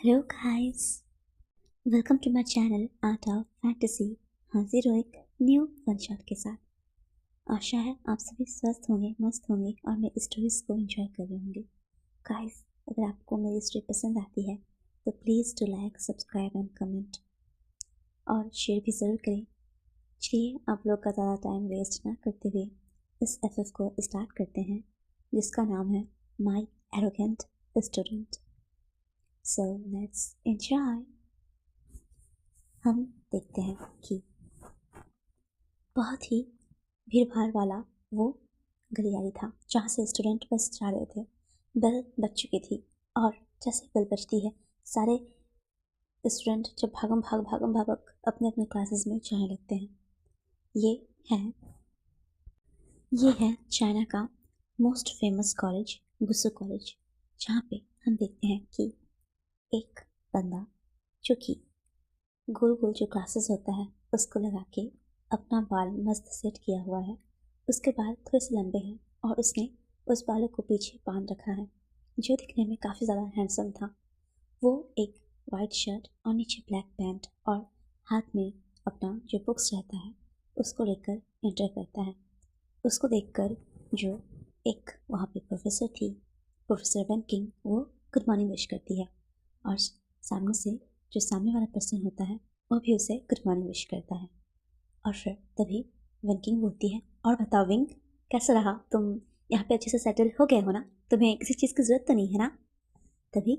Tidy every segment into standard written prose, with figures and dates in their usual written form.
Hello guys, welcome to my channel art of fantasy. हाजिर हूँ एक न्यू वन शॉट के साथ। आशा है आप सभी स्वस्थ होंगे, मस्त होंगे और मेरी स्टोरीज को एंजॉय कर रहे होंगे। गाइस, अगर आपको मेरी स्टोरी पसंद आती है तो please to like, subscribe and comment और शेयर भी ज़रूर करें। चलिए आप लोग का ज़्यादा टाइम वेस्ट ना करते हुए इस एफएफ को स्टार्ट करते हैं, जिसका नाम है my arrogant student. So let's enjoy. हम देखते हैं कि बहुत ही भीड़ भाड़ वाला वो गलियारी था जहाँ से स्टूडेंट बस जा रहे थे। बेल बज चुकी थी और जैसे बेल बजती है सारे स्टूडेंट जब भागम भाग अपने अपने क्लासेस में जाने लगते हैं। ये है चाइना का मोस्ट फेमस कॉलेज, गुसु कॉलेज, जहाँ पे हम देखते हैं कि एक बंदा जो कि गोल गोल जो ग्लासेस होता है उसको लगा के अपना बाल मस्त सेट किया हुआ है। उसके बाल थोड़े से लंबे हैं और उसने उस बालों को पीछे बांध रखा है, जो दिखने में काफ़ी ज़्यादा हैंडसम था। वो एक वाइट शर्ट और नीचे ब्लैक पैंट और हाथ में अपना जो बुक्स रहता है उसको लेकर एंटर करता है। उसको देखकर जो एक वहाँ पे प्रोफेसर थी, प्रोफेसर वेन किंग, वो गुड मॉर्निंग विश करती है और सामने से जो सामने वाला पर्सन होता है वो भी उसे गुड मॉर्निंग विश करता है। और फिर तभी विंग बोलती है, और बताओ विंग, कैसा रहा? तुम यहाँ पे अच्छे से सेटल हो गए हो ना? तुम्हें किसी चीज़ की ज़रूरत तो नहीं है ना? तभी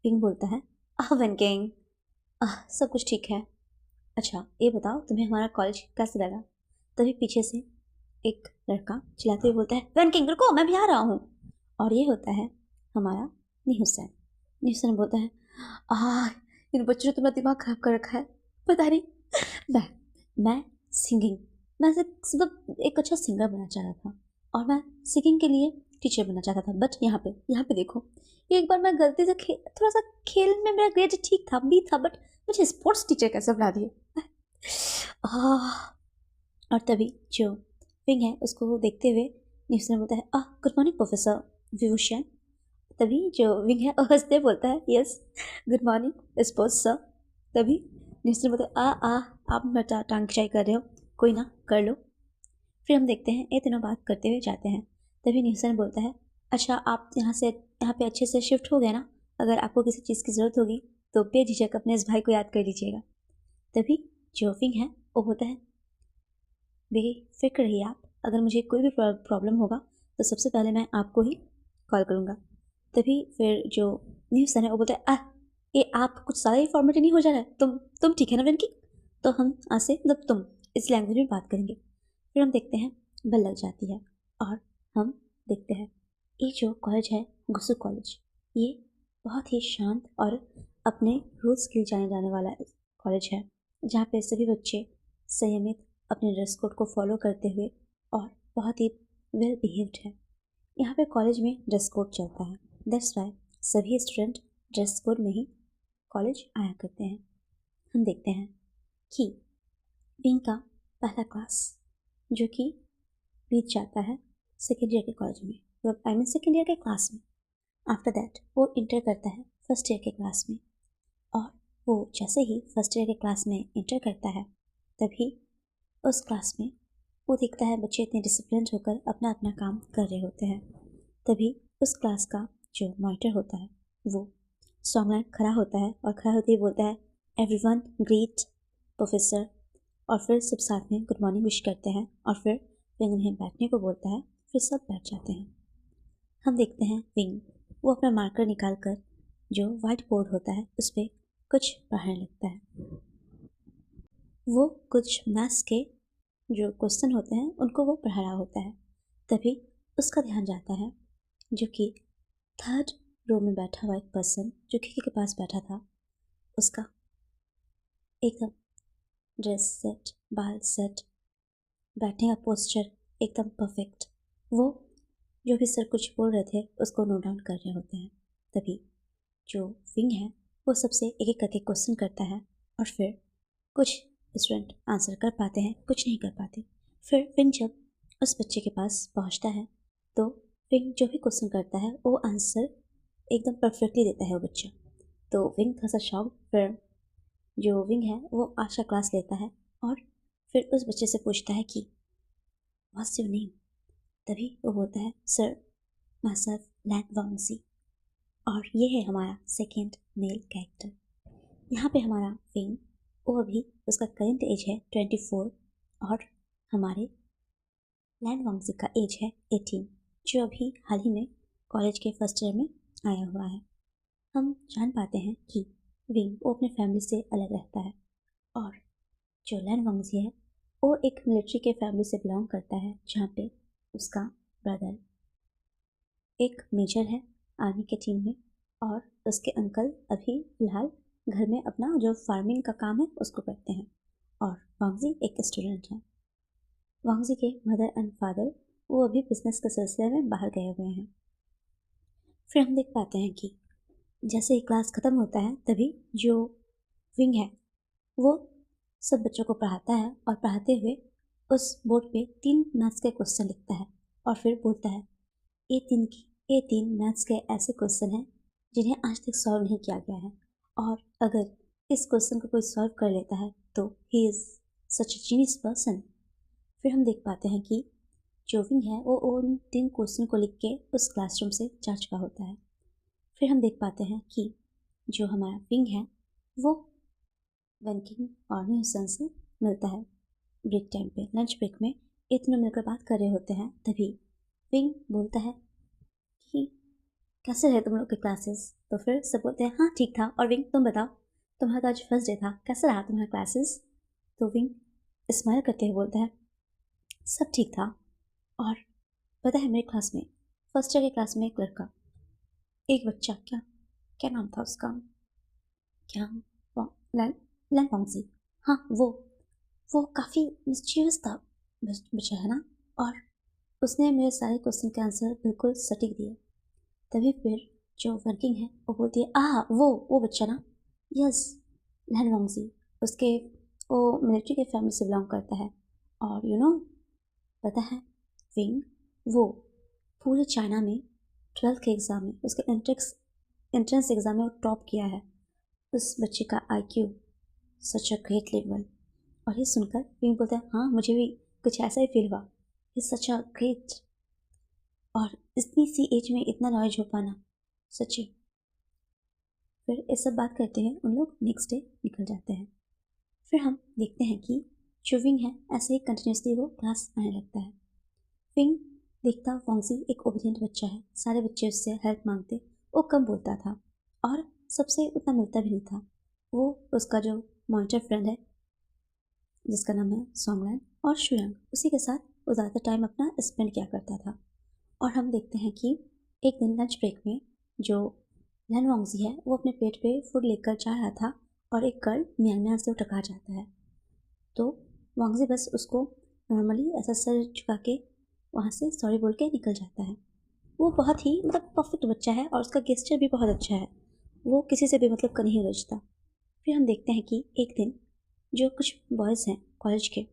विंग बोलता है, आह विंकिंग, सब कुछ ठीक है। अच्छा ये बताओ तुम्हें हमारा कॉलेज कैसा लगा? तभी पीछे से एक लड़का चिल्लाते हुए बोलता है, विंकिंग रुको, मैं भी आ रहा हूँ। और ये होता है हमारा न्यूसन। न्यूसन बोलता है, आह इन बच्चों ने तुम्हारा दिमाग खराब कर रखा है, पता नहीं। मैं सिंगिंग, मैं मतलब एक अच्छा सिंगर बनना चाहता था और मैं सिंगिंग के लिए टीचर बनना चाहता था। बट यहाँ पे देखो, एक बार मैं गलती से थोड़ा सा खेल में मेरा ग्रेड ठीक था भी था, बट मुझे स्पोर्ट्स टीचर कैसे बना दिए। और तभी जो विंग है उसको देखते हुए न्यूसन बोलता है, गुड मॉर्निंग प्रोफेसर विभूषण। तभी जो विंग है हंसते बोलता है, yes good morning sports sir. तभी न्यूसन बोलते, आप मेरा टांग खिंचाई कर रहे हो, कोई ना कर लो। फिर हम देखते हैं ये तीनों बात करते हुए जाते हैं। तभी न्यूसन बोलता है, अच्छा आप यहाँ पे अच्छे से शिफ्ट हो गए ना? अगर आपको किसी चीज़ की ज़रूरत होगी तो बेझिझक अपने इस भाई को याद कर लीजिएगा। तभी जो विंग है वो बोलता है, बेफिक्र रहिए आप, अगर मुझे कोई भी प्रॉब्लम होगा तो सबसे पहले मैं आपको ही कॉल करूँगा। तभी फिर जो न्यूसन है वो बोलता है, ये आप कुछ ज़्यादा ही फॉर्मेलिटी नहीं हो जा रहा है? तुम ठीक है ना विंकी? तो हम आज से मतलब तुम इस लैंग्वेज में बात करेंगे। फिर हम देखते हैं बेल लग जाती है और हम देखते हैं ये जो कॉलेज है गुसु कॉलेज, ये बहुत ही शांत और अपने रूल्स के लिए जाने जाने वाला कॉलेज है, जहाँ पे सभी बच्चे संयमित अपने ड्रेस कोड को फॉलो करते हुए और बहुत ही वेल बिहेव्ड है। यहाँ पे कॉलेज में ड्रेस कोड चलता है, दैट्स वाई सभी स्टूडेंट ड्रेस कोड में ही कॉलेज आया करते हैं। हम देखते हैं कि विंग का पहला क्लास जो कि बीत जाता है सेकेंड ईयर के कॉलेज में, मतलब आई मीन सेकेंड ईयर के क्लास में। आफ्टर दैट वो इंटर करता है फर्स्ट ईयर के क्लास में और वो जैसे ही फर्स्ट ईयर के क्लास में इंटर करता है तभी उस क्लास में वो देखता है बच्चे इतने डिसिप्लिन होकर अपना अपना काम कर रहे होते हैं। तभी उस क्लास का जो मॉनिटर होता है वो सॉन्ग लाइन खड़ा होता है और खड़ा होते ही बोलता है, एवरीवन ग्रीट प्रोफेसर। और फिर सब साथ में गुड मॉर्निंग विश करते हैं और फिर विंग उन्हें बैठने को बोलता है, फिर सब बैठ जाते हैं। हम देखते हैं विंग वो अपना मार्कर निकाल कर जो वाइट बोर्ड होता है उस पर कुछ पढ़ने लगता है। वो कुछ मैथ्स के जो क्वेश्चन होते हैं उनको वो पढ़ा रहा होता है। तभी उसका ध्यान जाता है जो कि थर्ड रो में बैठा हुआ एक पर्सन जो खिड़की के पास बैठा था, उसका एकदम ड्रेस सेट, बाल सेट, बैठने का पोस्चर एकदम परफेक्ट। वो जो भी सर कुछ बोल रहे थे उसको नोट डाउन कर रहे होते हैं। तभी जो विंग है वो सबसे एक एक करके क्वेश्चन करता है और फिर कुछ स्टूडेंट आंसर कर पाते हैं, कुछ नहीं कर पाते। फिर विंग जब उस बच्चे के पास पहुंचता है तो विंग जो भी क्वेश्चन करता है वो आंसर एकदम परफेक्टली देता है वो बच्चा। तो विंग थोड़ा सा शॉक, फिर जो विंग है वो आशा क्लास लेता है और फिर उस बच्चे से पूछता है कि व्हाट्स योर नेम। तभी वो बोलता है सर माई सेल्फ लैन वांगजी। और ये है हमारा सेकेंड मेल कैरेक्टर। यहाँ पे हमारा विंग, वो अभी उसका करेंट एज है 24 और हमारे लैन वांगजी का एज है 18, जो अभी हाल ही में कॉलेज के फर्स्ट ईयर में आया हुआ है। हम जान पाते हैं कि विंग वो अपने फैमिली से अलग रहता है और जो लैन वांगजी है वो एक मिलिट्री के फैमिली से बिलोंग करता है, जहाँ पे उसका ब्रदर एक मेजर है आर्मी के टीम में और उसके अंकल अभी फ़िलहाल घर में अपना जो फार्मिंग का काम है उसको करते हैं और वांगजी एक स्टूडेंट है। वांगजी के मदर एंड फादर वो अभी बिजनेस के सिलसिले में बाहर गए हुए हैं। फिर हम देख पाते हैं कि जैसे ही क्लास ख़त्म होता है तभी जो विंग है वो सब बच्चों को पढ़ाता है और पढ़ाते हुए उस बोर्ड पे 3 मैथ्स के क्वेश्चन लिखता है और फिर बोलता है ये तीन मैथ्स के ऐसे क्वेश्चन हैं जिन्हें आज तक सॉल्व नहीं किया गया है और अगर इस क्वेश्चन को कोई सॉल्व कर लेता है तो he is such a genius person. फिर हम देख पाते हैं कि जो विंग है वो उन 3 क्वेश्चन को लिख के उस क्लासरूम से जा चुका होता है। फिर हम देख पाते हैं कि जो हमारा विंग है वो वैनकिंग और न्यूसन से मिलता है ब्रेक टाइम पे, लंच ब्रेक में ये तीनों मिलकर बात कर रहे होते हैं। तभी विंग बोलता है कि कैसे रहे तुम लोग के क्लासेस। तो फिर सब बोलते हैं हाँ ठीक था। और विंग तुम बताओ, तुम्हारा तो आज फर्स्ट डे था, कैसा रहा तुम्हारा क्लासेस। तो विंग स्माइल करते हुए बोलता है सब ठीक था। और पता है मेरे क्लास में फर्स्ट ईयर के क्लास में एक लड़का, एक बच्चा, क्या क्या नाम था उसका, क्या लैन वांगजी, हाँ वो काफ़ी मिस्चीवियस था बच्चा है ना, और उसने मेरे सारे क्वेश्चन के आंसर बिल्कुल सटीक दिए। तभी फिर जो वर्किंग है वो बोलती है वो बच्चा ना, यस लैन वांगजी, उसके वो मिलिट्री के फैमिली से बिलोंग करता है। और पता है विंग वो पूरे चाइना में 12th के एग्ज़ाम में उसके एंट्रेंस एग्ज़ाम में वो टॉप किया है। उस बच्चे का IQ such a great level. और ये सुनकर विंग बोलता है हाँ मुझे भी कुछ ऐसा ही फील हुआ, ये सच अ ग्रेट, और इतनी सी एज में इतना नॉलेज हो पाना सच्ची। फिर ये सब बात करते हैं उन लोग नेक्स्ट डे निकल जाते हैं। फिर हम देखते हैं कि जो विंग है ऐसे ही कंटिन्यूसली वो क्लास आने लगता है। विंग देखता वांगजी एक ओबीडिएंट बच्चा है, सारे बच्चे उससे हेल्प मांगते, वो कम बोलता था और सबसे उतना मिलता भी नहीं था। वो उसका जो मॉनिटर फ्रेंड है जिसका नाम है सोंगलैन और शुयांग, उसी के साथ वो ज़्यादातर टाइम अपना स्पेंड किया करता था। और हम देखते हैं कि एक दिन लंच ब्रेक में जो लैन वांगजी है वो अपने पेट पे फूड लेकर जा रहा था और एक गर्ल म्यांग से वो टकरा जाता है। तो वांगजी बस उसको नॉर्मली ऐसा सर झुका के वहाँ से सॉरी बोल के निकल जाता है। वो बहुत ही परफेक्ट बच्चा है और उसका गेस्चर भी बहुत अच्छा है, वो किसी से भी का नहीं उलझता। फिर हम देखते हैं कि एक दिन जो कुछ बॉयज़ हैं कॉलेज के,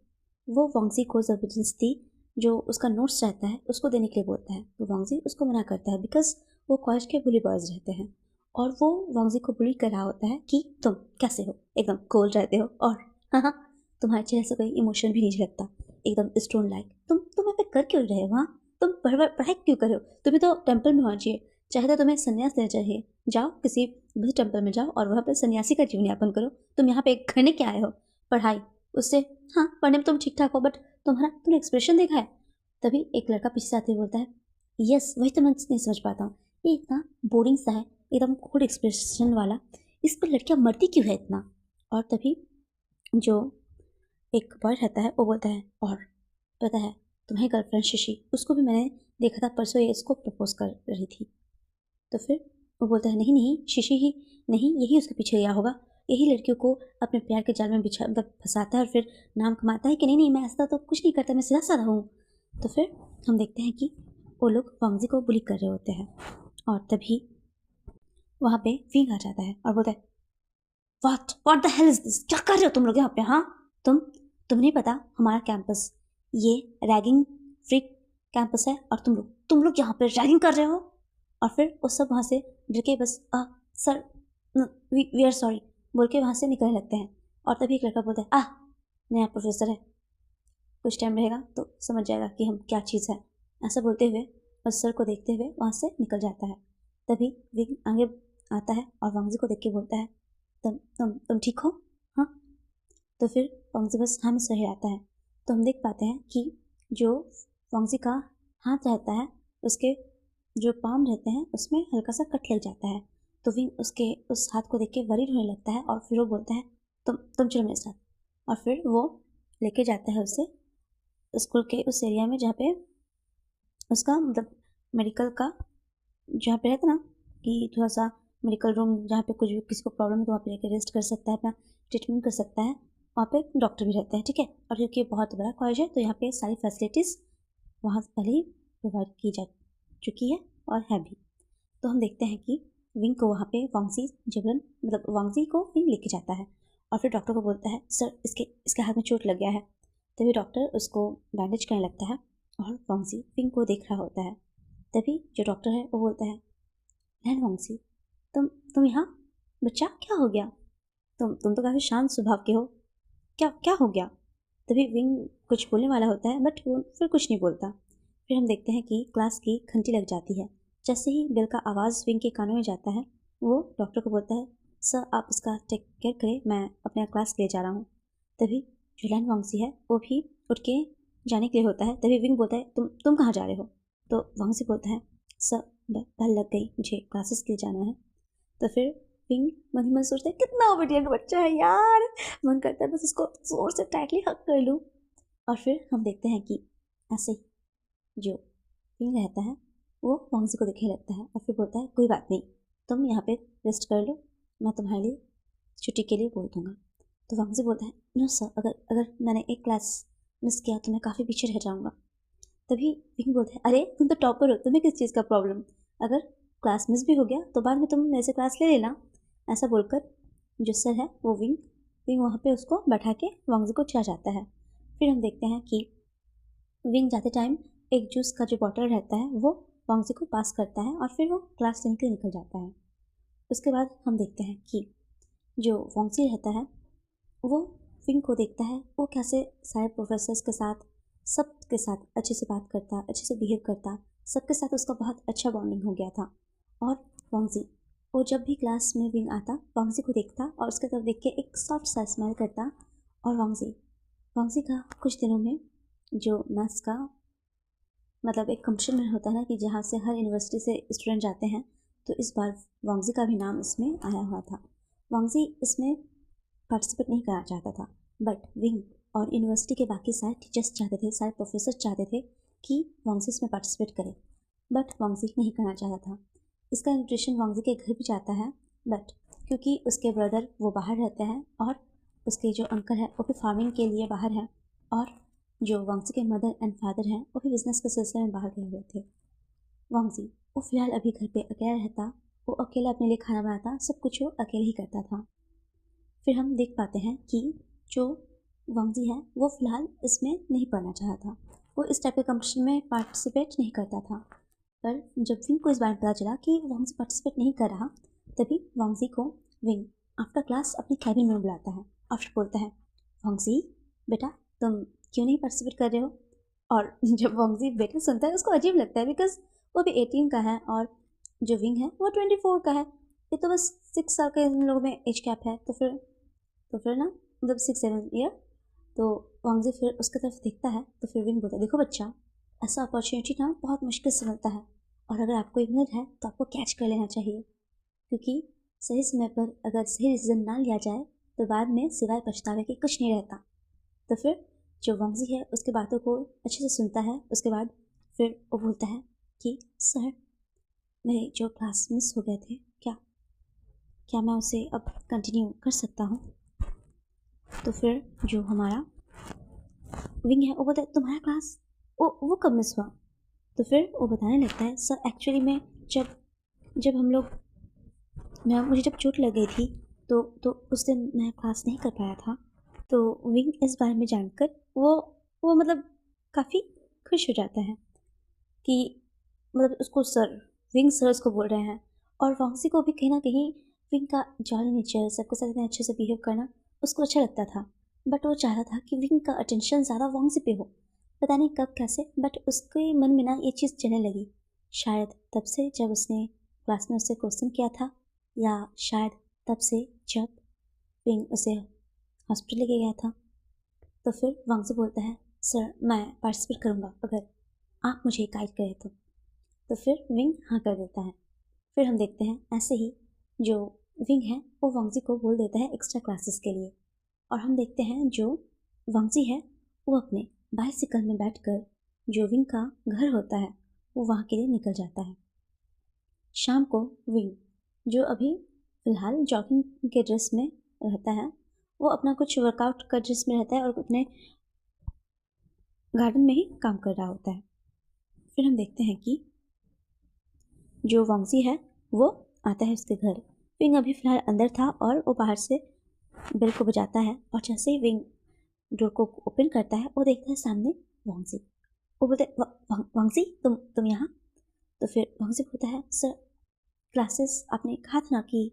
वो वांगजी को ज़बरदस्ती जो उसका नोट्स रहता है उसको देने के लिए बोलता है। तो वांगजी उसको मना करता है बिकॉज वो कॉलेज के बुली बॉयज़ रहते हैं और वो वांगजी को बुली कर रहा होता है कि तुम कैसे हो, एकदम कोल्ड रहते हो और हाँ तुम्हारे चेहरे से कोई इमोशन भी नहीं लगता, एकदम स्टोन लाइक, तुम यहाँ पे कर क्यों रहे हो, हाँ तुम पढ़ाई क्यों कर रहे हो, तुम्हें तो टेम्पल में होना चाहिए, चाहे तो तुम्हें संन्यास लेना चाहिए, जाओ किसी बुद्ध टेम्पल में जाओ और वहाँ पर सन्यासी का जीवन यापन करो, तुम यहाँ पे करने क्या आए हो, पढ़ाई। उससे हाँ पढ़ने में तुम ठीक ठाक हो बट तुमने एक्सप्रेशन देखा है। तभी एक लड़का पीछे से आते हुए बोलता है यस वही तो मैं नहीं समझ पाता हूँ, ये इतना बोरिंग सा है, एकदम कोल्ड एक्सप्रेशन वाला, इस पर लड़कियाँ मरती क्यों है इतना। और तभी जो एक बॉय रहता है वो बोलता है और पता है तुम्हारी गर्लफ्रेंड शिशी, उसको भी मैंने देखा था परसों, ये इसको प्रपोज कर रही थी। तो फिर वो बोलता है नहीं शिशी ही नहीं, यही उसके पीछे गया होगा, यही लड़कियों को अपने प्यार के जाल में बिछा फंसाता है और फिर नाम कमाता है कि नहीं मैं ऐसा तो कुछ नहीं करता, मैं सीधा साधा हूँ। तो फिर हम देखते हैं कि वो लोग वांगजी को बुली कर रहे होते हैं और तभी वहाँ पे विंग आ जाता है और बोलता है what the hell is this, क्या कर रहे हो तुम लोग यहाँ पे, हाँ तुम नहीं पता हमारा कैंपस ये रैगिंग फ्री कैंपस है और तुम लोग यहाँ पे रैगिंग कर रहे हो। और फिर वो सब वहाँ से डर के बस सर वी आर सॉरी बोल के वहाँ से निकलने लगते हैं। और तभी एक लड़का बोलता है, आह नया प्रोफेसर है, कुछ टाइम रहेगा तो समझ जाएगा कि हम क्या चीज़ है। ऐसा बोलते हुए उस सर को देखते हुए वहाँ से निकल जाता है। तभी विंग आगे आता है और वांगजी को देख के बोलता है, तुम ठीक हो? हाँ। तो फिर वांगजी बस हाँ में सही आता है। तो हम देख पाते हैं कि जो वांगजी का हाथ रहता है उसके जो पाम रहते हैं उसमें हल्का सा कट लग जाता है। तो विंग उसके उस हाथ को देख के वरीड होने लगता है और फिर वो बोलता है, तुम चलो मेरे साथ। और फिर वो लेके जाता है उसे स्कूल के उस एरिया में जहाँ पे उसका मतलब मेडिकल का जहाँ पे रहता ना कि थोड़ा सा मेडिकल रूम जहाँ पे कुछ भी किसी को प्रॉब्लम है तो वहाँ पे जाके रेस्ट कर सकता है, अपना ट्रीटमेंट कर सकता है। वहाँ पे डॉक्टर भी रहते हैं, ठीक है। और क्योंकि बहुत बड़ा कॉलेज है तो यहाँ पे सारी फैसिलिटीज़ वहाँ से पहले ही प्रोवाइड की जा चुकी है और है भी। तो हम देखते हैं कि विंग को वहाँ पे वांगजी जबरन मतलब वांगजी को विंग लेके जाता है और फिर डॉक्टर को बोलता है, सर इसके हाथ में चोट लग गया है। तभी डॉक्टर उसको बैंडेज करने लगता है और वांगजी विंग को देख रहा होता है। तभी जो डॉक्टर है वो बोलता है, लैन वांगजी तुम यहाँ? बच्चा क्या हो गया? तुम तो काफ़ी शांत स्वभाव के हो, क्या हो गया? तभी विंग कुछ बोलने वाला होता है बट वो फिर कुछ नहीं बोलता। फिर हम देखते हैं कि क्लास की घंटी लग जाती है। जैसे ही बेल का आवाज़ विंग के कानों में जाता है वो डॉक्टर को बोलता है, सर आप उसका टेक केयर करें, मैं अपने क्लास के लिए जा रहा हूँ। तभी जो लैन वांगजी है वो भी उठ के जाने के लिए होता है। तभी विंग बोलता है, तुम कहाँ जा रहे हो? तो वांगजी बोलता है, सर बेल लग गई, मुझे क्लासेस के लिए जाना है। तो फिर विंग मन ही मन सोचता है, कितना ओबीडियंट बच्चा है यार, मन करता है बस इसको जोर से टाइटली हक कर लूँ। और फिर हम देखते हैं कि ऐसे ही जो विंग रहता है वो वांगजी को देखने लगता है और फिर बोलता है, कोई बात नहीं, तुम यहाँ पे रेस्ट कर लो, मैं तुम्हारे लिए छुट्टी के लिए बोल दूँगा। तो वांगजी बोलता है, नो सर, अगर मैंने एक क्लास मिस किया तो मैं काफ़ी पीछे रह जाऊँगा। तभी विंग बोलता है, अरे तुम तो टॉपर हो, तुम्हें किस चीज़ का प्रॉब्लम? अगर क्लास मिस भी हो गया तो बाद में तुम मेरे से क्लास ले लेना। ऐसा बोलकर जो सर है वो विंग वहाँ पे उसको बैठा के वांगजी को चला जाता है। फिर हम देखते हैं कि विंग जाते टाइम एक जूस का जो बॉटल रहता है वो वांगजी को पास करता है और फिर वो क्लास से निकल जाता है। उसके बाद हम देखते हैं कि जो वांगजी रहता है वो विंग को देखता है, वो कैसे सारे प्रोफेसर्स के साथ सबके साथ अच्छे से बात करता, अच्छे से बिहेव करता, सबके साथ उसका बहुत अच्छा बॉन्डिंग हो गया था। और वांगजी वो जब भी क्लास में विंग आता वांगजी को देखता और उसके तरफ देख के एक सॉफ्ट सा स्माइल करता। और वांगजी का कुछ दिनों में जो मैथ्स का मतलब एक कंपटीशन होता है कि जहाँ से हर यूनिवर्सिटी से स्टूडेंट जाते हैं, तो इस बार वांगजी का भी नाम इसमें आया हुआ था। वांगजी इसमें पार्टिसिपेट नहीं करना चाहता था बट विंग और यूनिवर्सिटी के बाकी सारे टीचर्स चाहते थे, सारे प्रोफेसर चाहते थे कि वांगजी इसमें पार्टिसिपेट करे बट वांगजी नहीं करना चाहता था। इसका इन्विटेशन वांगजी के घर भी जाता है बट क्योंकि उसके ब्रदर वो बाहर रहते हैं और उसके जो अंकल है वो भी फार्मिंग के लिए बाहर है और जो वांगजी के मदर एंड फादर हैं वो भी बिजनेस के सिलसिले में बाहर गए हुए थे। वांगजी वो फिलहाल अभी घर पे अकेला रहता, वो अकेला अपने लिए खाना बनाता, सब कुछ वो अकेले ही करता था। फिर हम देख पाते हैं कि जो वांगजी है वो फिलहाल इसमें नहीं पढ़ना चाहता था, वो इस टाइप के कंपटीशन में पार्टिसिपेट नहीं करता था। पर जब विंग को इस बारे में पता चला कि वांगजी पार्टिसिपेट नहीं कर रहा तभी वांगजी को विंग आफ्टर क्लास अपनी कैबिन में बुलाता है और फिर बोलता है, वांगजी बेटा तुम क्यों नहीं पार्टिसिपेट कर रहे हो? और जब वांगजी बेटा सुनता है उसको अजीब लगता है बिकॉज वो भी 18 का है और जो विंग है वो 24 का है। ये तो बस 6 साल का इन लोगों में एज कैप है। तो फिर ना मतलब 6-7 ईयर। तो वांगजी फिर उसकी तरफ देखता है तो फिर विंग बोलता है, देखो बच्चा ऐसा अपॉर्चुनिटी ना बहुत मुश्किल से मिलता है और अगर आपको एक मिनट है तो आपको कैच कर लेना चाहिए, क्योंकि सही समय पर अगर सही डिसीजन ना लिया जाए तो बाद में सिवाय पछतावे के कुछ नहीं रहता। तो फिर जो वांगजी है उसके बातों को अच्छे से सुनता है। उसके बाद फिर वो बोलता है कि सर मेरे जो क्लास मिस हो गए थे क्या मैं उसे अब कंटिन्यू कर सकता हूँ? तो फिर जो हमारा विंग है वो बोलता है, तुम्हारा क्लास वो कब मिस हुआ? तो फिर वो बताने लगता है, सर एक्चुअली में जब जब हम लोग मुझे जब चोट लग गई थी तो उस दिन मैं क्लास नहीं कर पाया था। तो विंग इस बारे में जानकर वो मतलब काफ़ी खुश हो जाता है कि मतलब उसको सर विंग सर उसको बोल रहे हैं और वांगजी को भी कहीं ना कहीं विंग का जॉली नेचर, सबके साथ इतने अच्छे से बिहेव करना उसको अच्छा लगता था, बट वो चाहता था कि विंग का अटेंशन ज़्यादा वांगजी पे हो। पता नहीं कब कैसे, बट उसके मन में ना ये चीज़ चलने लगी। शायद तब से जब उसने क्लास में उससे क्वेश्चन किया था, या शायद तब से जब विंग उसे हॉस्पिटल लेके गया था। तो फिर वांगजी बोलता है, सर मैं पार्टिसिपेट करूँगा अगर आप मुझे गाइड करें तो फिर विंग हाँ कर देता है। फिर हम देखते हैं ऐसे ही जो विंग है वो वांगजी को बोल देता है एक्स्ट्रा क्लासेस के लिए, और हम देखते हैं जो वांगजी है वो अपने बाइसिकल में बैठकर जो विंग का घर होता है वो वहाँ के लिए निकल जाता है। शाम को विंग, जो अभी फ़िलहाल जॉगिंग के ड्रेस में रहता है, वो अपना कुछ वर्कआउट का ड्रेस में रहता है और अपने गार्डन में ही काम कर रहा होता है। फिर हम देखते हैं कि जो वांगजी है वो आता है उसके घर। विंग अभी फ़िलहाल अंदर था और वो बाहर से बेल को बजाता है, और जैसे ही विंग डोर को ओपन करता है वो देखता है सामने वांगजी। वो बोलते वांगजी तुम यहाँ। तो फिर वांगजी बोलता है, सर क्लासेस आपने कहा था ना कि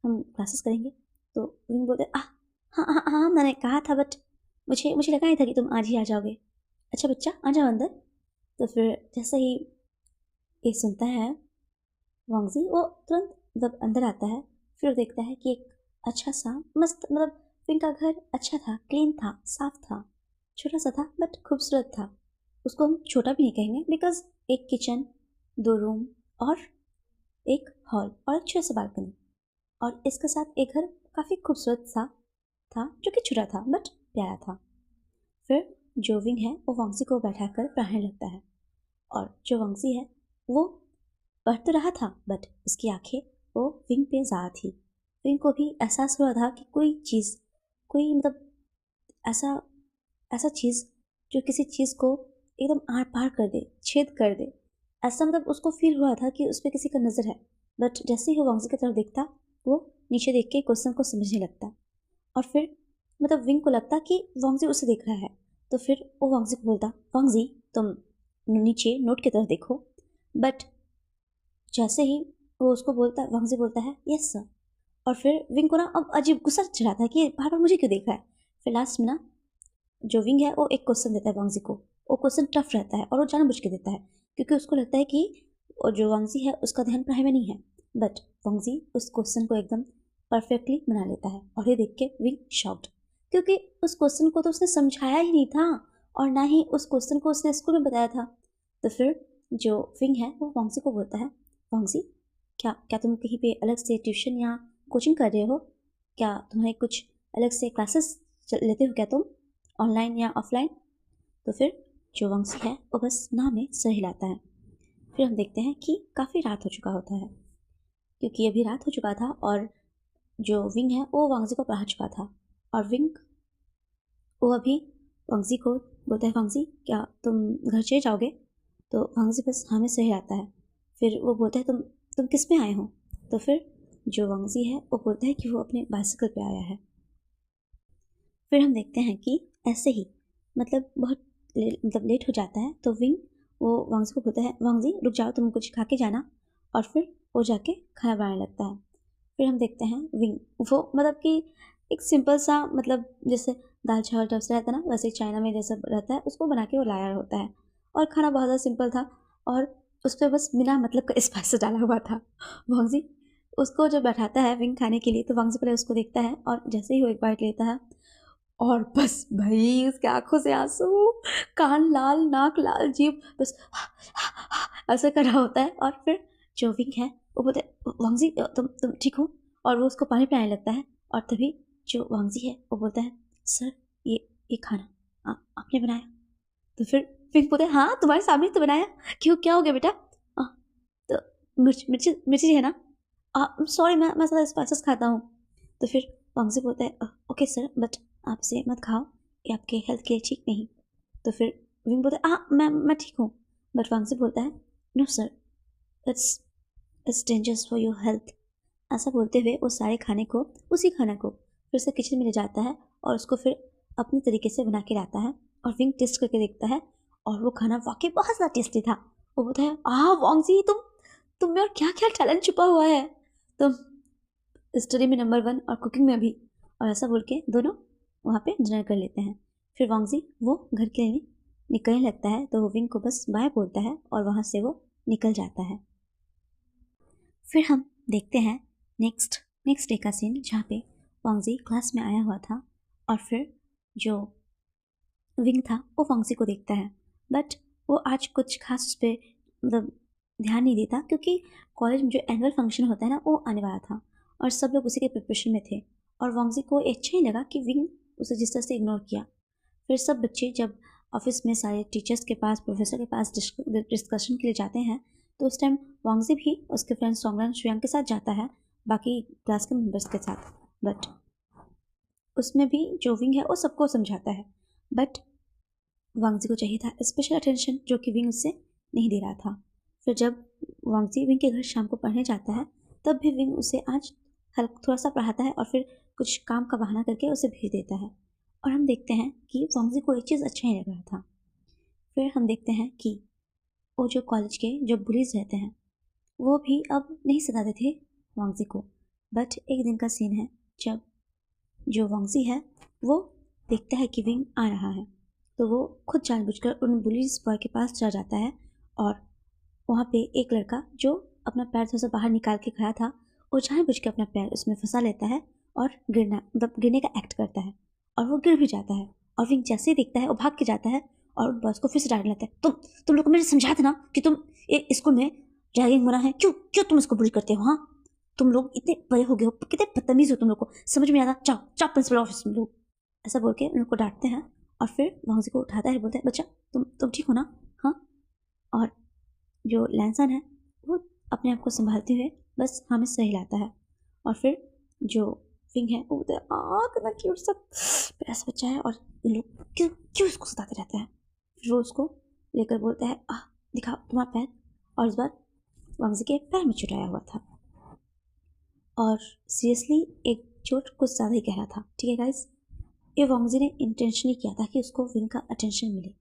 हम क्लासेस करेंगे। तो विंग बोलते हाँ हाँ हाँ हाँ मैंने कहा था, बट मुझे मुझे लगा नहीं था कि तुम आज ही आ जाओगे। अच्छा बच्चा आ जाओ अंदर। तो फिर जैसे ही ये सुनता है वांगजी, वो तुरंत मतलब अंदर आता है। फिर वो देखता है कि एक अच्छा सा मस्त, मतलब विंग का घर अच्छा था, क्लीन था, साफ था, छोटा सा था बट खूबसूरत था। उसको हम छोटा भी नहीं कहेंगे, बिकॉज एक किचन, 2 रूम और एक हॉल और एक छोटा सा बालकनी, और इसके साथ एक घर काफ़ी खूबसूरत सा था जो कि छोटा था बट प्यारा था। फिर जो विंग है वो वांगजी को बैठा कर पढ़ाने लगता है, और जो वांगजी है वो पढ़ तो रहा था बट उसकी आंखें वो विंग पे ज़्यादा थी। विंग को भी एहसास हुआ था कि कोई चीज़, कोई मतलब ऐसा ऐसा चीज़ जो किसी चीज़ को एकदम आर पार कर दे, छेद कर दे, ऐसा मतलब उसको फील हुआ था कि उस पर किसी का नज़र है। बट जैसे ही वो वांगजी की तरफ देखता, वो नीचे देख के क्वेश्चन को समझने लगता, और फिर मतलब विंग को लगता कि वांगजी उसे देख रहा है। तो फिर वो वांगजी को बोलता, वांगजी तुम नीचे नोट की तरफ देखो। बट जैसे ही वो उसको बोलता है, वांगजी बोलता है यस सर। और फिर विंग को ना अब अजीब गुस्सा चढ़ाता है कि बार बार मुझे क्यों देख रहा है। फिर लास्ट में ना जो विंग है वो एक क्वेश्चन देता है वांगजी को। वो क्वेश्चन टफ रहता है और वो जानबूझ के देता है, क्योंकि उसको लगता है कि जो वांगजी है उसका ध्यान पढ़ाई में नहीं है। बट वांगजी उस क्वेश्चन को एकदम परफेक्टली बना लेता है, और ये देख के विंग शॉक्ड, क्योंकि उस क्वेश्चन को तो उसने समझाया ही नहीं था, और ना ही उस क्वेश्चन को उसने स्कूल में बताया था। तो फिर जो विंग है वो वांगजी को बोलता है, वांगजी क्या क्या तुम कहीं पे अलग से ट्यूशन या कोचिंग कर रहे हो? क्या तुम्हारे कुछ अलग से क्लासेस लेते हो क्या तुम, ऑनलाइन या ऑफलाइन? तो फिर जो वांगजी है वो बस ना में सर हिलाता है। फिर हम देखते हैं कि काफ़ी रात हो चुका होता है, क्योंकि अभी रात हो चुका था, और जो विंग है वो वांगजी को पढ़ा चुका था, और विंग वो अभी वांगजी को बोलता है, वांगजी क्या तुम घर चले जाओगे? तो वांगजी बस हाँ में सर हिलाता है। फिर वो बोलता है, तुम किस में आए हो? तो फिर जो वांगजी है वो बोलता है कि वो अपने बाइसिकल पे आया है। फिर हम देखते हैं कि ऐसे ही मतलब बहुत लेट हो जाता है, तो विंग वो वांगजी को बोलता है, वांगजी रुक जाओ, तुम कुछ खा के जाना। और फिर वो जाके खाना बनाने लगता है। फिर हम देखते हैं विंग वो मतलब कि एक सिंपल सा, मतलब जैसे दाल चावल जब से रहता है ना, वैसे चाइना में जैसा रहता है उसको बना के वो लाया होता है, और खाना बहुत ज़्यादा सिंपल था, और उस पर बस बिना मतलब का स्पाइस डाला हुआ था। वांगजी उसको जब बैठाता है विंग खाने के लिए, तो वांगजी पहले उसको देखता है, और जैसे ही वो एक बाइट लेता है, और बस भाई उसके आंखों से आंसू, कान लाल, नाक लाल, जीभ बस ऐसा कर रहा होता है। और फिर जो विंग है वो बोलते वांगजी तुम ठीक हो? और वो उसको पानी पिलाने लगता है, और तभी जो वांगजी है वो बोलता है, सर ये खाना आपने बनाया? तो फिर विंग बोलते हैं, हाँ तुम्हारे सामने तो बनाया, क्यों क्या हो गया बेटा? तो मिर्ची मिर्ची है ना? सॉरी मैं ज़्यादा स्पाइसेस खाता हूँ। तो फिर वांगजी बोलता है, ओके सर बट आप इसे मत खाओ, ये आपके हेल्थ के लिए ठीक नहीं। तो फिर विंग बोलता है, हाँ मैं ठीक हूँ। बट वांगजी बोलता है, no sir, it's it's dangerous for your health. ऐसा बोलते हुए वो सारे खाने को, उसी खाना को फिर से किचन में ले जाता है, और उसको फिर अपने तरीके से बना के लाता है, और विंग टेस्ट करके देखता है, और वो खाना वाकई बहुत ज़्यादा टेस्टी था। वो बोलता है, वांगजी तुम में और क्या क्या टैलेंट छुपा हुआ है। तुम स्टडी में नंबर 1 और कुकिंग में भी। और ऐसा बोल के दोनों वहाँ पे डिनर कर लेते हैं। फिर वांगजी वो घर के लिए निकलने लगता है तो वो विंग को बस बाय बोलता है और वहाँ से वो निकल जाता है। फिर हम देखते हैं नेक्स्ट डे का सीन, जहाँ पे वांगजी क्लास में आया हुआ था और फिर जो विंग था वो वांगजी को देखता है, बट वो आज कुछ खास उस पर मतलब ध्यान नहीं देता, क्योंकि कॉलेज में जो एनुअल फंक्शन होता है ना वो आने वाला था और सब लोग उसी के प्रिपरेशन में थे। और वांगजी को अच्छा ही लगा कि विंग उसे जिस तरह से इग्नोर किया। फिर सब बच्चे जब ऑफिस में सारे टीचर्स के पास, प्रोफेसर के पास डिस्कशन के लिए जाते हैं, तो उस टाइम वांगजी भी उसके फ्रेंड सोंगरान शुयांग के साथ जाता है, बाकी क्लास के मेंबर्स के साथ। बट उसमें भी जो विंग है वो सबको समझाता है, बट वांगजी को चाहिए था स्पेशल अटेंशन, जो कि विंग उससे नहीं दे रहा था। फिर जब वांगजी विंग के घर शाम को पढ़ने जाता है, तब भी विंग उसे आज थोड़ा सा पढ़ाता है और फिर कुछ काम का बहाना करके उसे भेज देता है। और हम देखते हैं कि वांगजी को एक चीज़ अच्छा नहीं लग रहा था। फिर हम देखते हैं कि वो जो कॉलेज के जो बुलीज रहते हैं वो भी अब नहीं सताते थे वांगजी को। बट एक दिन का सीन है जब जो वांगजी है वो देखता है कि विंग आ रहा है, तो वो खुद जानबूझकर उन बुलीज बॉय के पास चला जाता है और वहाँ पे एक लड़का जो अपना पैर थोड़ा सा बाहर निकाल के खड़ा था, वो जानबूझ के अपना पैर उसमें फंसा लेता है और गिरने का एक्ट करता है और वो गिर भी जाता है। और विंग जैसे ही देखता है वो भाग के जाता है और बॉस को फिर से डांट लेता है, तुम लोग को मैंने समझाया था ना कि तुम एक स्कूल में रैगिंग मना है, क्यों क्यों तुम इसको बुली करते हो? हाँ, तुम लोग इतने बड़े हो गए हो, कितने बदतमीज हो तुम लोग को, समझ में आता? जाओ जाओ प्रिंसिपल ऑफिस में लोग, ऐसा बोल के उन लोग को डांटते हैं। और फिर वांगजी को उठाता है, बोलता है बच्चा तुम ठीक हो ना? हाँ। और जो लैंसन है वो अपने आप को संभालते हुए बस हमें सही लाता है। और फिर जो विंग है वो बोलता है कितना क्यूट सा प्यारा बच्चा है और ये लोग क्यों क्यों इसको सताते रहते हैं। फिर वो उसको लेकर बोलता है दिखाओ तुम्हारा पैर। और इस बार वांगजी के पैर में चुराया हुआ था और सीरियसली एक चोट कुछ ज़्यादा ही गहरा था। ठीक है गाइस, ये वांगजी ने इंटेंशनली किया था कि उसको विंग का अटेंशन मिले।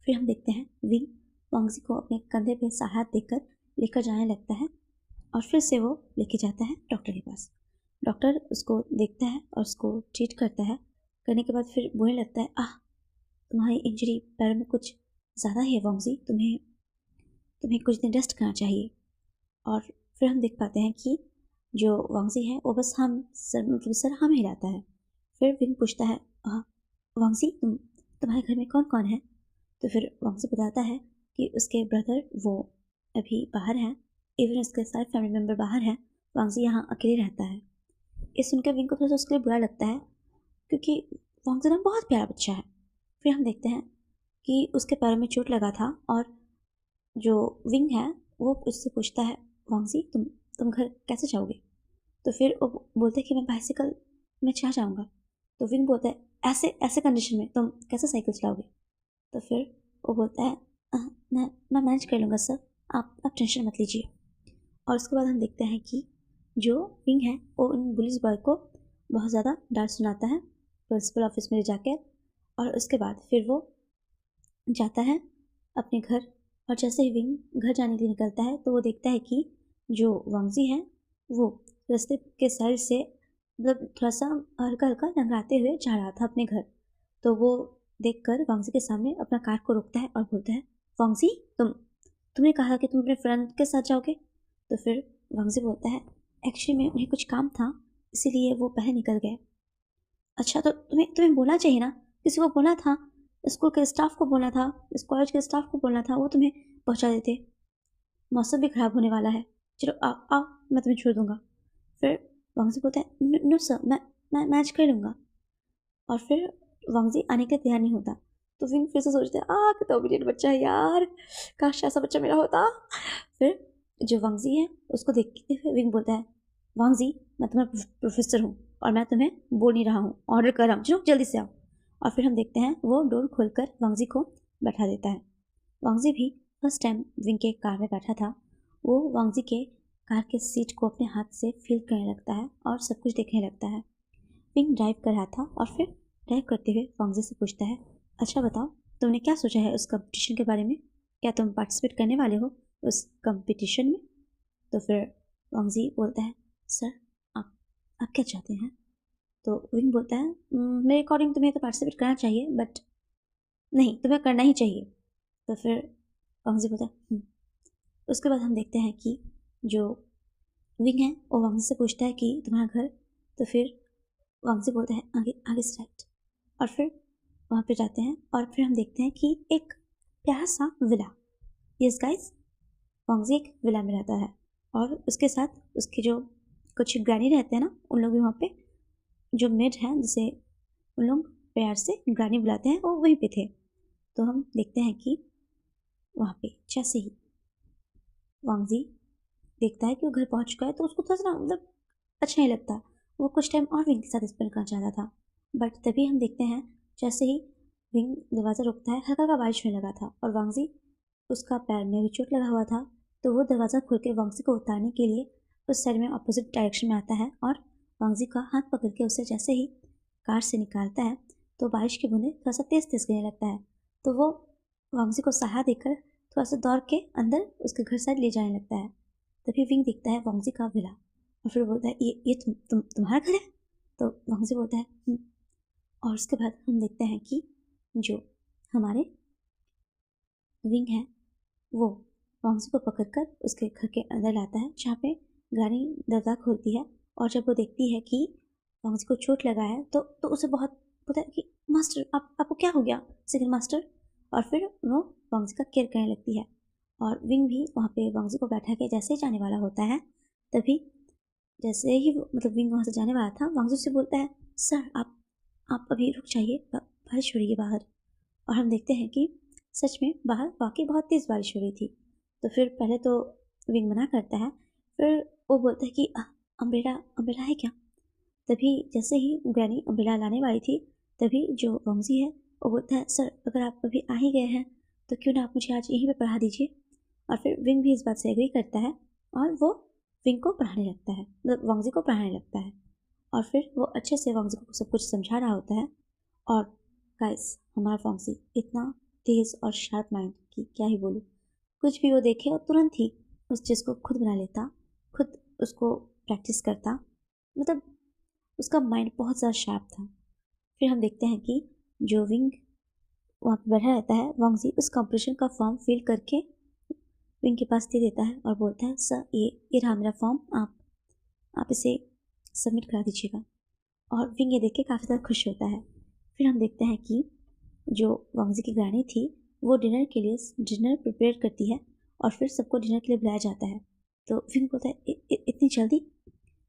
फिर हम देखते हैं विंग वांगजी को अपने कंधे पे सहारा देकर लेकर जाने लगता है और फिर से वो लेके जाता है डॉक्टर के पास। डॉक्टर उसको देखता है और उसको ट्रीट करता है। करने के बाद फिर बोलने लगता है तुम्हारी इंजरी पैर में कुछ ज़्यादा है वांगजी, तुम्हें कुछ दिन रेस्ट करना चाहिए। और फिर हम देख पाते हैं कि जो वांगजी है वो बस सर हम हिलाता है। फिर विंग पूछता है वांगजी तुम्हारे घर में कौन कौन है? तो फिर वांगजी बताता है कि उसके ब्रदर वो अभी बाहर हैं, इवन उसके सारे फैमिली मेम्बर बाहर हैं, वांगजी यहाँ अकेले रहता है। ये सुनकर विंग को थोड़ा सा उसके लिए बुरा लगता है, क्योंकि वांगजी ना बहुत प्यारा बच्चा है। फिर हम देखते हैं कि उसके पैरों में चोट लगा था और जो विंग है वो उससे पूछता है वांगजी तुम घर कैसे जाओगे? तो फिर वो बोलते हैं कि मैं बाइसिकल में चला जाऊँगा। तो विंग बोलता है ऐसे कंडीशन में तुम कैसे साइकिल चलाओगे? तो फिर वो बोलता है मैं मैनेज कर लूँगा सर, आप टेंशन मत लीजिए। और उसके बाद हम देखते हैं कि जो विंग है वो उन पुलिस बॉय को बहुत ज़्यादा डांट सुनाता है प्रिंसिपल ऑफिस में ले जाकर। और उसके बाद फिर वो जाता है अपने घर। और जैसे ही विंग घर जाने के लिए निकलता है तो वो देखता है कि जो वांगजी है वो रास्ते के साइड से मतलब थोड़ा सा हल्का हल्का लंगड़ाते हुए जा रहा था अपने घर। तो वो देखकर वांगजी के सामने अपना कार को रोकता है और बोलता है वांगजी तुमने कहा कि तुम अपने फ्रेंड के साथ जाओगे? तो फिर वांगजी बोलता है एक्चुअली में उन्हें कुछ काम था इसीलिए वो पहले निकल गए। अच्छा, तो तुम्हें बोलना चाहिए ना, किसी को बोलना था, स्कूल के स्टाफ को बोलना था, इस कॉलेज के स्टाफ को बोलना था, वो तुम्हें पहुंचा देते। मौसम भी ख़राब होने वाला है, चलो आओ मैं तुम्हें छोड़ दूँगा। फिर वांगजी बोलता है नो सर, मैं मैच कर लूँगा। और फिर वांगजी आने के लिए तैयार नहीं होता। तो विंग फिर से सोचते हैं कितना ओबीडियंट बच्चा है यार, काश ऐसा बच्चा मेरा होता। फिर जो वांगजी है उसको देखते हुए विंग बोलता है वांगजी मैं तुम्हारा प्रोफेसर हूँ और मैं तुम्हें बोल नहीं रहा हूँ, ऑर्डर कर रहा हूँ, चलो जल्दी से आओ। और फिर हम देखते हैं वो डोर खोलकर वांगजी को बैठा देता है। वांगजी भी फर्स्ट टाइम विंग के कार में बैठा था। वो वांगजी के कार के सीट को अपने हाथ से फील करने लगता है और सब कुछ देखने लगता है। विंग ड्राइव कर रहा था और फिर ड्राइव करते हुए वांगजी से पूछता है अच्छा बताओ तुमने क्या सोचा है उस कंपटीशन के बारे में, क्या तुम पार्टिसिपेट करने वाले हो उस कंपटीशन में? तो फिर वांगजी बोलता है सर आप क्या चाहते हैं? तो विंग बोलता है मेरे अकॉर्डिंग तुम्हें तो पार्टिसिपेट करना चाहिए, बट नहीं, तुम्हें करना ही चाहिए। तो फिर वांगजी बोलता है उसके बाद हम देखते हैं कि जो विंग है वो वांगजी से पूछता है कि तुम्हारा घर, तो फिर वांगजी बोलता है आगे आगे से राइट। और फिर वहाँ पे जाते हैं और फिर हम देखते हैं कि एक प्यारा सा विला। यस गाइस, वांगजी एक विला में रहता है और उसके साथ उसके जो कुछ ग्रैनी रहते हैं ना, उन लोग भी वहाँ पे जो मेड हैं जिसे उन लोग प्यार से ग्रैनी बुलाते हैं, वो वहीं पे थे। तो हम देखते हैं कि वहाँ पे जैसे ही वांगजी देखता है कि वो घर पहुँच चुका है तो उसको थोड़ा सा ना मतलब अच्छा नहीं लगता। वो कुछ टाइम और विंग के साथ स्पेंड करना चाहता था, बट तभी हम देखते हैं जैसे ही विंग दरवाज़ा रोकता है, हल्का हल्का बारिश होने लगा था और वांगजी उसका पैर में भी चोट लगा हुआ था। तो वो दरवाज़ा खोल के वांगजी को उतारने के लिए उस साइड में अपोजिट डायरेक्शन में आता है और वांगजी का हाथ पकड़ के उसे जैसे ही कार से निकालता है तो बारिश की बूंदें थोड़ा सा तेज़ तेज़ गिरने लगता है। तो वो वांगजी को सहारा देकर थोड़ा सा दौड़ के अंदर उसके घर साइड ले जाने लगता है। तभी विंग दिखता है वांगजी का विला और फिर बोलता है ये तुम्हारा घर है? तो वांगजी बोलता है और उसके बाद हम देखते हैं कि जो हमारे विंग है वो वांगजी को पकड़कर उसके घर के अंदर लाता है, जहाँ पे ग्रानी दरवाज़ा खोलती है और जब वो देखती है कि वांगजी को चोट लगा है तो उसे बहुत पता है कि मास्टर आपको क्या हो गया सेकंड मास्टर। और फिर वो वांगजी का केयर करने लगती है और विंग भी वहाँ पे वांगजी को बैठा के जैसे ही जाने वाला होता है, तभी जैसे ही मतलब विंग वहाँ से जाने वाला था, वांगजी से बोलता है सर आप अभी रुक जाइए, बारिश हो रही है बाहर। और हम देखते हैं कि सच में बाहर वाकई बहुत तेज़ बारिश हो रही थी। तो फिर पहले तो विंग मना करता है, फिर वो बोलता है कि अम्ब्रेला अम्ब्रेला है क्या? तभी जैसे ही ग्रैनी अम्ब्रेला लाने वाली थी, तभी जो वांगजी है वो बोलता है सर अगर आप अभी आ ही गए हैं तो क्यों ना आप मुझे आज यहीं पे पढ़ा दीजिए। और फिर विंग भी इस बात से एग्री करता है और वो विंग को पढ़ाने लगता है, मतलब वांगजी को पढ़ाने लगता है। और फिर वो अच्छे से वांगजी को सब कुछ समझा रहा होता है। और गाइस, हमारा वांगजी इतना तेज़ और शार्प माइंड कि क्या ही बोलूँ। कुछ भी वो देखे और तुरंत ही उस चीज़ को खुद बना लेता, खुद उसको प्रैक्टिस करता, मतलब उसका माइंड बहुत ज़्यादा शार्प था। फिर हम देखते हैं कि जो विंग वहाँ पे बैठा रहता है, वांगजी उस कॉम्पिटिशन का फॉर्म फिल करके विंग के पास दे देता है और बोलता है सर ये रहा मेरा फॉर्म, आप इसे सबमिट करा दीजिएगा। और विंग ये देख के काफ़ी ज़्यादा खुश होता है। फिर हम देखते हैं कि जो वांगजी की ग्रैनी थी वो डिनर के लिए डिनर प्रिपेयर करती है और फिर सबको डिनर के लिए बुलाया जाता है। तो विंग बोलता है इतनी जल्दी?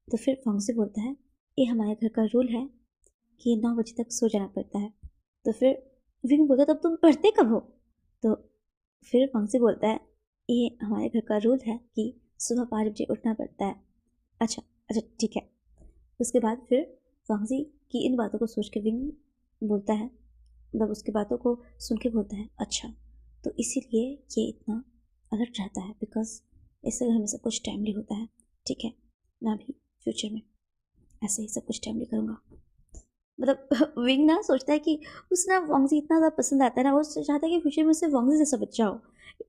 तो फिर वांगजी बोलता है ये हमारे घर का रूल है कि 9 बजे तक सो जाना पड़ता है। तो फिर विंग बोलता है तब तुम पढ़ते कब हो? तो फिर वांगजी बोलता है ये हमारे घर का रूल है कि सुबह 5 बजे उठना पड़ता है। अच्छा अच्छा ठीक है। उसके बाद फिर वांगजी की इन बातों को सोच के विंग बोलता है, मतलब उसकी बातों को सुन के बोलता है अच्छा तो इसीलिए ये इतना अलर्ट रहता है, बिकॉज इससे घर में सब कुछ टाइमली होता है। ठीक है, मैं भी फ्यूचर में ऐसे ही सब कुछ टाइमली करूँगा। मतलब विंग ना सोचता है कि उसे ना वांगजी इतना ज़्यादा पसंद आता है ना, वो चाहता है कि फ्यूचर में उससे वांगजी जैसा बच्चा हो।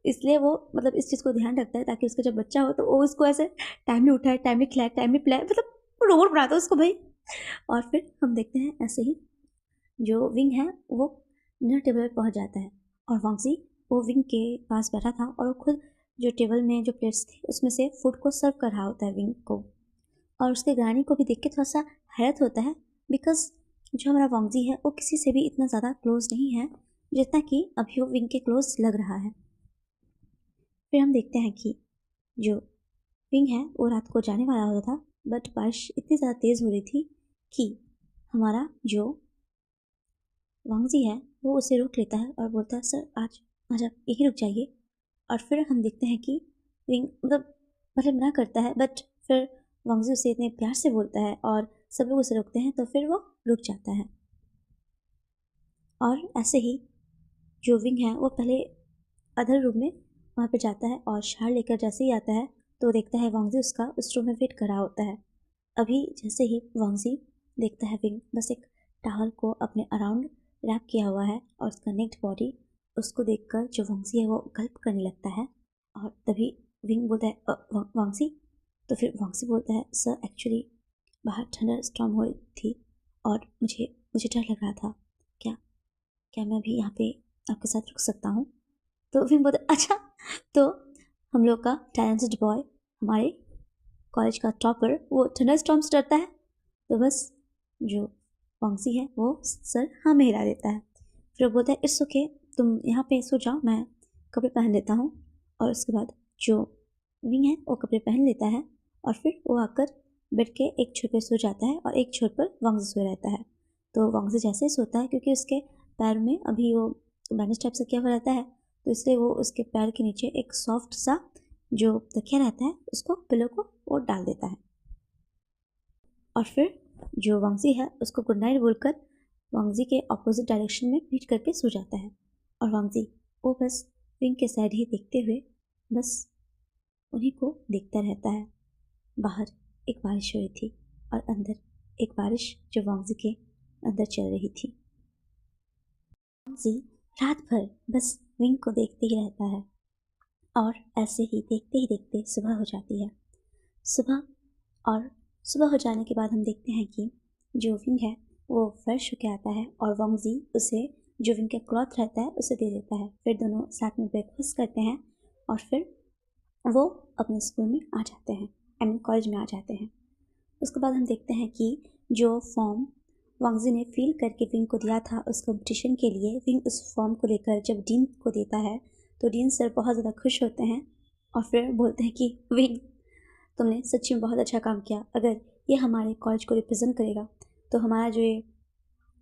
इसलिए वो मतलब इस चीज़ को ध्यान रखता है ताकि उसका जब बच्चा हो तो वो उसको ऐसे टाइमली उठाए, टाइमली खिलाए, टाइमली पिलाए, मतलब रोबोट बनाता है उसको भाई। और फिर हम देखते हैं ऐसे ही जो विंग है वो डिनर टेबल पर पहुंच जाता है और वांगजी वो विंग के पास बैठा था और वो खुद जो टेबल में जो प्लेट्स थी उसमें से फूड को सर्व कर रहा होता है विंग को। और उसके गाने को भी देख के थोड़ा सा हैरत होता है, बिकॉज जो हमारा वांगजी है वो किसी से भी इतना ज़्यादा क्लोज नहीं है जितना कि अभी वो विंग के क्लोज लग रहा है। फिर हम देखते हैं कि जो विंग है वो रात को जाने वाला होता था, बट बारिश इतनी ज़्यादा तेज़ हो रही थी कि हमारा जो वांगजी है वो उसे रोक लेता है और बोलता है सर आज आप यहीं रुक जाइए। और फिर हम देखते हैं कि विंग मतलब मना करता है, बट फिर वांगजी उसे इतने प्यार से बोलता है और सब लोग उसे रोकते हैं तो फिर वो रुक जाता है। और ऐसे ही जो विंग है वो पहले अदर रूम में वहाँ पे जाता है और शार लेकर जैसे ही आता है तो देखता है वांगजी उसका उस रूम में वेट कर रहा होता है। अभी जैसे ही वांगजी देखता है विंग बस एक टावल को अपने अराउंड रैप किया हुआ है और उसका नेक्ड बॉडी, उसको देखकर जो वांगजी है वो गल्प करने लगता है। और तभी विंग बोलता है वांगजी। तो फिर वांगजी बोलता है सर एक्चुअली बाहर थंडर स्टॉर्म हो रही थी और मुझे मुझे डर लग रहा था। क्या क्या मैं भी यहाँ पे आपके साथ रुक सकता हूँ? तो विंग बोलता अच्छा। तो हम लोग का टैलेंटेड बॉय, हमारे कॉलेज का टॉपर, वो थंडर स्टॉर्म से डरता है। तो बस जो वांगजी है वो सर हाँ में हिला देता है। फिर वो बोलता है इट्स ओके, तुम यहाँ पे सो जाओ, मैं कपड़े पहन लेता हूँ। और उसके बाद जो विंग है वो कपड़े पहन लेता है और फिर वो आकर बेड के एक छोर पे सो जाता है और एक छोर पर वांगजी सो रहता है। तो वांगजी जैसे ही सोता है, क्योंकि उसके पैर में अभी वो बैंडेज टाइप से किया हुआ रहता है, तो इसलिए वो उसके पैर के नीचे एक सॉफ्ट सा जो तकिया रहता है उसको पिलो को वो डाल देता है। और फिर जो वांगजी है उसको गुड नाइट बोलकर वांगजी के ऑपोजिट डायरेक्शन में पीठ करके सो जाता है। और वांगजी वो बस विंग के साइड ही देखते हुए बस उन्हीं को देखता रहता है। बाहर एक बारिश हो रही थी और अंदर एक बारिश जो वांगजी के अंदर चल रही थी। वांगजी रात भर बस विंग को देखते ही रहता है और ऐसे ही देखते सुबह हो जाती है। सुबह हो जाने के बाद हम देखते हैं कि जो विंग है वो फ्रेश होके आता है और वांगजी उसे जो विंग का क्लॉथ रहता है उसे दे देता है। फिर दोनों साथ में ब्रेकफास्ट करते हैं और फिर वो अपने स्कूल में आ जाते हैं, आई मीन कॉलेज में आ जाते हैं। उसके बाद हम देखते हैं कि जो फॉर्म वांगजी ने फिल करके विंग को दिया था उस कंपटीशन के लिए, विंग उस फॉर्म को लेकर जब डीन को देता है तो डीन सर बहुत ज़्यादा खुश होते हैं और फिर बोलते हैं कि विंग तुमने सच्ची में बहुत अच्छा काम किया, अगर ये हमारे कॉलेज को रिप्रेजेंट करेगा तो हमारा जो ये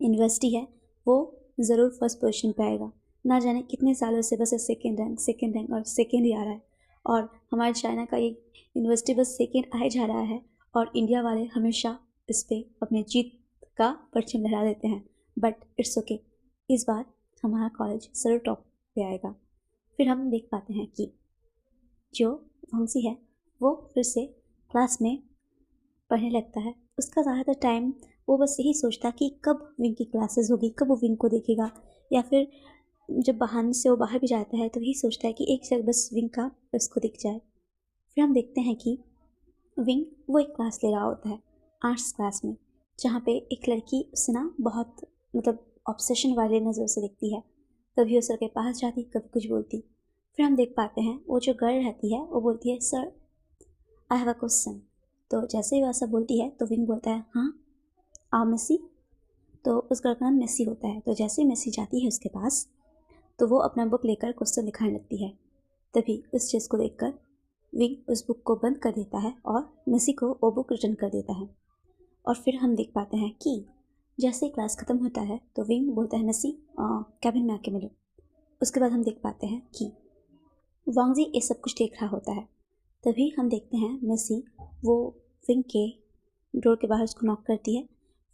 यूनिवर्सिटी है वो ज़रूर फर्स्ट पोजीशन पे आएगा। ना जाने कितने सालों से बस सेकेंड रैंक और सेकेंड ही आ रहा है और हमारे चाइना का ये यूनिवर्सिटी बस सेकेंड आए जा रहा है और इंडिया वाले हमेशा इस पर अपने जीत का परचम लहरा देते हैं। बट इट्स ओके, इस बार हमारा कॉलेज ज़रूर टॉप पे आएगा। फिर हम देख पाते हैं कि जो वांगजी है वो फिर से क्लास में पढ़ने लगता है। उसका ज़्यादातर टाइम वो बस यही सोचता कि कब विंग की क्लासेस होगी, कब वो विंग को देखेगा, या फिर जब बहाने से वो बाहर भी जाता है तो यही सोचता है कि एक जगह बस विंग का उसको दिख जाए। फिर हम देखते हैं कि विंग वो एक क्लास ले रहा होता है आर्ट्स क्लास में, जहाँ पे एक लड़की उससे ना बहुत मतलब ऑब्सेशन वाले नज़र से दिखती है। कभी उस सर के पास जाती, कभी कुछ बोलती। फिर हम देख पाते हैं वो जो गर्ल रहती है वो बोलती है sir I have a question. तो जैसे ही वो ऐसा बोलती है तो विंग बोलता है हाँ आओ मेसी। तो उस गर्ल का नाम मेसी होता है। तो जैसे ही मेसी जाती है उसके पास तो वो अपना बुक लेकर क्वेश्चन दिखाने लगती है। तभी उस चीज़ को देखकर विंग उस बुक को बंद कर देता है और मेसी को वो बुक रिटर्न कर देता है। और फिर हम देख पाते हैं कि जैसे ही क्लास ख़त्म होता है तो विंग बोलता है मेसी कैबिन में आके मिलो। उसके बाद हम देख पाते हैं कि वांगजी ये सब कुछ देख रहा होता है। तभी हम देखते हैं मेसी वो विंग के डोर के बाहर उसको नॉक करती है।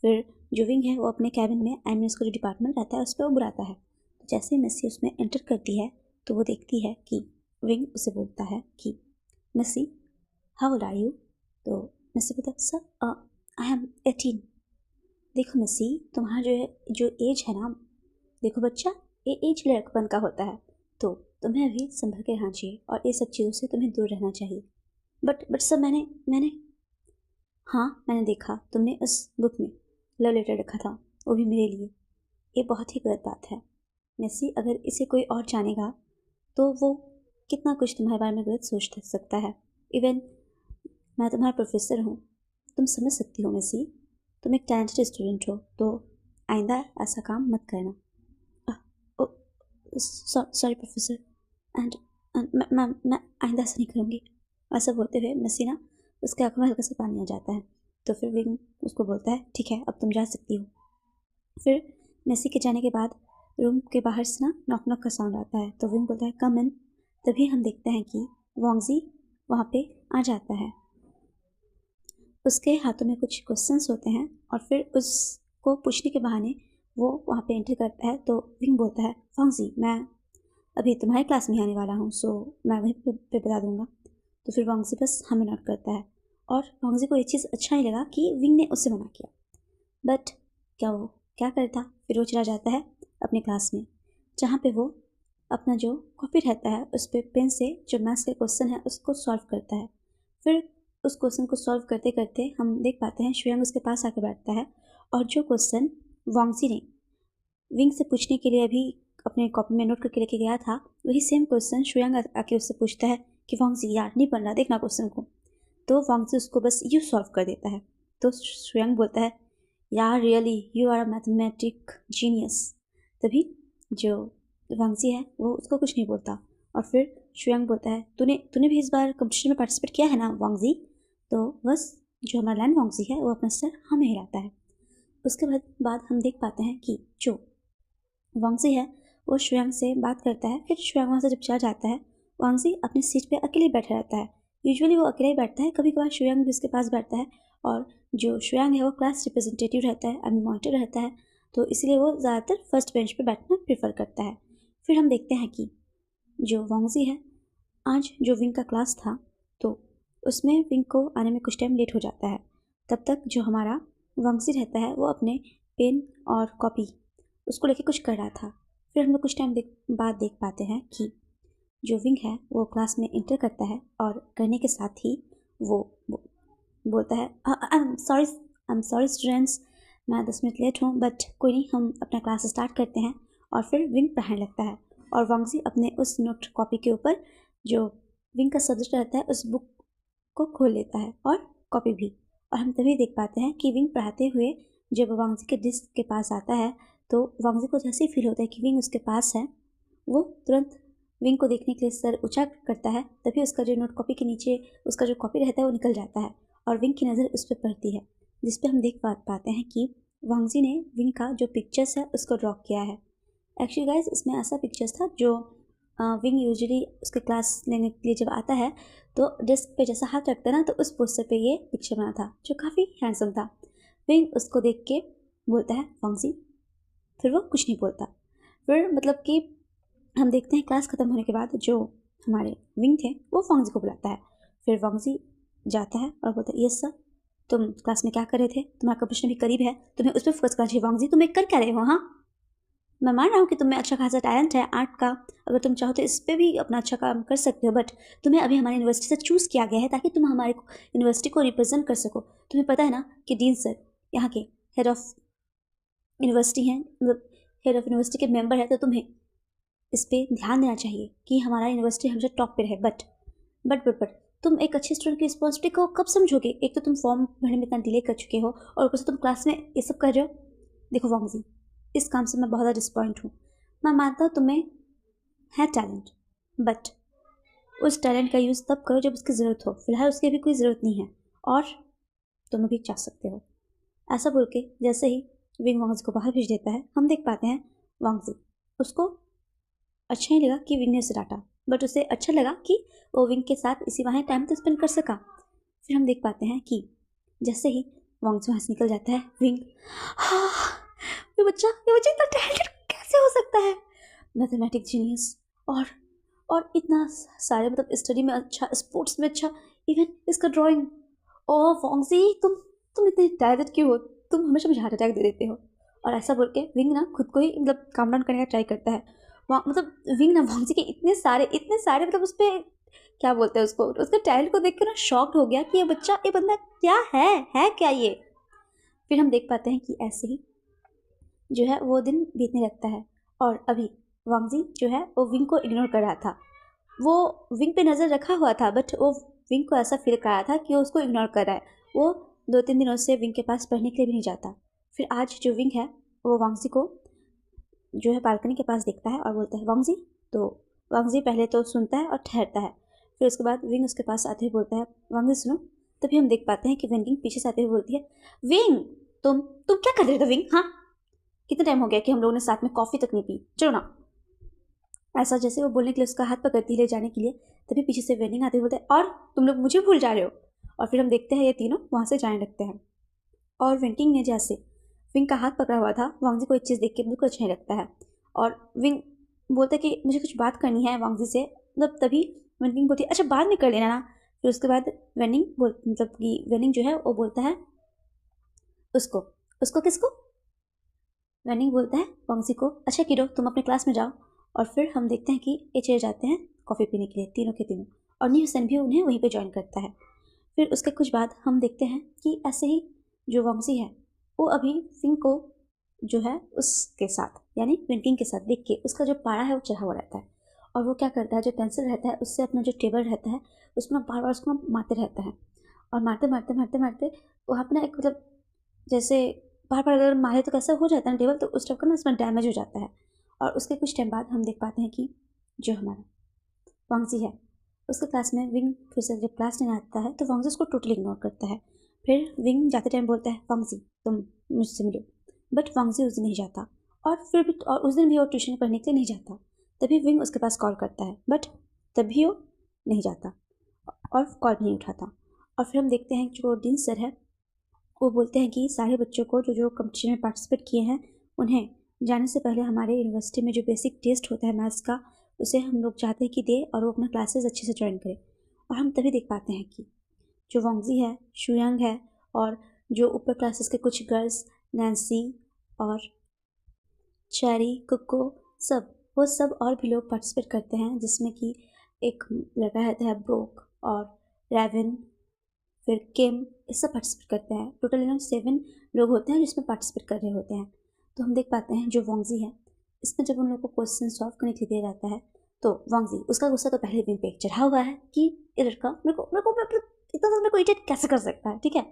फिर जो विंग है वो अपने कैबिन में आई मीन उसका जो डिपार्टमेंट रहता है उस पर वो बुलाता है। तो जैसे मेसी उसमें एंटर करती है तो वो देखती है कि विंग उसे बोलता है कि Messi how old are you. तो मेसी बोलता है सर आई एम 18। देखो मेसी तुम्हारा जो एज है ना, देखो बच्चा ये एज लड़कपन का होता है, तो तुम्हें अभी संभल के रहना चाहिए और ये सब चीज़ों से तुम्हें दूर रहना चाहिए। बट सर मैंने हाँ मैंने देखा तुमने उस बुक में लव लेटर रखा था, वो भी मेरे लिए। ये बहुत ही गलत बात है मेसी, अगर इसे कोई और जानेगा तो वो कितना कुछ तुम्हारे बारे में गलत सोच सकता है। इवन मैं तुम्हारा प्रोफेसर हूँ, तुम समझ सकती हो मेसी, तुम एक टैलेंटेड स्टूडेंट हो, तो आइंदा ऐसा काम मत करना। सॉरी प्रोफेसर, एंड मैं आइंदा ऐसा नहीं करूँगी। ऐसा बोलते हुए मेसी ना उसके आँखों में हल्का सा पानी आ जाता है। तो फिर विंग उसको बोलता है ठीक है अब तुम जा सकती हो। फिर मेसी के जाने के बाद रूम के बाहर से ना नॉक नॉक का साउंड आता है। तो विंग बोलता है कम इन। तभी हम देखते हैं कि वांगजी वहाँ पे आ जाता है। उसके हाथों में कुछ क्वेश्चंस होते हैं और फिर उसको पूछने के बहाने वो वहाँ पे एंटर करता है। तो विंग बोलता है वांगजी मैं अभी तुम्हारी क्लास में आने वाला हूँ, सो मैं वहीं पे बता दूँगा। तो फिर वांगजी बस हमें नोट करता है और वांगजी को ये चीज़ अच्छा नहीं लगा कि विंग ने उससे मना किया। बट वो क्या करता, फिर वो चला जाता है अपने क्लास में, जहाँ पे वो अपना जो कॉपी रहता है उस पर पेन से जो मैथ्स के क्वेश्चन है उसको सॉल्व करता है। फिर उस क्वेश्चन को सॉल्व करते करते हम देख पाते हैं श्रेयांग उसके पास आके बैठता है और जो क्वेश्चन वांगजी ने विंग से पूछने के लिए अभी अपने कॉपी में नोट करके लेके गया था, वही सेम क्वेश्चन श्रेयांग आके उससे पूछता है कि वांगजी यार नहीं बन रहा, देखना क्वेश्चन को। तो वांगजी उसको बस यू सॉल्व कर देता है। तो श्रेयांग बोलता है यार really you are a mathematic genius. तभी जो वांगजी है वो उसको कुछ नहीं बोलता और फिर श्रेयांग बोलता है तूने भी इस बार कंपटीशन में पार्टिसिपेट किया है ना वांगजी। तो बस जो हमारा लैंड वांगजी है वो अपना सर हमें हिलाता है। उसके बाद हम देख पाते हैं कि जो वांगजी है वो श्रेयांग से बात करता है। फिर श्रेयांग वहाँ से जब चला जाता है वांगजी अपनी सीट पे अकेले बैठा रहता है। यूजुअली वो अकेले ही बैठता है, कभी कभार श्रेयांग भी उसके पास बैठता है और जो श्रेयांग है वो क्लास रिप्रेजेंटेटिव रहता है, मॉनिटर रहता है, तो इसलिए वो ज़्यादातर फर्स्ट बेंच पे बैठना प्रेफर करता है। फिर हम देखते हैं कि जो वांगजी है आज जो विंग का क्लास था तो उसमें विंग को आने में कुछ टाइम लेट हो जाता है। तब तक जो हमारा वांगजी रहता है वो अपने पेन और कॉपी उसको लेके कुछ कर रहा था। फिर हम लोग कुछ टाइम बाद देख पाते हैं कि जो विंग है वो क्लास में इंटर करता है और करने के साथ ही वो बोलता है आई एम सॉरी स्टूडेंट्स, मैं 10 मिनट लेट हूँ, बट कोई नहीं, हम अपना क्लास स्टार्ट करते हैं। और फिर विंग पढ़ने लगता है और वांगजी अपने उस नोट कॉपी के ऊपर जो विंग का सब्जेक्ट रहता है उस बुक को खोल लेता है और कॉपी भी। और हम तभी देख पाते हैं कि विंग पढ़ाते हुए जब वांगजी के डिस्क के पास आता है तो वांगजी को जैसे ही फील होता है कि विंग उसके पास है, वो तुरंत विंग को देखने के लिए सर ऊंचा करता है। तभी उसका जो नोट कॉपी के नीचे उसका जो कॉपी रहता है वो निकल जाता है और विंग की नज़र उस पर पड़ती है, जिस पर हम देख पाते हैं कि वांगजी ने विंग का जो पिक्चर्स है उसको ड्रॉ किया है। एक्चुअली गाइज इसमें ऐसा पिक्चर्स था जो विंग यूजुअली उसके क्लास लेने के लिए जब आता है तो डेस्क पे जैसा हाथ रखता है ना, तो उस पोस्टर पे ये पिक्चर बना था जो काफ़ी हैंडसम था। विंग उसको देख के बोलता है वांगजी, फिर वो कुछ नहीं बोलता। फिर मतलब कि हम देखते हैं क्लास ख़त्म होने के बाद जो हमारे विंग थे वो वांगजी को बुलाता है। फिर वांगजी जाता है और बोलता है यस सर, तुम क्लास में क्या कर रहे थे, तुम्हारा कंपटीशन भी करीब है, तुम्हें उस पर फोकस करना चाहिए वांगजी, तुम एक कर क्या रहे हो। हाँ मैं मान रहा हूँ कि तुम्हें अच्छा खासा टैलेंट है आर्ट का, अगर तुम चाहो तो इस पर भी अपना अच्छा काम कर सकते हो, बट तुम्हें अभी हमारी यूनिवर्सिटी से चूज़ किया गया है ताकि तुम हमारे यूनिवर्सिटी को रिप्रेजेंट कर सको। तुम्हें पता है ना कि डीन सर यहाँ के हेड ऑफ यूनिवर्सिटी हैं, मतलब हेड ऑफ यूनिवर्सिटी के मेंबर है, तो तुम्हें इस पर ध्यान देना चाहिए कि हमारा यूनिवर्सिटी हमेशा टॉप पे रहे। बट तुम एक अच्छे स्टूडेंट की रिस्पॉन्सिबिलिटी को कब समझोगे? एक तो तुम फॉर्म भरने में इतना डिले कर चुके हो और ऊपर से तुम क्लास में ये सब कर रहे हो। देखो वांगजी, इस काम से मैं बहुत ज़्यादा डिसपॉइंट हूँ। मैं मानता हूँ तुम्हें है टैलेंट, बट उस टैलेंट का यूज़ तब करो जब उसकी ज़रूरत हो, फिलहाल उसकी अभी कोई ज़रूरत नहीं है और तुम अभी चाह सकते हो। ऐसा बोल के जैसे ही विंग वांगजी को बाहर भेज देता है, हम देख पाते हैं वांगजी उसको अच्छा नहीं लगा कि विंग ने उसे डांटा, बट उसे अच्छा लगा कि वो विंग के साथ इसी बहाने टाइम तो स्पेंड कर सका। फिर हम देख पाते हैं कि जैसे ही वांगजी वहाँ से निकल जाता है, विंग हाँ ये बच्चा इतना टैलेंटेड कैसे हो सकता है, मैथमेटिक जीनियस और इतना सारे मतलब स्टडी में अच्छा, स्पोर्ट्स में अच्छा, इवन इसका ड्राइंग। ओ वांगजी तुम इतने टैलेंटेड क्यों हो, तुम हमेशा मुझे हार्ट अटैक दे देते हो। और ऐसा बोल के विंग ना खुद को ही मतलब काम डाउन करने का ट्राई करता है। मतलब विंग ना वांगजी के इतने सारे मतलब उस पर क्या बोलते हैं उसको, उसके टैलेंट को देख कर ना शॉक्ड हो गया कि ये बंदा क्या है क्या ये। फिर हम देख पाते हैं कि ऐसे ही जो है वो दिन बीतने लगता है और अभी वांगजी जो है वो विंग को इग्नोर कर रहा था। वो विंग पे नज़र रखा हुआ था, बट वो विंग को ऐसा फील कर रहा था कि वो उसको इग्नोर कर रहा है। वो 2-3 दिनों से विंग के पास पढ़ने के लिए भी नहीं जाता। फिर आज जो विंग है वो वांगजी को जो है बालकनी के पास देखता है और बोलता है वांगजी। तो वांगजी पहले तो सुनता है और ठहरता है, फिर उसके बाद विंग उसके पास आते हुए बोलता है वांगजी सुनो। तभी हम देख पाते हैं कि विंग पीछे से आते हुए बोलती है विंग तुम क्या कर रहे थे विंग, हाँ कितना टाइम हो गया कि हम लोगों ने साथ में कॉफ़ी तक नहीं पी, चलो ना। ऐसा जैसे वो बोलने के लिए उसका हाथ पकड़ती है ले जाने के लिए, तभी पीछे से वेनिंग आते हुए बोलते हैं और तुम लोग मुझे भूल जा रहे हो। और फिर हम देखते हैं ये तीनों वहाँ से जाने लगते हैं और वेंटिंग ने जैसे विंग का हाथ पकड़ा हुआ था, वांगजी को एक चीज़ देख के बिल्कुल अच्छा नहीं लगता है और विंग बोलता है कि मुझे कुछ बात करनी है वांगजी से, मतलब तभी वेनिंग बोलती है अच्छा बाद में कर लेना ना। फिर उसके बाद मतलब कि वेनिंग जो है वो बोलता है उसको किसको, वेनिंग बोलता है वांगजी को अच्छा किरो तुम अपने क्लास में जाओ। और फिर हम देखते हैं कि ये चले जाते हैं कॉफ़ी पीने के लिए तीनों के तीनों, और न्यूसन भी उन्हें वहीं पे ज्वाइन करता है। फिर उसके कुछ बाद हम देखते हैं कि ऐसे ही जो वांगजी है वो अभी विंग को जो है उसके साथ यानी विंकिंग के साथ देख के उसका जो पारा है वो चढ़ा हुआ रहता है, और वो क्या करता है, जो पेंसिल रहता है उससे अपना जो टेबल रहता है उसमें बार बार उसको मारते रहता है, और मारते मारते मारते मारते वहाँ पर ना एक मतलब जैसे बार बार अगर मारे तो कैसा हो जाता है ना टेबल, तो उस टाइप का ना उसमें डैमेज हो जाता है। और उसके कुछ टाइम बाद हम देख पाते हैं कि जो हमारा वांगजी है उसके क्लास में विंग फिर से जब क्लास नहीं आता है तो वांगजी उसको टोटली इग्नोर करता है। फिर विंग जाते टाइम बोलता है वांगजी तुम मुझसे मिलो, बट वांगजी उस दिन नहीं जाता, और फिर भी और उस दिन भी वो ट्यूशन पढ़ने के लिए नहीं जाता। तभी विंग उसके पास कॉल करता है, बट तभी वो नहीं जाता और कॉल नहीं उठाता। और फिर हम देखते हैं जो डीन सर है वो बोलते हैं कि सारे बच्चों को जो जो कंपटीशन में पार्टिसिपेट किए हैं उन्हें जाने से पहले हमारे यूनिवर्सिटी में जो बेसिक टेस्ट होता है मैथ्स का उसे हम लोग चाहते हैं कि दे और वो अपना क्लासेस अच्छे से ज्वाइन करे। और हम तभी देख पाते हैं कि जो वांगजी है, शुयांग है, और जो ऊपर क्लासेस के कुछ गर्ल्स नैन्सी और चेरी कुको वो सब और भी लोग पार्टिसिपेट करते हैं, जिसमें कि एक लड़का रहता है ब्रोक और रेवन फिर किम, ये सब पार्टिसिपेट करते हैं। टोटल इन्होंने 7 लोग होते हैं जिसमें पार्टिसिपेट कर रहे होते हैं। तो हम देख पाते हैं जो वांगजी है इसमें जब उन लोगों को क्वेश्चन सॉल्व करने के लिए दिया जाता है तो वांगजी उसका गुस्सा तो पहले विंग पे चढ़ा हुआ है कि ये लड़का इतना मेरे को इरिटेट कैसे कर सकता है, ठीक है।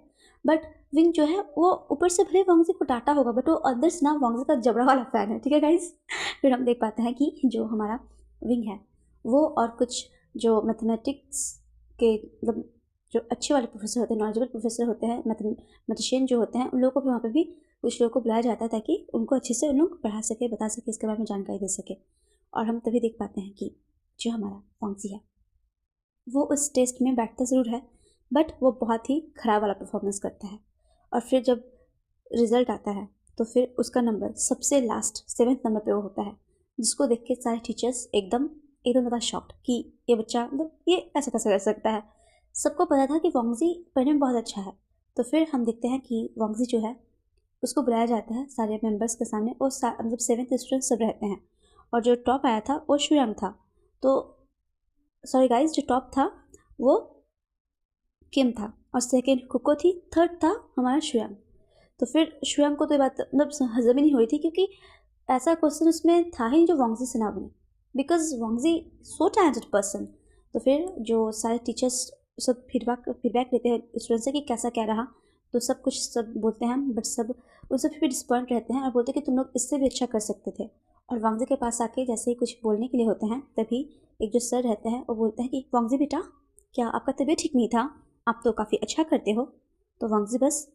बट विंग जो है वो ऊपर से भले वांगजी को डांटा होगा बट वो अंदर से ना वांगजी का जबड़ा वाला फैन है, ठीक है गाइस। फिर हम देख पाते हैं कि जो हमारा विंग है वो और कुछ जो मैथमेटिक्स के मतलब जो अच्छे वाले प्रोफेसर होते हैं, नॉलेजेबल प्रोफेसर होते हैं, मैथमेटिशियन जो होते हैं, उन लोगों को भी वहाँ पे भी कुछ लोगों को बुलाया जाता है ताकि उनको अच्छे से उन लोग पढ़ा सके, बता सके, इसके बारे में जानकारी दे सके। और हम तभी देख पाते हैं कि जो हमारा वांगजी है वो उस टेस्ट में बैठता ज़रूर है बट वो बहुत ही ख़राब वाला परफॉर्मेंस करता है। और फिर जब रिज़ल्ट आता है तो फिर उसका नंबर सबसे लास्ट 7th नंबर पे वो होता है, जिसको देख के सारे टीचर्स एकदम एकदम ज़्यादा शॉक्ड कि ये बच्चा मतलब ये ऐसा कैसे कर सकता है। सबको पता था कि वांगजी पढ़ने में बहुत अच्छा है। तो फिर हम देखते हैं कि वांगजी जो है उसको बुलाया जाता है सारे मेंबर्स के सामने, और मतलब 7th स्टूडेंट सब रहते हैं, और जो टॉप आया था वो शुयांग था। तो सॉरी गाइस, जो टॉप था वो किम था और सेकेंड कुको थी, थर्ड था हमारा शुयांग। तो फिर शुयांग को तो ये बात मतलब हजम ही नहीं हो रही थी क्योंकि ऐसा क्वेश्चन उसमें था ही जो वांगजी से ना बने, बिकॉज वांगजी सो टैलेंटेड पर्सन। तो फिर जो सारे टीचर्स सब फीडबैक लेते हैं स्टूडेंट से कि कैसा क्या रहा, तो सब कुछ सब बोलते हैं बट सब उनसे फिर भी डिसपॉइंट रहते हैं और बोलते हैं कि तुम लोग इससे भी अच्छा कर सकते थे। और वांगजी के पास आके जैसे ही कुछ बोलने के लिए होते हैं तभी एक जो सर रहते हैं वो बोलते हैं कि वांगजी बेटा, क्या आपका तबीयत ठीक नहीं था? आप तो काफ़ी अच्छा करते हो। तो वांगजी बस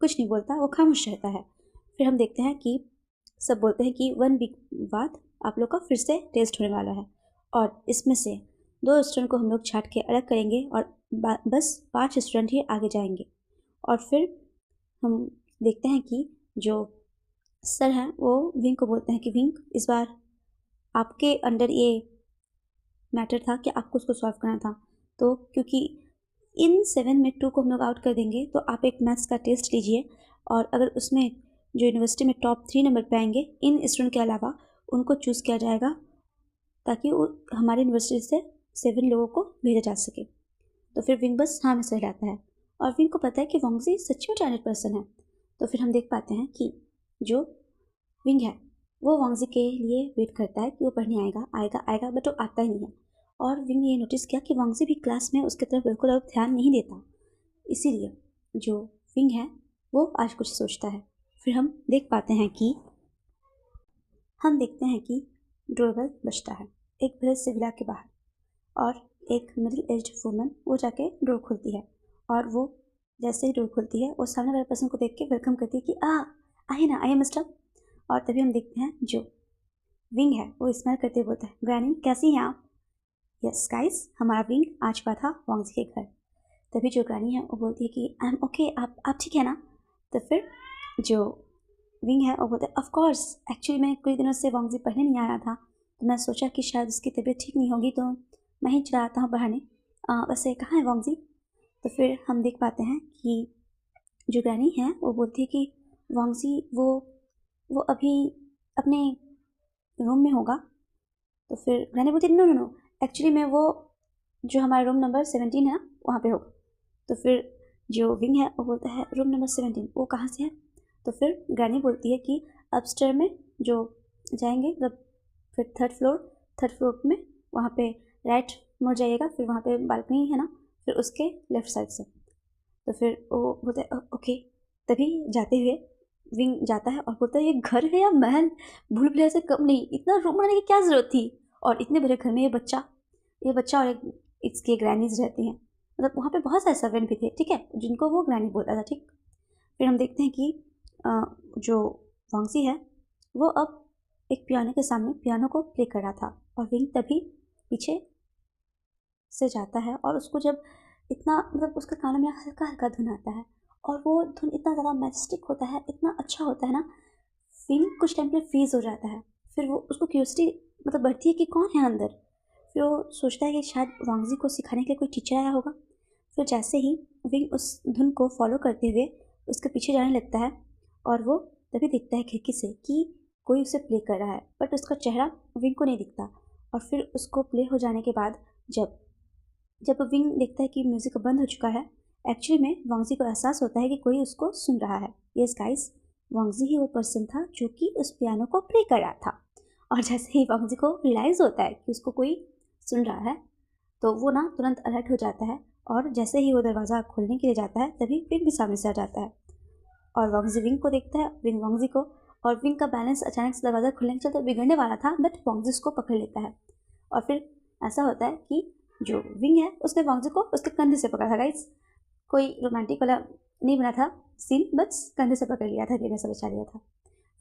कुछ नहीं बोलता, वो खामोश रहता है। फिर हम देखते हैं कि सब बोलते हैं कि 1 वीक बाद आप लोग का फिर से टेस्ट होने वाला है और इसमें से 2 स्टूडेंट को हम लोग छांट के अलग करेंगे और बस 5 स्टूडेंट ही आगे जाएंगे। और फिर हम देखते हैं कि जो सर हैं वो विंग को बोलते हैं कि विंग, इस बार आपके अंडर ये मैटर था कि आपको उसको सॉल्व करना था। तो क्योंकि इन 7 में 2 को हम लोग आउट कर देंगे तो आप एक मैथ्स का टेस्ट लीजिए, और अगर उसमें जो यूनिवर्सिटी में टॉप 3 नंबर पे आएंगे इन स्टूडेंट के अलावा उनको चूज़ किया जाएगा ताकि वो हमारी यूनिवर्सिटी से 7 लोगों को भेजा जा सके। तो फिर विंग बस हाँ में सह जाता है और विंग को पता है कि वांगजी सच में टैलेंटेड पर्सन है। तो फिर हम देख पाते हैं कि जो विंग है वो वांगजी के लिए वेट करता है कि वो पढ़ने आएगा आएगा आएगा, बट वो आता ही नहीं है। और विंग ने ये नोटिस किया कि वांगजी भी क्लास में उसकी तरफ बिल्कुल अब ध्यान नहीं देता, इसीलिए जो विंग है वो आज कुछ सोचता है। फिर हम देख पाते हैं कि हम देखते हैं कि डोरबेल बजता है एक बड़े से विला के बाहर, और एक मिडिल एज्ड वुमन वो जाके डोर खोलती है, और वो जैसे ही डोर खुलती है वो सामने वाले पर्सन को देख के वेलकम करती है कि आइए ना, आइए मिस्टर। और तभी हम देखते हैं जो विंग है वो स्माइल करते हुए बोलता है, ग्रैनी कैसी हैं आप? यस गाइस, हमारा विंग आ चुका था वांगजी के घर। तभी जो ग्रैनी है वो बोलती है कि आई एम ओके, आप ठीक है ना? तो फिर जो विंग है वो बोलते हैं, ऑफ कोर्स, एक्चुअली मैं कुछ दिनों से वांगजी पढ़ने नहीं आ रहा था तो मैं सोचा कि शायद उसकी तबीयत ठीक नहीं होगी तो मैं ही चला आता हूँ पढ़ाने। वैसे कहाँ है वांगजी? तो फिर हम देख पाते हैं कि जो ग्रैनी है वो बोलती है कि वांगजी वो अभी अपने रूम में होगा। तो फिर ग्रैनी बोलती है, नो नो नो, एक्चुअली मैं वो जो हमारा रूम नंबर 17 है ना वहाँ पे होगा। तो फिर जो विंग है वो बोलता है रूम नंबर 17, वो कहाँ से है? तो फिर ग्रैनी बोलती है कि अपस्टेयर में जो जाएंगे मतलब फिर थर्ड फ्लोर में वहाँ पे राइट मुड़ जाइएगा, फिर वहाँ पे बालकनी है ना, फिर उसके लेफ्ट साइड से। तो फिर वो बोलता है ओके। तभी जाते हुए विंग जाता है और बोलता है ये घर है या महल, भूल भुलैया से कम नहीं, इतना रूम बनाने की क्या ज़रूरत थी, और इतने बड़े घर में ये बच्चा और एक इसके ग्रैनीज रहती हैं, मतलब वहाँ पे बहुत सारे सर्वेंट भी थे, ठीक है, जिनको वो ग्रैनी बोलता था, ठीक। फिर हम देखते हैं कि जो वांगजी है वो अब एक पियानो के सामने पियानो को प्ले कर रहा था, और विंग तभी पीछे से जाता है और उसको जब इतना मतलब उसके कानों में हल्का हल्का धुन आता है, और वो धुन इतना ज़्यादा मैजेस्टिक होता है, इतना अच्छा होता है ना, विंग कुछ टाइम के फ्रीज हो जाता है। फिर वो उसको क्यूरियोसिटी मतलब बढ़ती है कि कौन है अंदर। फिर वो सोचता है कि शायद वांगजी को सिखाने के लिए कोई टीचर आया होगा। फिर जैसे ही विंग उस धुन को फॉलो करते हुए उसके पीछे जाने लगता है, और वो तभी दिखता है खिड़की से कि कोई उसे प्ले कर रहा है, बट उसका चेहरा विंग को नहीं दिखता। और फिर उसको प्ले हो जाने के बाद जब विंग देखता है कि म्यूज़िक बंद हो चुका है, एक्चुअली में वांगजी को एहसास होता है कि कोई उसको सुन रहा है। यस गाइस, वांगजी ही वो पर्सन था जो कि उस पियानो को प्ले कर रहा था। और जैसे ही वांगजी को रियलाइज़ होता है कि उसको कोई सुन रहा है, तो वो ना तुरंत अलर्ट हो जाता है, और जैसे ही वो दरवाज़ा खोलने के लिए जाता है तभी विंग भी सामने से आ जाता है, और वांगजी विंग को देखता है, विंग वांगजी को, और विंग का बैलेंस अचानक से दरवाज़ा खुलने के चलते बिगड़ने वाला था, बट वांगजी उसको पकड़ लेता है। और फिर ऐसा होता है कि जो विंग है उसने वांगजी को उसके कंधे से पकड़ा था। गाइस, कोई रोमांटिक वाला नहीं बना था सीन, बस कंधे से पकड़ लिया था, लेने से बचा लिया था।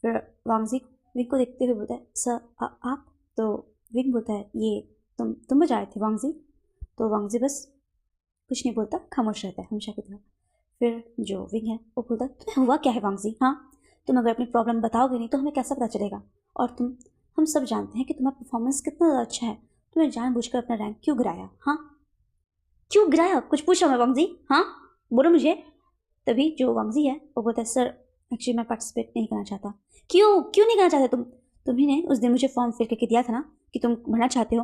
फिर वांगजी विंग को देखते हुए बोलता है सर आप? तो विंग बोलता है ये तुम बजा रहे थे वांगजी? तो वांगजी बस कुछ नहीं बोलता, खामोश रहता है हमेशा की तरह। फिर जो विंग है वो बोलता है तुम्हें हुआ क्या है वांगजी? हाँ, तुम अगर अपनी प्रॉब्लम बताओगे नहीं तो हमें कैसा पता चलेगा, और हम सब जानते हैं कि तुम्हारा परफॉर्मेंस कितना ज़्यादा अच्छा है, तुमने जानबूझकर अपना रैंक क्यों गिराया? हाँ, क्यों गिराया? कुछ पूछा मैं वांगजी? हाँ, बोलो मुझे। तभी जो वांगजी है वो बोलता है सर एक्चुअली मैं पार्टिसिपेट नहीं करना चाहता। क्यों नहीं करना चाहते तुम्ही ने उस दिन मुझे फॉर्म फिल करके दिया था ना कि तुम भरना चाहते हो,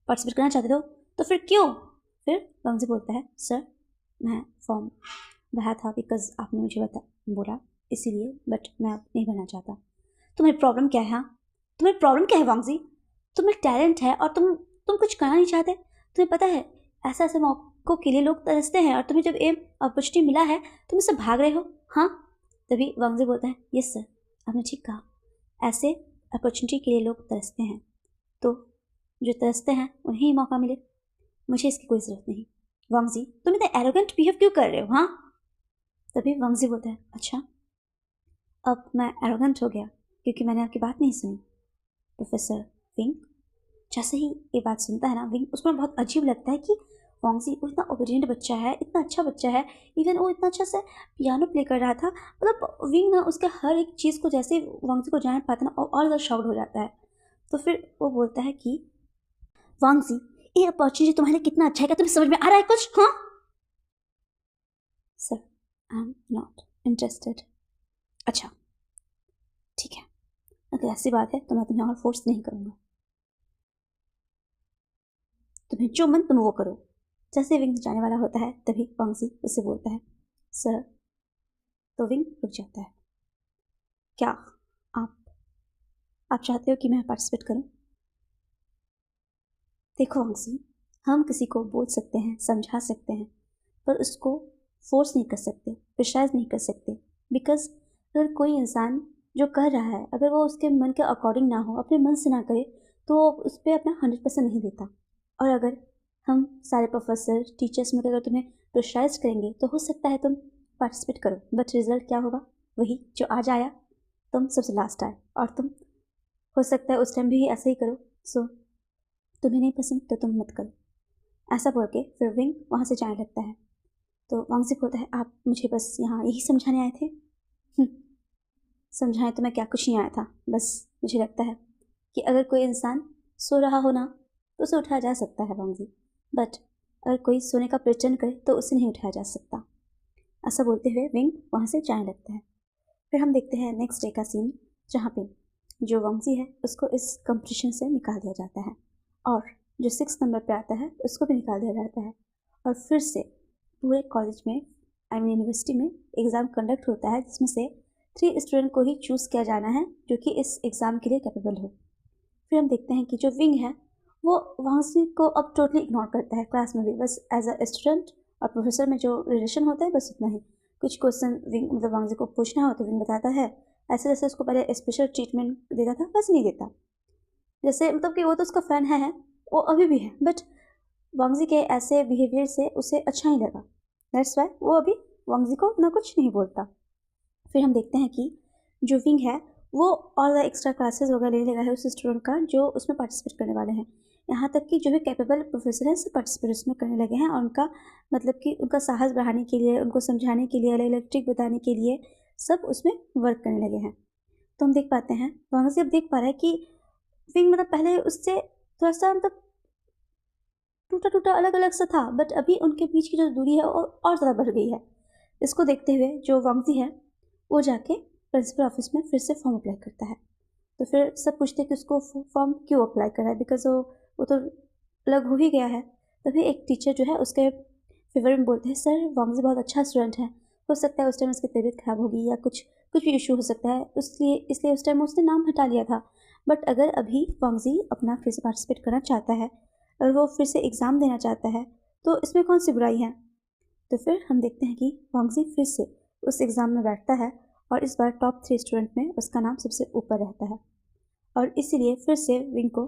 पार्टिसिपेट करना चाहते हो, तो फिर क्यों? फिर वांगजी बोलता है सर मैं फॉर्म भरा था बिकॉज आपने मुझे बोला इसीलिए, बट मैं अब नहीं भरना चाहता। तुम्हारी प्रॉब्लम क्या है? हाँ, तुम्हारी प्रॉब्लम क्या है वांगजी? तुम्हें टैलेंट है और तुम कुछ करना नहीं चाहते। तुम्हें पता है ऐसे ऐसे मौक़ों के लिए लोग तरसते हैं, और तुम्हें जब एक अपॉर्चुनिटी मिला है तुम इससे भाग रहे हो। हाँ, तभी वांगजी बोलता है यस सर, आपने ठीक कहा, ऐसे अपॉर्चुनिटी के लिए लोग तरसते हैं, तो जो तरसते हैं उन्हें ही मौका मिले, मुझे इसकी कोई ज़रूरत नहीं। वांगजी तुम इतना एरोगेंट बिहेव क्यों कर रहे हो? हाँ, तभी वांगजी बोलता है अच्छा, अब मैं एरोगेंट हो गया क्योंकि मैंने आपकी बात नहीं सुनी। प्रोफेसर विंग जैसे ही ये बात सुनता है ना, विंग उसको बहुत अजीब लगता है कि वांगजी वो इतना ओबीडियंट बच्चा है, इतना अच्छा बच्चा है, इवन वो इतना अच्छा से पियानो प्ले कर रहा था, मतलब विंग ना उसके हर एक चीज़ को जैसे वांगजी को जान पाता ना और ज़्यादा शॉक्ड हो जाता है। तो फिर वो बोलता है कि वांगजी ये अपॉर्चुनिटी तुम्हारे लिए कितना अच्छा है, क्या तुम्हें समझ में आ रहा है कुछ? हाँ sir, I am not interested. अच्छा ठीक है, अगर ऐसी बात है तो मैं तुम्हें और फोर्स नहीं करूँगा, तुम्हें जो मन तुम वो करो। जैसे विंग जाने वाला होता है तभी वांगजी उससे बोलता है सर। तो विंग रुक जाता है। क्या आप चाहते हो कि मैं पार्टिसिपेट करूं? देखो वांगजी, हम किसी को बोल सकते हैं, समझा सकते हैं, पर उसको फोर्स नहीं कर सकते, प्रेशराइज नहीं कर सकते, बिकॉज अगर कोई इंसान जो कर रहा है अगर वो उसके मन के अकॉर्डिंग ना हो, अपने मन से ना करे, तो वो उस पर अपना 100% नहीं देता। और अगर हम सारे प्रोफेसर टीचर्स मिलकर अगर तुम्हें प्रेशराइज करेंगे तो हो सकता है तुम पार्टिसिपेट करो, बट रिजल्ट क्या होगा? वही जो आज आया, तुम सबसे लास्ट आए, और तुम हो सकता है उस टाइम भी ऐसे ही करो। सो तुम्हें नहीं पसंद तो तुम मत करो। ऐसा बोल के फिर विंग वहाँ से जाने लगता है। तो वांगजी बोलता है आप मुझे बस यहाँ यही समझाने आए थे? समझाने तो मैं क्या कुछ नहीं आया था, बस मुझे लगता है कि अगर कोई इंसान सो रहा हो ना तो उसे उठाया जा सकता है वांगजी, बट अगर कोई सोने का प्रिटेंड करे तो उसे नहीं उठाया जा सकता। ऐसा बोलते हुए विंग वहाँ से जाने लगता है। फिर हम देखते हैं नेक्स्ट डे का सीन, जहाँ पे जो वांगजी है उसको इस कंपटीशन से निकाल दिया जाता है, और जो 6 नंबर पे आता है उसको भी निकाल दिया जाता है, और फिर से पूरे कॉलेज में यूनिवर्सिटी में एग्ज़ाम कंडक्ट होता है जिसमें से 3 स्टूडेंट को ही चूज़ किया जाना है जो कि इस एग्ज़ाम के लिए कैपेबल हो। फिर हम देखते हैं कि जो विंग है वो वांगजी को अब टोटली इग्नोर करता है क्लास में भी, बस एज अ स्टूडेंट और प्रोफेसर में जो रिलेशन होता है बस उतना ही। कुछ क्वेश्चन विंग मतलब वांगजी को पूछना हो तो विंग बताता है, ऐसे जैसे उसको पहले स्पेशल ट्रीटमेंट देता था बस नहीं देता। जैसे मतलब कि वो तो उसका फ़ैन है वो अभी भी है, बट वांगजी के ऐसे बिहेवियर से उसे अच्छा नहीं लगा। दैट्स वाई वो अभी वांगजी को उतना कुछ नहीं बोलता। फिर हम देखते हैं कि जो विंग है वो ऑल द एक्स्ट्रा क्लासेस वगैरह लेने लगा है उस स्टूडेंट का जो उसमें पार्टिसिपेट करने वाले हैं। यहाँ तक कि जो भी कैपेबल प्रोफेसर हैं सब पार्टिसिपेट उसमें करने लगे हैं और उनका मतलब कि उनका साहस बढ़ाने के लिए, उनको समझाने के लिए, अलग अलग ट्रिक बताने के लिए सब उसमें वर्क करने लगे हैं। तो हम देख पाते हैं वहाँ से अब देख पा रहे हैं कि विंग मतलब पहले उससे थोड़ा सा मतलब टूटा टूटा अलग अलग सा था, बट अभी उनके बीच की जो दूरी है और ज़्यादा बढ़ गई है। इसको देखते हुए जो वांगजी है वो जाके प्रिंसिपल ऑफिस में फिर से फॉर्म अप्लाई करता है। तो फिर सब पूछते हैं कि उसको फॉर्म क्यों अप्लाई करा है, बिकॉज वो तो अलग हो ही गया है। तभी एक टीचर जो है उसके फेवर में बोलते हैं, सर वांगजी बहुत अच्छा स्टूडेंट है, हो सकता है उस टाइम उसकी तबीयत खराब होगी या कुछ भी इशू हो सकता है, इसलिए उस टाइम उसने नाम हटा लिया था। बट अगर अभी वांगजी अपना फिर से पार्टिसिपेट करना चाहता है और वो फिर से एग्ज़ाम देना चाहता है तो इसमें कौन सी बुराई है। तो फिर हम देखते हैं कि वांगजी फिर से उस एग्ज़ाम में बैठता है और इस बार टॉप 3 स्टूडेंट में उसका नाम सबसे ऊपर रहता है और इसीलिए फिर से विंग को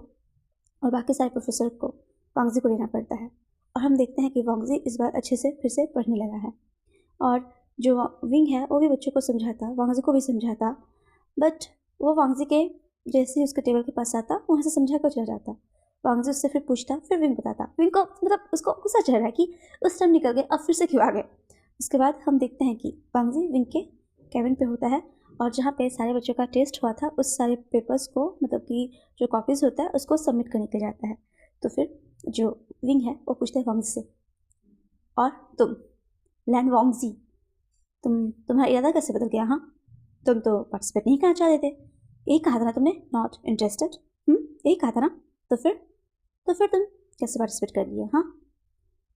और बाकी सारे प्रोफेसर को वांगजी को लेना पड़ता है। और हम देखते हैं कि वांगजी इस बार अच्छे से फिर से पढ़ने लगा है और जो विंग है वो भी बच्चों को समझाता, वांगजी को भी समझाता, बट वो वांगजी के जैसे ही उसके टेबल के पास आता वहाँ से समझा कर चला जाता। वांगजी उससे फिर पूछता, फिर विंग बताता। विंग को मतलब उसको गुस्सा चढ़ रहा है कि उस टाइम निकल गए अब फिर से क्यों आ गए। उसके बाद हम देखते हैं कि वांगजी विंग के कैबिन पे होता है और जहाँ पे सारे बच्चों का टेस्ट हुआ था उस सारे पेपर्स को मतलब कि जो कॉपीज़ होता है उसको सबमिट करने के लिए जाता है। तो फिर जो विंग है वो पूछता है वांगजी से, और तुम लैन वांगजी, तुम्हारा इरादा कैसे बदल गया? हाँ, तुम तो पार्टिसिपेट नहीं करना चाहते थे, यही कहा था ना तुमने, नॉट इंटरेस्टेड, यही कहा था ना, तो फिर तुम कैसे पार्टिसिपेट कर लिए? हाँ।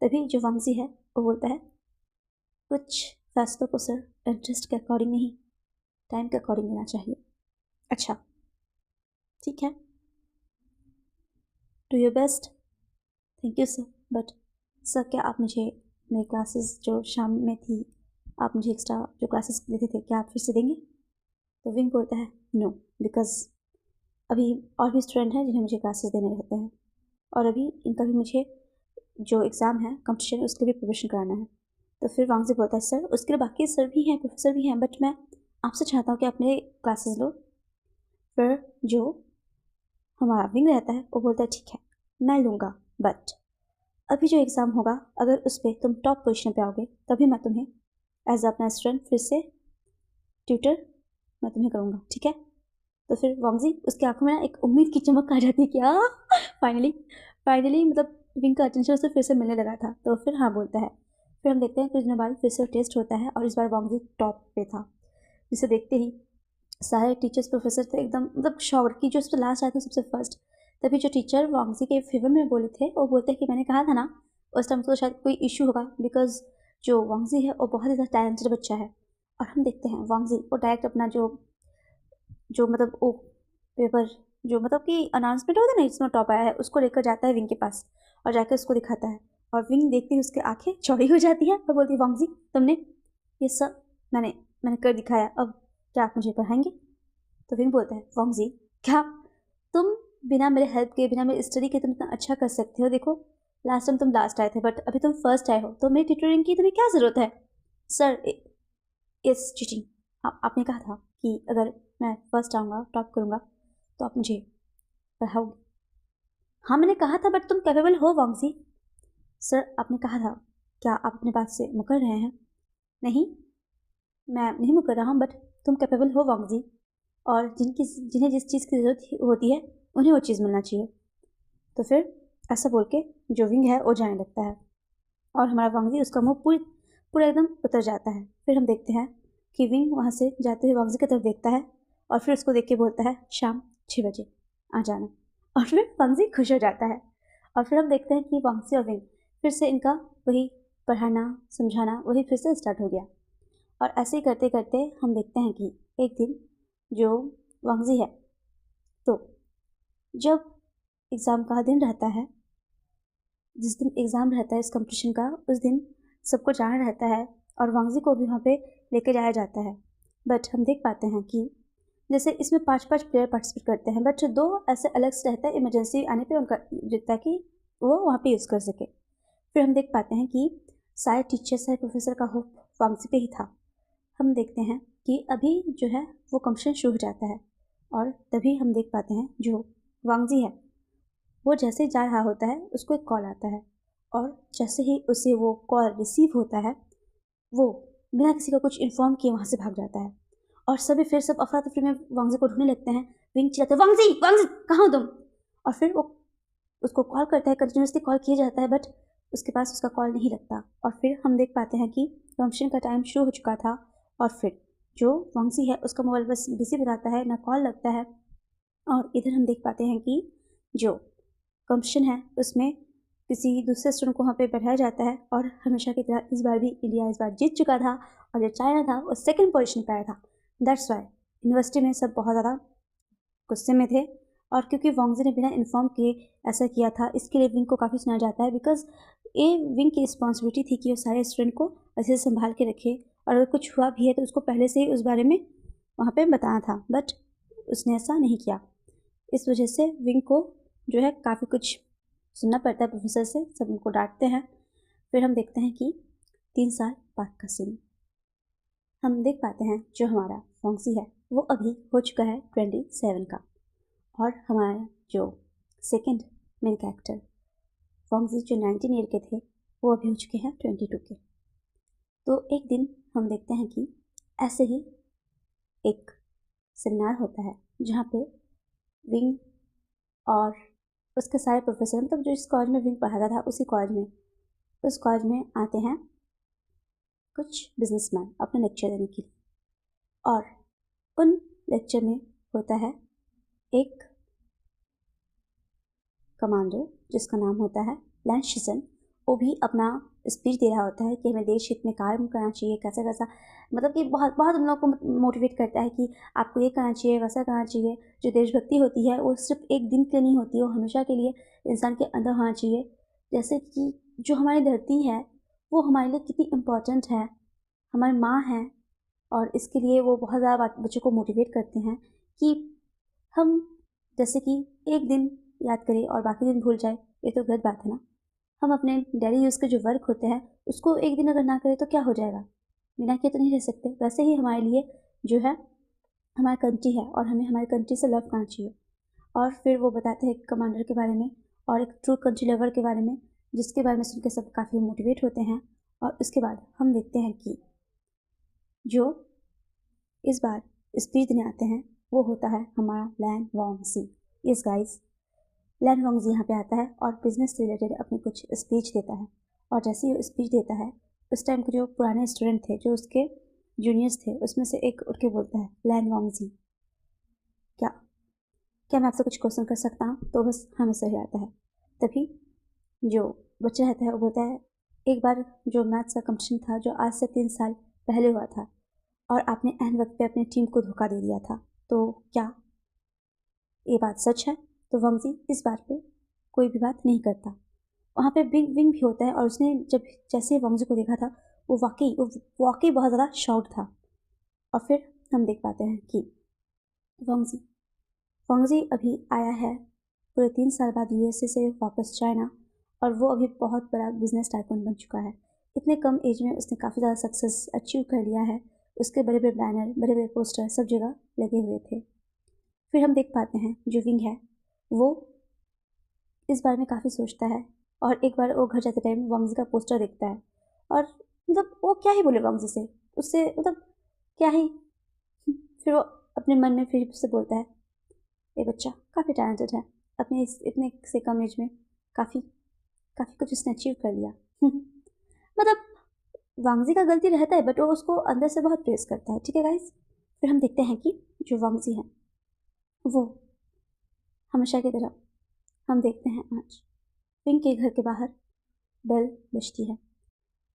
तभी जो वांगजी है वो बोलता है, कुछ फैसलों को सर इंटरेस्ट के अकॉर्डिंग नहीं, टाइम के अकॉर्डिंग लेना चाहिए। अच्छा ठीक है, do your best. Thank you sir, but sir क्या आप मुझे मेरी क्लासेस जो शाम में थी आप मुझे एक्स्ट्रा जो क्लासेस देते थे क्या आप फिर से देंगे? तो विंग बोलता है, नो, बिकॉज अभी और भी स्टूडेंट हैं जिन्हें मुझे क्लासेस देने रहते हैं और अभी इनका भी मुझे जो एग्ज़ाम है कंपटीशन उसके भी प्रिपरेशन कराना है। तो फिर वांगजी बोलता है, सर उसके लिए बाकी सर भी हैं, प्रोफेसर भी हैं, बट मैं आपसे चाहता हूँ कि आप मेरे क्लासेस लो। फिर जो हमारा विंग रहता है वो बोलता है, ठीक है मैं लूँगा, बट अभी जो एग्ज़ाम होगा अगर उस पर तुम टॉप पोजीशन पे आओगे तभी मैं तुम्हें एज अपना स्टूडेंट फिर से ट्यूटर मैं तुम्हें करूँगा, ठीक है? तो फिर वांगजी उसकी आंखों में ना एक उम्मीद की चमक आ जाती है कि हाँ फाइनली मतलब विंग का अटेंशन उसे फिर से मिलने लगा था। तो फिर हाँ बोलता है। फिर हम देखते हैं कुछ दिनों बाद फिर से टेस्ट होता है और इस बार वांगजी टॉप पे था, जिसे देखते ही सारे टीचर्स प्रोफेसर थे एकदम मतलब शॉक्ड कि जो सबसे लास्ट आया था सबसे फर्स्ट। तभी जो टीचर वांगजी के फेवर में बोले थे वो बोलते हैं कि मैंने कहा था ना उस टाइम तो शायद कोई इशू होगा, बिकॉज जो वांगजी है वो बहुत ही ज़्यादा टैलेंटेड बच्चा है। और हम देखते हैं वांगजी वो डायरेक्ट अपना जो मतलब वो पेपर जो मतलब कि अनाउंसमेंट होता है ना इसमें टॉप आया है उसको लेकर जाता है विंग के पास और जाकर उसको दिखाता है और विंग देखती है उसके आंखें चौड़ी हो जाती है और बोलती है, वांगजी तुमने ये सब मैंने कर दिखाया, अब क्या आप मुझे पढ़ाएंगे? तो विंग बोलता है, वांगजी क्या तुम बिना मेरे हेल्प के बिना मेरे स्टडी के तुम इतना अच्छा कर सकते हो? देखो लास्ट टाइम तुम लास्ट आए थे बट अभी तुम फर्स्ट आए हो तो मेरी ट्यूटरिंग की तुम्हें क्या ज़रूरत है? सर इस चीटिंग, आपने कहा था कि अगर मैं फर्स्ट आऊँगा टॉप करूँगा तो आप मुझे पढ़ाओगे। हाँ मैंने कहा था बट तुम कैपेबल हो वांगजी। सर आपने कहा था, क्या आप अपने बात से मुकर रहे हैं? नहीं मैं नहीं मुकर रहा हूँ, बट तुम कैपेबल हो वांगजी और जिन्हें जिस चीज़ की ज़रूरत होती है उन्हें वो चीज़ मिलना चाहिए। तो फिर ऐसा बोल के जो विंग है वो जाने लगता है और हमारा वांगजी उसका मुँह पूरा एकदम उतर जाता है। फिर हम देखते हैं कि विंग वहाँ से जाते हुए वांगजी की तरफ देखता है और फिर उसको देख के बोलता है, शाम 6 बजे आ जाना। और फिर वांगजी खुश हो जाता है और फिर हम देखते हैं कि वांगजी और विंग फिर से इनका वही पढ़ाना समझाना वही फिर से स्टार्ट हो गया। और ऐसे ही करते करते हम देखते हैं कि एक दिन जो वांगजी है, तो जब एग्ज़ाम का दिन रहता है, जिस दिन एग्ज़ाम रहता है इस कंपटीशन का, उस दिन सबको जाना रहता है और वांगजी को भी वहाँ पे लेके जाया जाता है। बट हम देख पाते हैं कि जैसे इसमें 5-5 प्लेयर पार्टिसिपेट करते हैं, बट 2 ऐसे अलग से रहता है इमरजेंसी आने पे उनका, ताकि वो वहाँ पे यूज़ कर सके। फिर हम देख पाते हैं कि सारे टीचर सारे प्रोफेसर का होप वांगजी पे ही था। हम देखते हैं कि अभी जो है वो कंपटीशन शुरू हो जाता है और तभी हम देख पाते हैं जो वांगजी है वो जैसे जा रहा होता है उसको एक कॉल आता है, और जैसे ही उसे वो कॉल रिसीव होता है वो बिना किसी का कुछ इन्फॉर्म किए वहाँ से भाग जाता है। और सभी फिर सब अफरा तफरी में वांगजी को ढूंढने लगते हैं। विंग चिल्लाते हैं, वांगजी वांगजी कहाँ हो तुम? और फिर वो उसको कॉल करता है, कंटिन्यूसली कॉल किया जाता है, बट उसके पास उसका कॉल नहीं लगता। और फिर हम देख पाते हैं कि फंक्शन का टाइम शुरू हो चुका था और फिर जो वांगजी है उसका मोबाइल बस बिजी बताता है, ना कॉल लगता है। और इधर हम देख पाते हैं कि जो कंपटीशन है उसमें किसी दूसरे स्टूडेंट को वहाँ पे बैठाया जाता है और हमेशा की तरह इस बार भी इंडिया इस बार जीत चुका था और जो चाइना था वो सेकंड पोजीशन पर आया था। दैट्स वाई यूनिवर्सिटी में सब बहुत ज़्यादा गुस्से में थे। और क्योंकि वांगजी ने बिना इन्फॉर्म किए ऐसा किया था, इसके लिए विंग को काफ़ी सुना जाता है, बिकॉज ये विंग की रिस्पॉन्सिबिलिटी थी कि वो सारे स्टूडेंट को अच्छे से संभाल के रखे, और अगर कुछ हुआ भी है तो उसको पहले से ही उस बारे में वहाँ पे बताना था, बट उसने ऐसा नहीं किया। इस वजह से विंग को जो है काफ़ी कुछ सुनना पड़ता है प्रोफेसर से, सब उनको डांटते हैं। फिर हम देखते हैं कि 3 साल बाद का सीन हम देख पाते हैं। जो हमारा वांगजी है वो अभी हो चुका है 27 का, और हमारा जो सेकंड मेन कैरेक्टर वांगजी जो 19 ईयर के थे वो अभी हो चुके हैं 22 के। तो एक दिन हम देखते हैं कि ऐसे ही एक सेमिनार होता है जहाँ पे विंग और उसके सारे प्रोफेसर, मतलब जो इस कॉलेज में विंग पढ़ाता था उसी कॉलेज में, उस कॉलेज में आते हैं कुछ बिजनेसमैन अपना लेक्चर देने के लिए। और उन लेक्चर में होता है एक कमांडर जिसका नाम होता है लैन शिजन। वो भी अपना स्पीच दे रहा होता है कि हमें देश हित में कार्य करना चाहिए, कैसा कैसा, मतलब कि बहुत बहुत उन लोगों को मोटिवेट करता है कि आपको ये करना चाहिए वैसा करना चाहिए। जो देशभक्ति होती है वो सिर्फ एक दिन के लिए नहीं होती है, वो हमेशा के लिए इंसान के अंदर होना चाहिए। जैसे कि जो हमारी धरती है वो हमारे लिए कितनी इम्पोर्टेंट है, हमारी माँ है, और इसके लिए वो बहुत ज़्यादा बच्चों को मोटिवेट करते हैं कि हम जैसे कि एक दिन याद करें और बाकी दिन भूल जाए, ये तो गलत बात है ना। हम अपने डेली यूज़ के जो वर्क होते हैं उसको एक दिन अगर ना करें तो क्या हो जाएगा, बिना किए तो नहीं रह सकते। वैसे ही हमारे लिए जो है हमारी कंट्री है और हमें हमारी कंट्री से लव करना चाहिए। और फिर वो बताते हैं कमांडर के बारे में और एक ट्रू कंट्री लवर के बारे में, जिसके बारे में सुन के सब काफ़ी मोटिवेट होते हैं। और उसके बाद हम देखते हैं कि जो इस बार स्पीच देने आते हैं वो होता है हमारा लैन वांगजी। यस गाइस, लैन वांगजी यहाँ पे आता है और बिजनेस से रिलेटेड अपनी कुछ स्पीच देता है। और जैसे ही वो स्पीच देता है उस टाइम के जो पुराने स्टूडेंट थे, जो उसके जूनियर्स थे, उसमें से एक उठ के बोलता है, लैन वांगजी क्या क्या मैं आपसे कुछ क्वेश्चन कर सकता हूँ? तो बस हमें सही आता है। तभी जो बच्चा रहता है वो बोलता है, एक बार जो मैथ्स का कंपटीशन था जो आज से 3 साल पहले हुआ था और आपने एन वक्त पे अपनी टीम को धोखा दे दिया था, तो क्या ये बात सच है? तो वांगजी इस बात पे कोई भी बात नहीं करता। वहाँ पे विंग विंग भी होता है और उसने जब जैसे वांगजी को देखा था वो वाकई बहुत ज़्यादा शॉक्ड था। और फिर हम देख पाते हैं कि वांगजी वांगजी अभी आया है पूरे 3 साल बाद यूएसए से वापस चाइना, और वो अभी बहुत बड़ा बिजनेस टाइकून बन चुका है। इतने कम एज में उसने काफ़ी ज़्यादा सक्सेस अचीव कर लिया है। उसके बड़े बड़े बैनर, बड़े बड़े पोस्टर सब जगह लगे हुए थे। फिर हम देख पाते हैं जो विंग है वो इस बारे में काफ़ी सोचता है, और एक बार वो घर जाते टाइम वांगजी का पोस्टर देखता है, और मतलब वो क्या ही बोले वांगजी से, उससे मतलब क्या ही। फिर वो अपने मन में फिर से बोलता है, ये बच्चा काफ़ी टैलेंटेड है, अपने इतने से कम एज में काफ़ी काफ़ी कुछ उसने अचीव कर लिया। मतलब वांगजी का गलती रहता है बट वो उसको अंदर से बहुत प्रेस करता है। ठीक है गाइस, फिर हम देखते हैं कि जो वांगजी है वो हमेशा की तरह हम देखते हैं आज विंग के घर के बाहर बेल बजती है।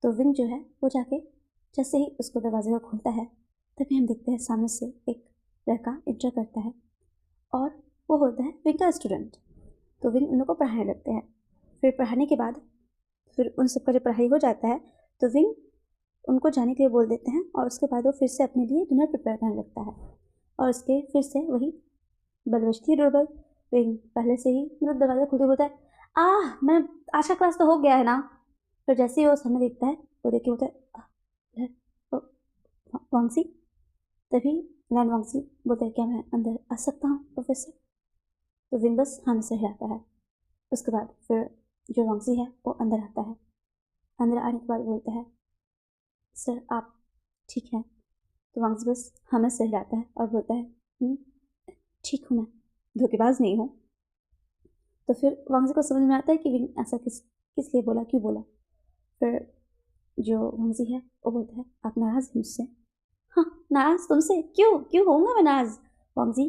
तो विंग जो है वो जाके जैसे ही उसको दरवाजे को खोलता है तभी हम देखते हैं सामने से एक लड़का इंटर करता है और वो होता है विंग का स्टूडेंट। तो विंग उन लोग को पढ़ाने लगते हैं। फिर पढ़ाने के बाद फिर उन सबका जब पढ़ाई हो जाता है तो विंग उनको जाने के लिए बोल देते हैं और उसके बाद वो फिर से अपने लिए डिनर प्रिपेयर करने लगता है और उसके फिर से वही बल बजती है डोरबेल। विंग पहले से ही मतलब दरवाज़ा खुलते बोलता है मैं आज का क्लास तो हो गया है ना। फिर जैसे ही वो सामने देखता है वो देख के बोलता है वांगसी। तभी लैन वांगसी बोलता है क्या मैं अंदर आ सकता हूँ प्रोफेसर। तो विंग बस हाँ में से हिलाता है। उसके बाद फिर जो वांगसी है वो अंदर आता है। अंदर आने के बाद बोलता है सर आप ठीक हैं। तो वांगसी बस हाँ में से हिलाता है और बोलता है ठीक हूँ, मैं धोखेबाज नहीं हूँ। तो फिर वांगसी को समझ में आता है कि विंग ऐसा किस लिए बोला, क्यों बोला। फिर जो वांगसी है वो बोलता है आप नाराज़ हैं मुझसे। हाँ नाराज़ तुमसे? क्यों क्यों होऊंगा मैं नाराज़? वांगसी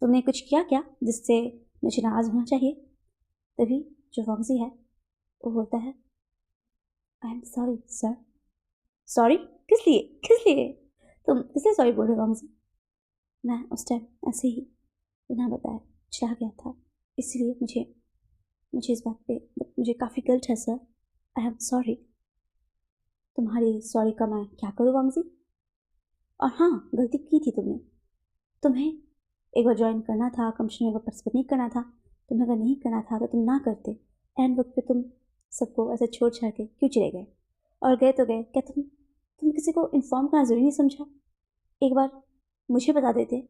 तुमने कुछ किया क्या जिससे मुझे नाराज़ होना चाहिए? तभी जो वांगसी है वो बोलता है I am sorry sir. Sorry किस लिए तुम किससे सॉरी बोल रहे हो वांगसी? मैं उस टाइम ऐसे ही बिना बताए चला गया था, इसलिए मुझे इस बात पे मुझे काफ़ी गिल्ट है सर। I am sorry. तुम्हारी सॉरी का मैं क्या करूँ वांगसी? और हाँ गलती की थी तुमने, तुम्हें एक बार ज्वाइन करना था, कंपनी में एक बार पार्टिसिपेट नहीं करना था। तुम्हें अगर नहीं करना था तो तुम ना करते। एंड वक्त पे तुम सबको ऐसे छोड़ छाड़ के क्यों चले गए? और गए तो गए, क्या तुम किसी को इन्फॉर्म करना ज़रूरी नहीं समझा? एक बार मुझे बता देते,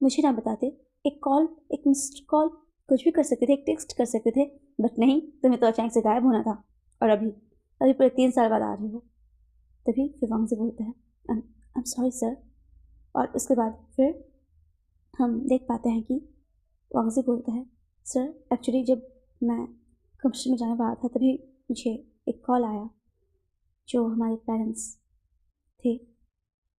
मुझे ना बताते। एक कॉल, एक मिस्ड कॉल, कुछ भी कर सकते थे, एक टेक्स्ट कर सकते थे। बट नहीं, तुम्हें तो अचानक से गायब होना था और अभी पूरे 3 साल बाद आ रहे हो। तभी फिर वहाँ से बोलता है आई एम सॉरी सर। और उसके बाद फिर हम देख पाते हैं कि वांगजी बोलता है सर एक्चुअली जब मैं कंपनी में जाने वाला था तभी मुझे एक कॉल आया। जो हमारे पेरेंट्स थे,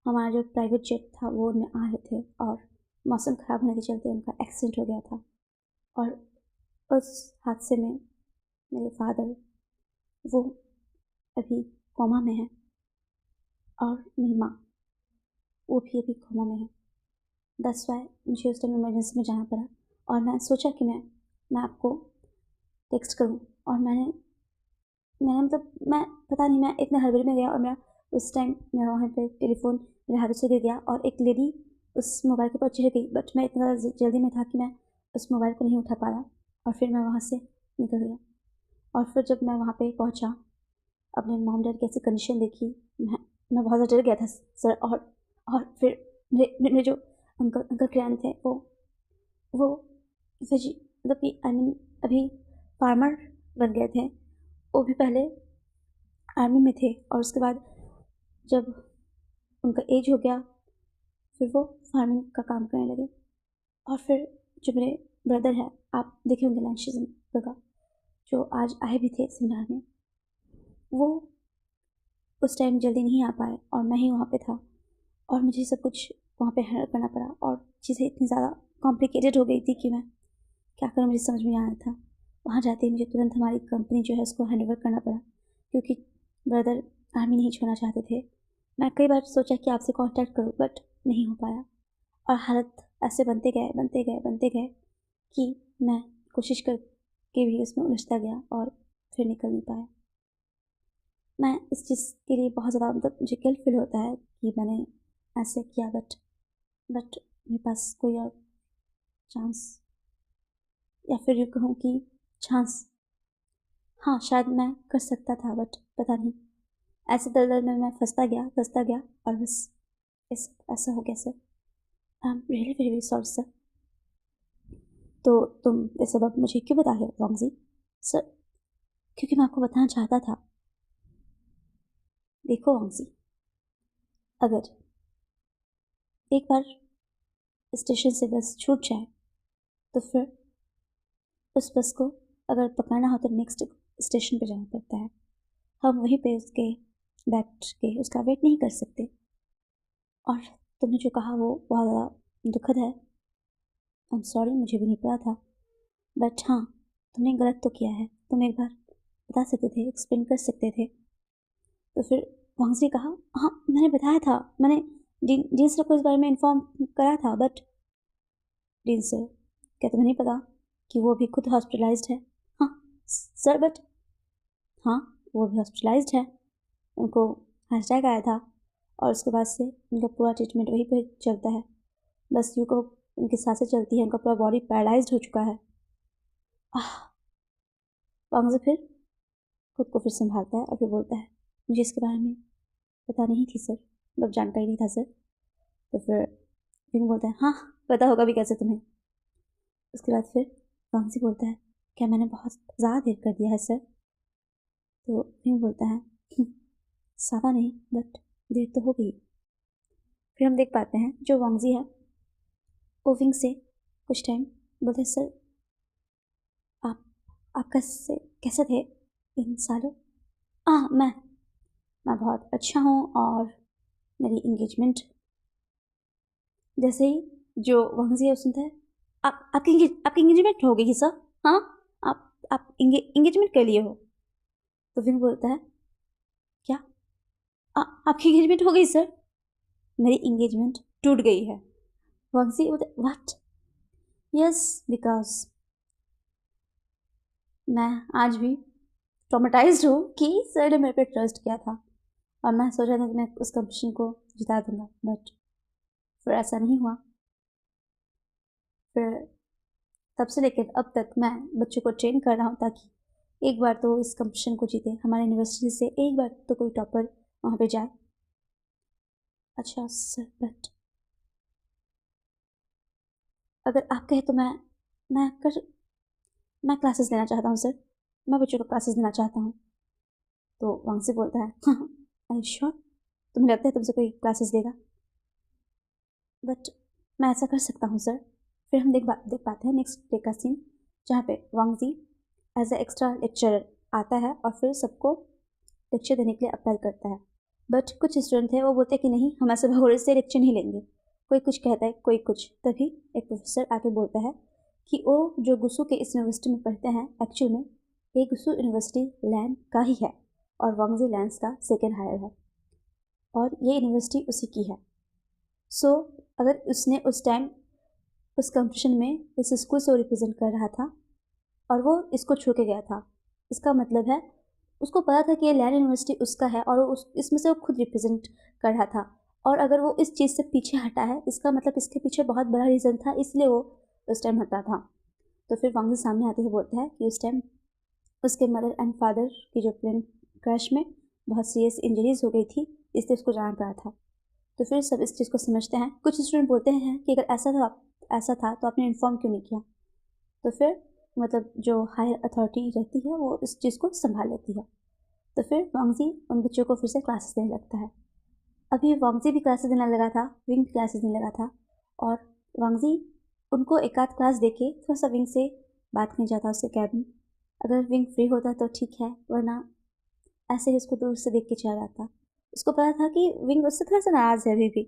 हमारा जो प्राइवेट जेट था वो उनमें आ रहे थे और मौसम ख़राब होने के चलते उनका एक्सीडेंट हो गया था। और उस हादसे में मेरे फादर वो अभी कोमा में है और मेरी माँ वो भी अभी कोमा में है। दैट्स वाई मुझे उस टाइम इमरजेंसी में जाना पड़ा और मैं सोचा कि मैं आपको टेक्स्ट करूं। और मैंने मतलब मैं पता नहीं, मैं इतने हड़बड़ी में गया और मेरा उस टाइम मेरा वहाँ पे टेलीफोन मेरे हाथों से गिर गया और एक लेडी उस मोबाइल के ऊपर चढ़ गई। बट मैं इतना जल्दी में था कि मैं उस मोबाइल को नहीं उठा पाया और फिर मैं वहाँ से निकल गया। और फिर जब मैं वहाँ पे पहुँचा, अपने मॉम डैड की ऐसी कंडीशन देखी, मैं बहुत ज़्यादा डर गया था सर। और फिर मेरे जो अंकल क्रियान थे वो वेजी मतलब कि आई मीन अभी फार्मर बन गए थे। वो भी पहले आर्मी में थे और उसके बाद जब उनका एज हो गया फिर वो फार्मिंग का काम करने लगे। और फिर जो मेरे ब्रदर है, आप देखे होंगे लैंशिज्म का, जो आज आए भी थे सेमिनार में, वो उस टाइम जल्दी नहीं आ पाए और मैं ही वहाँ पे था और मुझे सब कुछ वहाँ पे हैंडल करना पड़ा और चीज़ें इतनी ज़्यादा कॉम्प्लिकेटेड हो गई थी कि मैं क्या करूँ मुझे समझ में आया था। वहाँ जाते ही मुझे तुरंत हमारी कंपनी जो है उसको हैंड ओवर करना पड़ा क्योंकि ब्रदर आर्मी नहीं छोड़ना चाहते थे। मैं कई बार सोचा कि आपसे कांटेक्ट करूँ बट नहीं हो पाया और हालत ऐसे बनते गए कि मैं कोशिश करके भी उसमें उलझता गया और फिर निकल नहीं पाया। मैं इस चीज़ के लिए बहुत ज़्यादा मतलब मुझे गिल्ट फील होता है कि मैंने ऐसे किया बट मेरे पास कोई और चांस या फिर यूँ कहूँ कि चांस, हाँ शायद मैं कर सकता था बट पता नहीं ऐसे दलदल में मैं फंसता गया और बस ऐसा हो गया sir. I am really very very sorry sir. तो तुम ये सब अब मुझे क्यों बता रहे हो वांगजी? सर क्योंकि मैं आपको बताना चाहता था। देखो वांगजी, अगर एक बार स्टेशन से बस छूट जाए तो फिर उस बस को अगर पकड़ना हो तो नेक्स्ट स्टेशन पे जाना पड़ता है। हम वहीं पे उसके बैठ के उसका वेट नहीं कर सकते। और तुमने जो कहा वो बहुत ज़्यादा दुखद है। आई एम सॉरी, मुझे भी नहीं पता था। बट हाँ, तुमने गलत तो किया है। तुम एक बार बता सकते थे, एक्सप्लेन कर सकते थे। तो फिर वांगजी ने कहा, हाँ मैंने बताया था, मैंने डीन सर को इस बारे में इन्फॉर्म करा था, बट डीन सर, क्या तुम्हें नहीं पता कि वो अभी खुद हॉस्पिटलाइज्ड है? हाँ सर, बट हाँ वो अभी हॉस्पिटलाइज्ड है, उनको हार्ट अटैक आया था और उसके बाद से उनका पूरा ट्रीटमेंट वहीं पे चलता है, बस यूँ को उनकी सांसें चलती है, उनका पूरा बॉडी पैरालाइज्ड हो चुका है। वांगजी फिर खुद को फिर संभालता है और फिर बोलता है, मुझे इसके बारे में पता नहीं थी सर, मतलब जानकारी नहीं था सर। तो फिर विंग बोलता है, हाँ पता होगा भी कैसे तुम्हें। उसके बाद फिर वांगजी बोलता है, क्या मैंने बहुत ज़्यादा देर कर दिया है सर? तो विंग बोलता है, ज़्यादा नहीं, बट देर तो हो गई। फिर हम देख पाते हैं जो वांगजी है वो विंग से कुछ टाइम बोलते हैं, सर आप कैसे थे इन सालों? मैं बहुत अच्छा हूँ, और मेरी इंगेजमेंट जैसे ही जो वांगजी है सुनता है, आपकी इंगेजमेंट हो गई सर? हाँ, आप इंगेजमेंट कर लिए हो? तो विंग बोलता है, क्या आपकी इंगेजमेंट हो गई सर? मेरी इंगेजमेंट टूट गई है। वांगजी बोलता है, व्हाट? यस, बिकॉज मैं आज भी ट्रॉमेटाइज्ड हूँ कि सर ने मेरे पे ट्रस्ट किया था और मैं सोचा था कि मैं उस कंपटीशन को जिता दूंगा, बट फिर ऐसा नहीं हुआ। फिर तब से लेकर अब तक मैं बच्चों को ट्रेन कर रहा हूँ ताकि एक बार तो इस कंपटीशन को जीते, हमारे यूनिवर्सिटी से एक बार तो कोई टॉपर वहाँ पे जाए। अच्छा सर, बट अगर आप कहें तो मैं क्लासेस लेना चाहता हूँ सर, मैं बच्चों को क्लासेस लेना चाहता हूँ। तो वहाँ से बोलता है, हाँ आई श्योर, तुम्हें लगता है तुमसे कोई क्लासेस लेगा? बट मैं ऐसा कर सकता हूँ सर। फिर हम देख पाते हैं नेक्स्ट डे का सीन, जहाँ पे वांगजी एज ए एक्स्ट्रा लेक्चरर आता है और फिर सबको लेक्चर देने के लिए अप्लाई करता है। बट कुछ स्टूडेंट थे वो बोलते हैं कि नहीं, हम ऐसे भगोड़े से लेक्चर नहीं लेंगे। कोई कुछ कहता है, कोई कुछ। तभी एक प्रोफेसर आके बोलता है कि वो जो गुसू के इस यूनिवर्सिटी में पढ़ते हैं, एक्चुअल में ये गुसू यूनिवर्सिटी लैंड का ही है और वांगजी लैंड्स का सेकेंड हायर है और ये यूनिवर्सिटी उसी की है। सो अगर उसने उस टाइम उस कंपटीशन में इस स्कूल से वो रिप्रेजेंट कर रहा था और वो इसको छू के गया था, इसका मतलब है उसको पता था कि ये लैंड यूनिवर्सिटी उसका है और वो इसमें से वो खुद रिप्रेजेंट कर रहा था। और अगर वो इस चीज़ से पीछे हटा है, इसका मतलब इसके पीछे बहुत बड़ा रीज़न था, इसलिए वो उस टाइम हटा था। तो फिर वांगजी सामने आते हुए बोलता है कि उस टाइम उसके मदर एंड फादर की जो प्लेन क्रैश में बहुत सीरियस इंजरीज हो गई थी, इसलिए उसको जाना पड़ा था। तो फिर सब इस चीज़ को समझते हैं। कुछ स्टूडेंट बोलते हैं कि अगर ऐसा था तो आपने इन्फॉर्म क्यों नहीं किया? तो फिर मतलब जो हायर अथॉरिटी रहती है वो इस चीज़ को संभाल लेती है। तो फिर वांगजी उन बच्चों को फिर से क्लासेस देने लगता है। अभी वांगजी भी क्लासेस देने लगा था, विंग क्लासेस देने लगा था, और वांगजी उनको एक आध क्लास देके थोड़ा सा विंग से बात करने जाता उसके कैबिन। अगर विंग फ्री होता तो ठीक है, वरना ऐसे ही उसको दूर से देख के चला जाता। उसको पता था कि विंग उससे थोड़ा सा नाराज़ है अभी भी।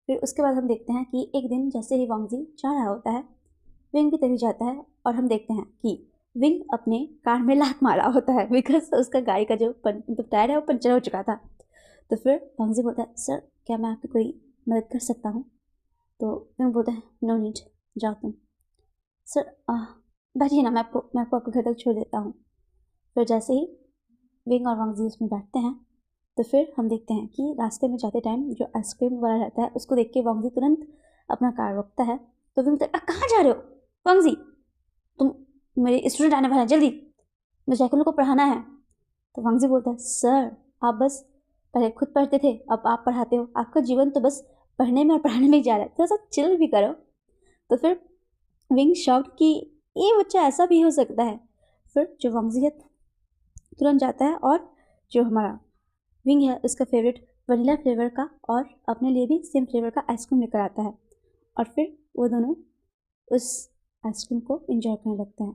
फिर उसके बाद हम देखते हैं कि एक दिन जैसे ही वांगजी जा रहा होता है, विंग भी तभी जाता है और हम देखते हैं कि विंग अपने कार में लात मारा होता है, बिकॉज उसका गाड़ी का जो टायर है वो पंचर हो चुका था। तो फिर वांगजी बोलता है, सर क्या मैं आपकी कोई मदद कर सकता हूँ? तो विंग बोलता है, नो नीड, जाओ तुम। सर बैठिए ना, मैं आपको आपके घर तक छोड़ देता हूँ। फिर जैसे ही विंग और वांगजी उसमें बैठते हैं, तो फिर हम देखते हैं कि रास्ते में जाते टाइम जो आइसक्रीम वाला रहता है उसको देख के वांगजी तुरंत अपना कार रोकता है। तो विंग बोलता है, कहाँ जा रहे हो वांगजी? तुम मेरे स्टूडेंट आने वाले हैं, जल्दी, मुझे जाकर उनको पढ़ाना है। तो वांगजी बोलता है, सर आप बस पहले खुद पढ़ते थे, अब आप पढ़ाते हो, आपका जीवन तो बस पढ़ने में और पढ़ाने में ही जा रहा है, थोड़ा सा चिल भी करो। तो फिर विंग शॉक्ड कि ये बच्चा ऐसा भी हो सकता है। फिर जो वांगजी है तुरंत जाता है और जो हमारा विंग है उसका फेवरेट वनीला फ्लेवर का और अपने लिए भी सेम फ्लेवर का आइसक्रीम लेकर आता है और फिर वो दोनों उस आइसक्रीम को एंजॉय करने लगते हैं।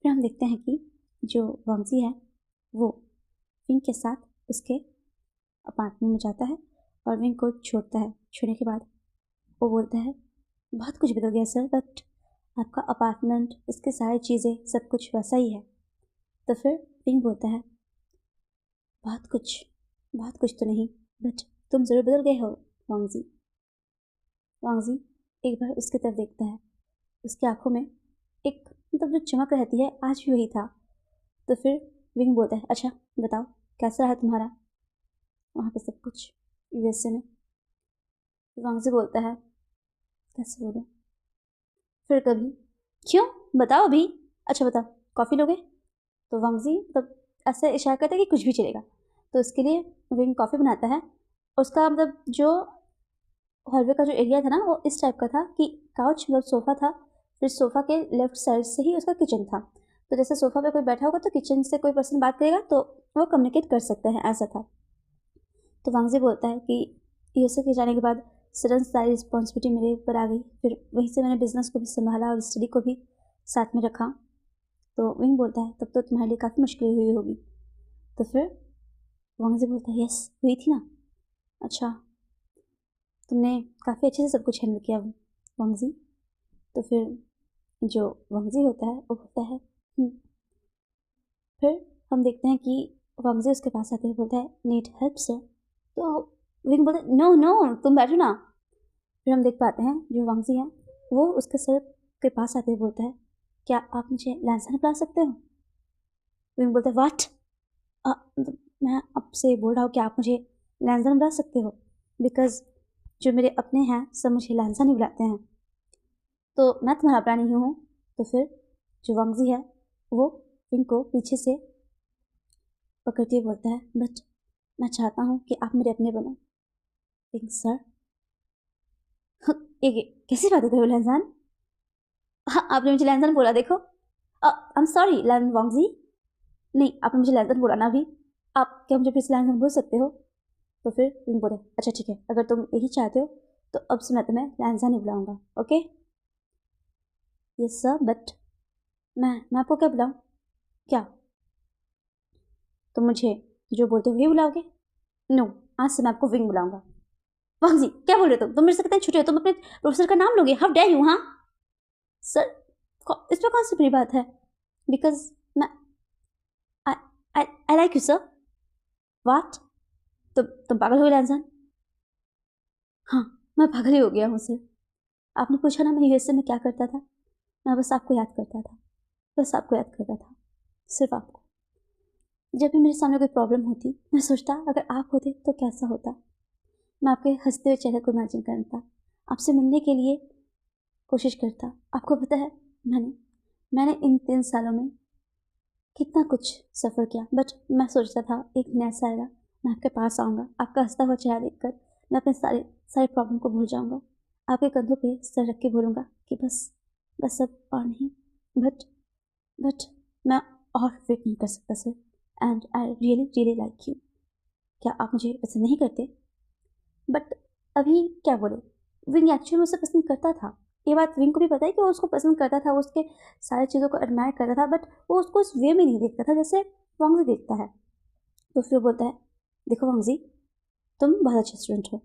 फिर हम देखते हैं कि जो वांगजी है वो विंग के साथ उसके अपार्टमेंट में जाता है और विंग को छोड़ता है। छोड़ने के बाद वो बोलता है, बहुत कुछ बदल गया सर, बट आपका अपार्टमेंट, इसके सारी चीज़ें, सब कुछ वैसा ही है। तो फिर विंग बोलता है, बहुत कुछ बहुत कुछ तो नहीं, बट तुम ज़रूर बदल गए हो वांगजी। वांगजी एक बार उसकी तरफ देखता है। उसकी आंखों में एक जो चमक रहती है, आज भी वही था। तो फिर विंग बोलता है, अच्छा बताओ कैसा रहा तुम्हारा वहाँ पे सब कुछ यूएसए में। वांगजी बोलता है, कैसे बोलूँ, फिर कभी। क्यों, बताओ अभी। अच्छा बताओ, कॉफ़ी लोगे? तो वांगजी ऐसे इशारा करता है कि कुछ भी चलेगा। तो उसके लिए विंग कॉफ़ी बनाता है। उसका जो हॉलवे का जो एरिया था ना, वो इस टाइप का था कि काउच सोफ़ा था, फिर सोफ़ा के लेफ्ट साइड से ही उसका किचन था। तो जैसे सोफ़ा पे कोई बैठा होगा तो किचन से कोई पर्सन बात करेगा तो वो कम्युनिकेट कर सकता है, ऐसा था। तो वांगजी बोलता है कि यूएसए के जाने के बाद सडन सारी रिस्पॉन्सिबिलिटी मेरे ऊपर आ गई। फिर वहीं से मैंने बिज़नेस को भी संभाला और स्टडी को भी साथ में रखा। तो विंग बोलता है, तब तो तुम्हारे लिए काफ़ी मुश्किल हुई होगी। तो फिर वांगजी बोलता है, यस हुई थी ना। अच्छा, तुमने काफ़ी अच्छे से सब कुछ हैंडल किया वांगजी। तो फिर जो वांगजी होता है वो बोलता है, फिर हम देखते हैं कि वांगजी उसके पास आते हुए बोलता है, नीड हेल्प सर। तो विंग बोलता है, नो नो तुम बैठो ना। फिर हम देख पाते हैं जो वांगजी है वो उसके सर के पास आते हुए बोलता है, क्या आप मुझे लैंसा बुला सकते हो? विंग बोलता है, वाट? मैं आपसे बोल रहा हूँ कि आप मुझे लैंसा बुला सकते हो, बिकॉज जो मेरे अपने हैं सब मुझे लैंसा नहीं बुलाते हैं, तो मैं तुम्हारा अपना नहीं हूँ। तो फिर जो वांगजी है वो विंग को पीछे से पकड़ते हुए बोलता है, बट मैं चाहता हूँ कि आप मेरे अपने बनो। विंग सर, ये कैसी बात है लैंसान? हाँ, आपने मुझे लैंसन बोला, देखो। आई एम सॉरी लैन वांगजी। नहीं, आपने मुझे लैंसन बोला ना अभी। आप क्या मुझे फिर से लैंसन बोल सकते हो? तो फिर तुम बोले, अच्छा ठीक है, अगर तुम यही चाहते हो तो अब से मैं तुम्हें लैंसा नहीं बुलाऊंगा, ओके? यस सर, बट मैं आपको क्या बुलाऊं? क्या तुम मुझे जो बोलते हो वही बुलाओगे? नो, आज से मैं आपको विंग बुलाऊंगा। वांगजी क्या बोल रहे हो तुम मेरे से कितने छुट्टे हो, तुम अपने प्रोफेसर का नाम लोगे? How dare you. हाँ सर, इसमें कौन सी बड़ी बात है? बिकॉज मैं I like you sir. What? तुम पागल हो लैंसन? हाँ, मैं पागल ही हो गया हूँ सर। आपने पूछा ना मैं यूएसए में क्या करता था, मैं बस आपको याद करता था, बस आपको याद करता था, सिर्फ आपको। जब भी मेरे सामने कोई प्रॉब्लम होती मैं सोचता अगर आप होते तो कैसा होता। मैं आपके हंसते हुए चेहरे को इमेजिन करता, आपसे मिलने के लिए कोशिश करता। आपको पता है मैंने इन 3 सालों में कितना कुछ सफ़र किया, बट मैं सोचता था एक दिन ऐसा आएगा मैं आपके पास आऊँगा, आपका हंसता हुआ चेहरा देखकर मैं अपने सारे प्रॉब्लम को भूल जाऊँगा, आपके कंधों पे सर रख के बोलूँगा कि बस अब और नहीं। बट मैं और वेट नहीं कर सकता sir, and I really really like you. क्या आप मुझे पसंद नहीं करते? बट अभी क्या बोले, विंग एक्चुअली मुझसे पसंद करता था। ये बात विंग को भी पता है कि वो उसको पसंद करता था, वो उसके सारी चीज़ों को एडमायर करता था, बट वो उसको उस वे में नहीं देखता था जैसे वांगजी देखता है। तो फिर बोलता है, देखो वांगजी, तुम बहुत अच्छे स्टूडेंट हो।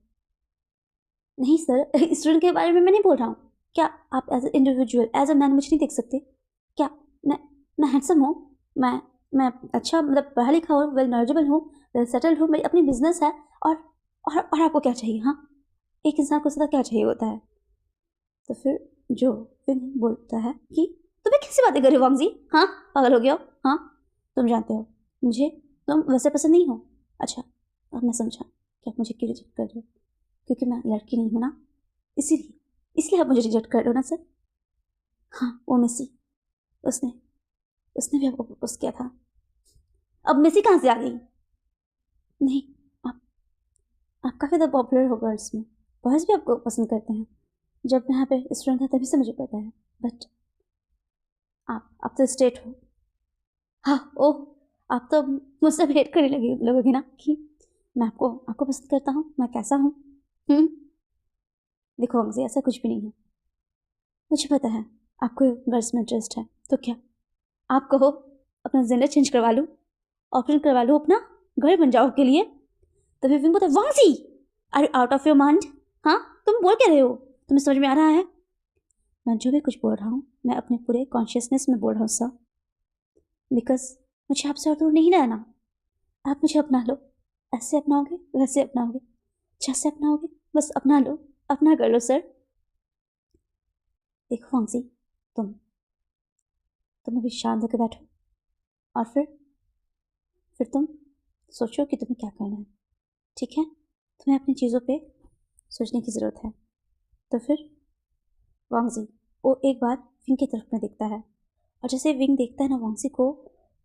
नहीं सर, स्टूडेंट के बारे में मैं नहीं बोल रहा हूँ। क्या आप as a individual as a man मुझे नहीं देख सकते? क्या मैं मैं हैंडसम हूँ, मैं अच्छा पढ़ा लिखा हूँ, वेल नॉलेजेबल हूँ, वेल सेटल्ड हूँ, मेरी अपनी बिजनेस है, और आपको क्या चाहिए? हाँ, एक इंसान को सदा क्या चाहिए होता है? तो फिर जो फिर बोलता है कि तुम्हें कैसी बातें कर रही हो वांगजी? हाँ, पागल हो गया हो? हाँ, तुम जानते हो मुझे तुम वैसे पसंद नहीं हो। अच्छा, अब मैं समझा कि आप मुझे क्यों रिजेक्ट कर रहे हो, क्योंकि मैं लड़की नहीं हूँ ना, इसीलिए इसलिए आप मुझे रिजेक्ट कर रहे हो ना सर? हाँ, वो मेसी, उसने उसने भी आपको प्रपोज किया था। अब मेसी कहाँ से आ गई? नहीं, आप आप काफ़ी ज़्यादा पॉपुलर हो गर्ल्स में, बॉयज़ भी आपको पसंद करते हैं। जब मैं यहाँ पे स्टूडेंट था तभी से मुझे पता है, बट आप तो स्टेट हो। हाँ, ओह, आप तो मुझसे भेंट करने लगोगे ना कि मैं आपको आपको पसंद करता हूँ, मैं कैसा हूँ। देखो अंग्रेजी ऐसा कुछ भी नहीं है, मुझे पता है आपको गर्ल्स में इंटरेस्ट है, तो क्या आप कहो अपना जेंडर चेंज करवा लूँ, ऑप्शन करवा लूँ, अपना घर बन जाओ के लिए। तभी फिर बोलता है, Wangji are you out of your mind? हाँ, तुम बोल क्या रहे हो? तुम्हें समझ में आ रहा है? मैं जो भी कुछ बोल रहा हूँ मैं अपने पूरे कॉन्शियसनेस में बोल रहा हूँ सर, बिकॉज मुझे आपसे और दूर नहीं रहना। आप मुझे अपना लो, ऐसे अपनाओगे वैसे अपनाओगे, जैसे अपनाओगे बस अपना लो, अपना कर लो सर। देखो वांगजी, तुम अभी शांत होकर बैठो और फिर तुम सोचो कि तुम्हें क्या करना है, ठीक है? तुम्हें अपनी चीज़ों पे सोचने की ज़रूरत है। तो फिर वांगजी वो एक बार विंग की तरफ में देखता है, और जैसे विंग देखता है ना वांगजी को,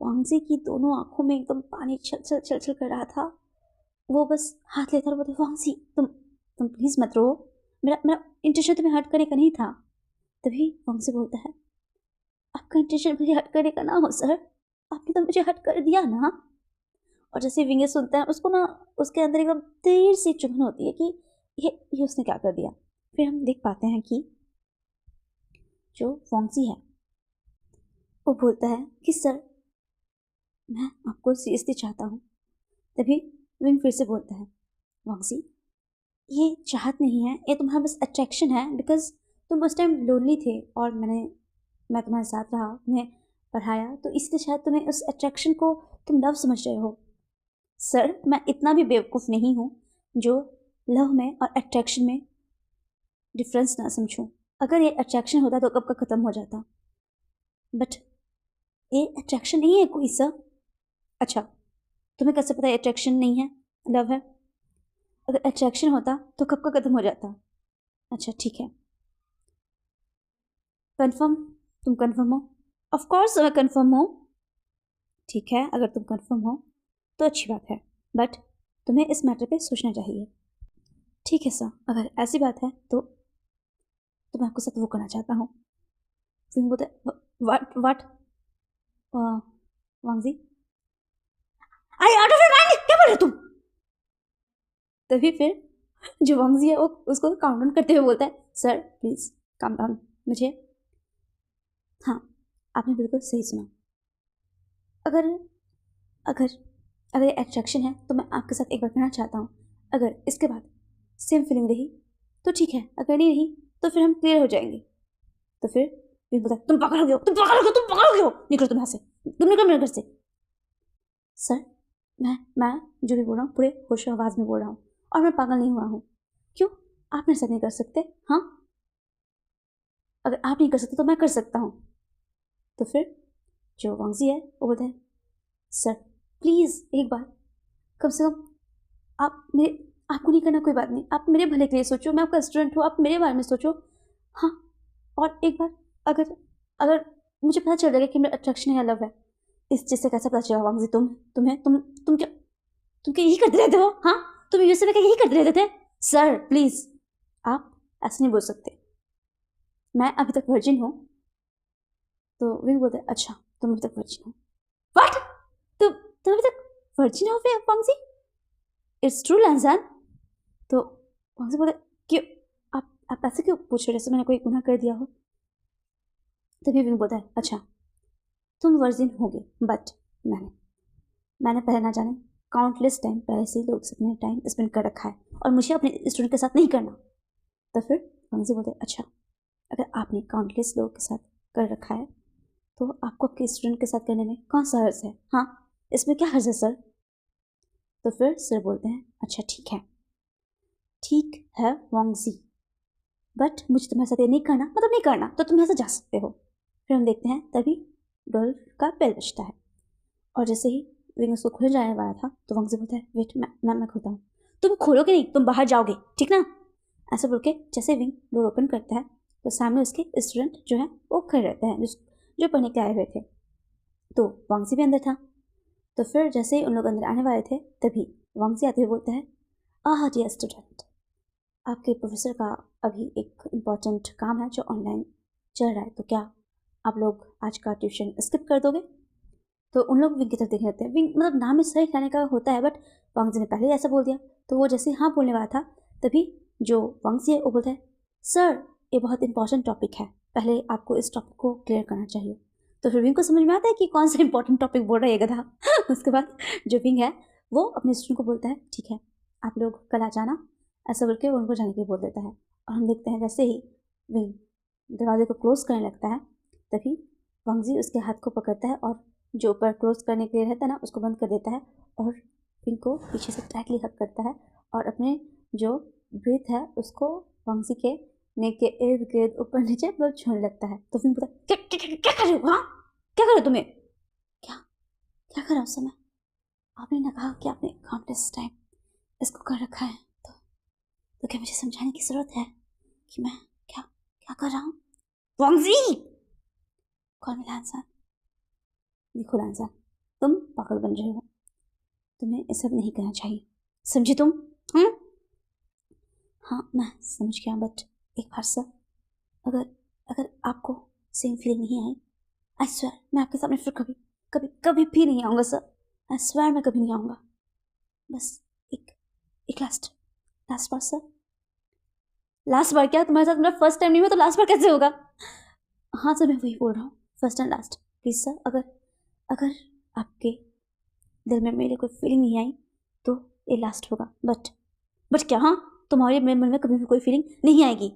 वांगजी की दोनों आंखों में एकदम पानी छल छल छल छल कर रहा था। वो बस हाथ लेकर बोलते, वांगजी तुम प्लीज़ मत रो, मेरा मेरा इंटेंशन तुम्हें हर्ट करने का नहीं था। तभी वांगजी बोलता है, आपका इंटेंशन मुझे हर्ट करने का ना हो सर, आपने तो मुझे हर्ट कर दिया ना। और जैसे विंगे सुनता है उसको ना, उसके अंदर एकदम देर सी चुभन होती है कि ये उसने क्या कर दिया। फिर हम देख पाते हैं कि जो वांगजी है वो बोलता है कि सर मैं आपको सीरियसली चाहता हूँ। तभी विंग फिर से बोलता है, वांगजी ये चाहत नहीं है, ये तुम्हारा बस अट्रैक्शन है, बिकॉज तुम उस टाइम लोनली थे और मैं तुम्हारे साथ रहा, तुम्हें पढ़ाया, तो इसलिए शायद तुम्हें उस अट्रैक्शन को तुम लव समझ रहे हो। सर मैं इतना भी बेवकूफ़ नहीं हूँ जो लव में और अट्रैक्शन में डिफरेंस ना समझूं। अगर ये अट्रैक्शन होता तो कब का ख़त्म हो जाता, बट ये अट्रैक्शन नहीं है कोई सर। अच्छा तुम्हें कैसे पता ये अट्रैक्शन नहीं है, लव है? अगर अट्रैक्शन होता तो कब का ख़त्म हो जाता। अच्छा ठीक है, कंफर्म? तुम कंफर्म हो? ऑफ कोर्स मैं कंफर्म हूँ। ठीक है, अगर तुम कंफर्म हो तो अच्छी बात है, बट तुम्हें इस मैटर पे सोचना चाहिए। ठीक है सर, अगर ऐसी बात है तो मैं आपके साथ वो करना चाहता हूँ। फिर बोलते, what Wangji, I out of your mind, क्या बोल रहे तुम? तभी फिर जो वांगजी है वो उसको काम डाउन करते हुए बोलता है, सर प्लीज़ काम डाउन। मुझे, हाँ आपने बिल्कुल सही सुना। अगर अगर अगर ये अट्रैक्शन है तो मैं आपके साथ एक बार करना चाहता हूँ। अगर इसके बाद सेम फीलिंग रही तो ठीक है, अगर नहीं रही तो फिर हम क्लियर हो जाएंगे। तो फिर बोलता है, तुम पागल हो गए हो, तुम पागल हो गए हो, तुम पागल हो गए हो, निकलो तुम यहाँ से, तुम निकलो मेरे घर से। सर मैं जो भी बोल रहा हूँ पूरे होश आवाज़ में बोल रहा हूँ, और मैं पागल नहीं हुआ हूँ। क्यों आप मेरे साथ नहीं कर सकते? हाँ, अगर आप नहीं कर सकते तो मैं कर सकता हूँ। तो फिर जो वांगजी है वो बोलता है, सर प्लीज़ एक बार, कम से कम आप मेरे, आपको नहीं करना कोई बात नहीं, आप मेरे भले के लिए सोचो, मैं आपका स्टूडेंट हूँ, आप मेरे बारे में सोचो। हाँ, और एक बार अगर अगर मुझे पता चल जाएगा कि मेरा अट्रैक्शन है, लव है, इस चीज़ से कैसे पता चलेगा वांगजी? तुम क्या यही करते रहते हो? हाँ, तुम यूएसए में क्या यही करते रहते थे? सर प्लीज़ आप ऐसे नहीं बोल सकते, मैं अभी तक वर्जिन हूँ। तो विंग बोलते, अच्छा तुम अभी तक वर्जिन हो? व्हाट, तुम अभी तक वर्जिन हो फिर वांगजी? It's true लैंजान। तो वांगजी बोलते, क्यों आप ऐसे क्यों पूछ रहे हो जैसे मैंने कोई गुनाह कर दिया हो? तभी विंग बोलता है, अच्छा तुम वर्जिन होगे, बट मैंने पहले ना जाने काउंटलेस टाइम पहले से ही लोग से अपने टाइम स्पेंड कर रखा है, और मुझे अपने स्टूडेंट के साथ नहीं करना। तो फिर वांगजी बोलते, अच्छा अगर आपने काउंटलेस लोगों के साथ कर रखा है तो आपको आपके स्टूडेंट के साथ करने में कौन सा हर्ज है? हाँ, इसमें क्या हर्ज है सर? तो फिर सर बोलते हैं, अच्छा ठीक है वांगजी, बट मुझे तुम्हारे साथ ये नहीं करना, मतलब नहीं करना, तो तुम यहाँ से जा सकते हो। फिर हम देखते हैं तभी डोर का बेल बजता है, और जैसे ही विंग उसको खुल जाने वाला था तो वांगजी बोलता है, वेट मैं खोलता हूँ। तुम खोलोगे नहीं, तुम बाहर जाओगे, ठीक ना? ऐसा बोल के जैसे विंग डोर ओपन करता है तो सामने उसके स्टूडेंट जो है वो खड़े रहते हैं, जो पढ़ने के आए हुए थे। तो वांगजी भी अंदर था। तो फिर जैसे ही उन लोग अंदर आने वाले थे तभी वांगजी आते हुए बोलता है, आह डियर स्टूडेंट, आपके प्रोफेसर का अभी एक इम्पॉर्टेंट काम है जो ऑनलाइन चल रहा है, तो क्या आप लोग आज का ट्यूशन स्किप कर दोगे? तो उन लोग विंग की तरफ देखने लगते हैं। विंग मतलब नाम में सही कहने का होता है, बट वांगजी ने पहले ही ऐसा बोल दिया, तो वो जैसे हाँ बोलने वाला था तभी जो वांगजी है वो बोलता है, सर ये बहुत इंपॉर्टेंट टॉपिक है, पहले आपको इस टॉपिक को क्लियर करना चाहिए। तो फिर विंग को समझ में आता है कि कौन सा इंपॉर्टेंट टॉपिक बोल रहा है ये गधा। उसके बाद जो विंग है वो अपने स्टूडेंट को बोलता है, ठीक है आप लोग कल आ जाना, ऐसा बोल के उनको जाने के लिए बोल देता है। और हम देखते हैं जैसे ही विंग दरवाजे को क्लोज करने लगता है तभी वांगजी उसके हाथ को पकड़ता है और जो ऊपर क्लोज करने के लिए रहता है ना उसको बंद कर देता है, और विंग को पीछे से टाइटली हक करता है और अपने जो ब्रीथ है उसको वांगजी के नेक के इर्द गिर्द ऊपर नीचे मतलब छूने लगता है। तो विंग बोलता है क्या कर रहे हो? हाँ क्या कर रहे हो तुम्हें? क्या क्या कर रहा उस समय? आपने ना कहा कि आपने काउंटलेस टाइम इसको कर रखा है, तो क्या मुझे समझाने की जरूरत है कि मैं क्या क्या कर रहा हूँ? वांगजी! कौन मिला इंसान? देखो इंसान, तुम पागल बन रहे हो, तुम्हें ये सब नहीं करना चाहिए, समझे तुम? हाँ मैं समझ गया, बट एक बार सर, अगर अगर आपको सेम फीलिंग नहीं आई, आई स्वेयर मैं आपके सामने फिर कभी कभी कभी भी नहीं आऊँगा सर। आई स्वेयर मैं कभी नहीं आऊँगा। बस एक एक लास्ट बार सर। लास्ट बार क्या? तुम्हारे साथ मेरा फर्स्ट टाइम नहीं हुआ तो लास्ट बार कैसे होगा? हाँ सर मैं वही बोल रहा हूँ, first and last. Please sir, अगर अगर आपके दिल में मेरे कोई फीलिंग नहीं आई तो ये लास्ट होगा। बट क्या? हाँ तुम्हारे मेरे मन में कभी भी कोई फीलिंग नहीं आएगी।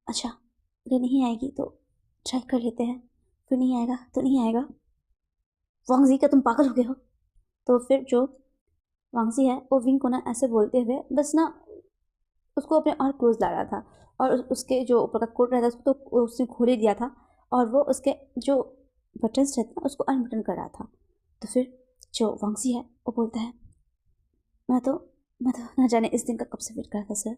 अच्छा अगर नहीं आएगी तो ट्राई कर लेते हैं, फिर नहीं आएगा तो नहीं आएगा। वांगजी क्या तुम पागल हो गए हो? तो फिर जो वांगजी है वो विंग को ना ऐसे बोलते हुए बस ना उसको अपने और क्लोज ला रहा था, और उसके जो ऊपर का कोट रहता था उसको तो उसने खोल ही दिया था, और वो उसके जो बटन्स रहते ना उसको अनबटन कर रहा था। तो फिर जो वांगजी है वो बोलता है मैं तो ना जाने इस दिन का कब से वेट कर रहा था सर।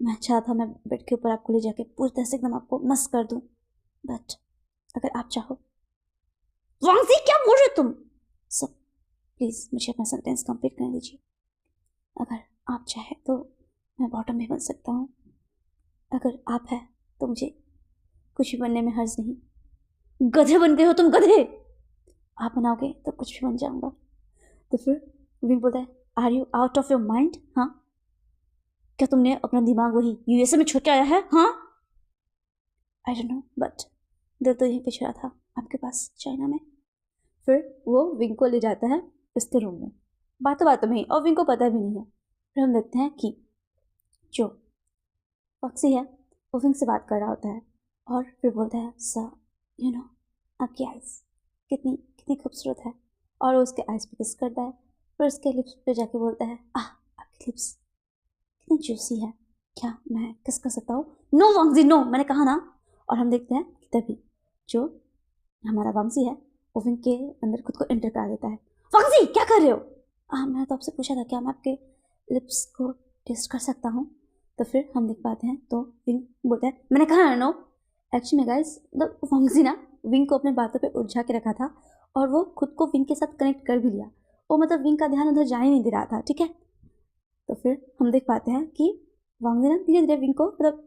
मैं चाहता मैं बेड के ऊपर आपको ले जाके पूरी तरह से एकदम आपको मस्त कर दूं, बट अगर आप चाहो। वांगजी क्या बोल रहे हो तुम? सर प्लीज़ मुझे अपना सेंटेंस कंप्लीट करने दीजिए। अगर आप चाहे तो मैं बॉटम भी बन सकता हूँ, अगर आप है तो मुझे कुछ भी बनने में हर्ज नहीं। गधे बन गए हो तुम, गधे! आप बनाओगे तो कुछ भी बन जाऊंगा। तो फिर विंग बोलता है are you out of your mind? हाँ क्या तुमने अपना दिमाग वही यूएसए में छोड़ के आया है? हाँ आई डोंट नो, बट दिल तो यहीं पे छुड़ा था आपके पास चाइना में। फिर वो विंग को ले जाता है उसके रूम में, बातों में ही, और विंग को पता भी नहीं है। फिर हम देखते हैं कि जो फॉक्सी है वो विंग से बात कर रहा होता है, और फिर बोलता है सर यू नो आपकी आइज़ कितनी कितनी खूबसूरत है, और वो उसके आइज़ पे किस करता है। फिर उसके लिप्स पे जाके बोलता है आपकी लिप्स कितनी जूसी है, क्या मैं किस कर सकता हूँ? नो वांगजी नो, मैंने कहा ना। और हम देखते हैं कि तभी जो हमारा वांगजी है वो विंग के अंदर खुद को एंटर करा देता है। वांगजी क्या कर रहे हो? मैंने तो आपसे पूछा था क्या मैं आपके लिप्स को टेस्ट कर सकता हूँ? तो फिर हम देख पाते हैं तो विंग बोलता है मैंने कहा ना नो। एक्चुअली में गाइस वांगजी ना विंग को अपने बातों पे उलझा के रखा था, और वो खुद को विंग के साथ कनेक्ट कर भी लिया। वो मतलब विंग का ध्यान उधर जाने नहीं दे रहा था, ठीक है। तो फिर हम देख पाते हैं कि वांगजी ना धीरे धीरे विंग को मतलब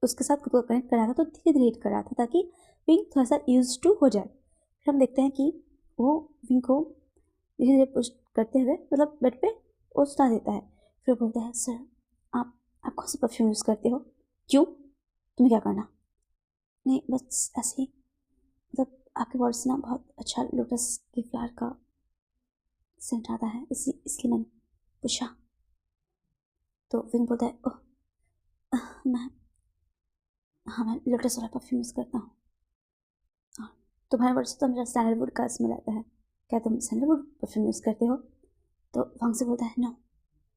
उसके साथ खुद को कनेक्ट कर रहा था, तो धीरे धीरे हिट कर रहा था ताकि विंग थोड़ा सा यूज टू हो जाए। फिर हम देखते हैं कि वो विंग को धीरे धीरे पुश करते हुए मतलब बेड पे वो सुला देता है। फिर बोलता है सर आप कौन सा परफ्यूम यूज़ करते हो? क्यों, तुम्हें क्या करना? नहीं बस ऐसे ही, मतलब आपके वर्ड से ना बहुत अच्छा लोटस के फ्लावर का सेंट आता है, इसलिए मैंने पूछा। तो विंग बोलता है ओह मैं लोटस वाला परफ्यूम यूज़ करता हूँ। हाँ तुम्हारे वर्ड से तो मेरा सैंडलवुड का स्मेल आता है, क्या तुम सैंडलवुड परफ्यूम यूज़ करते हो? तो वांग से बोलता है नो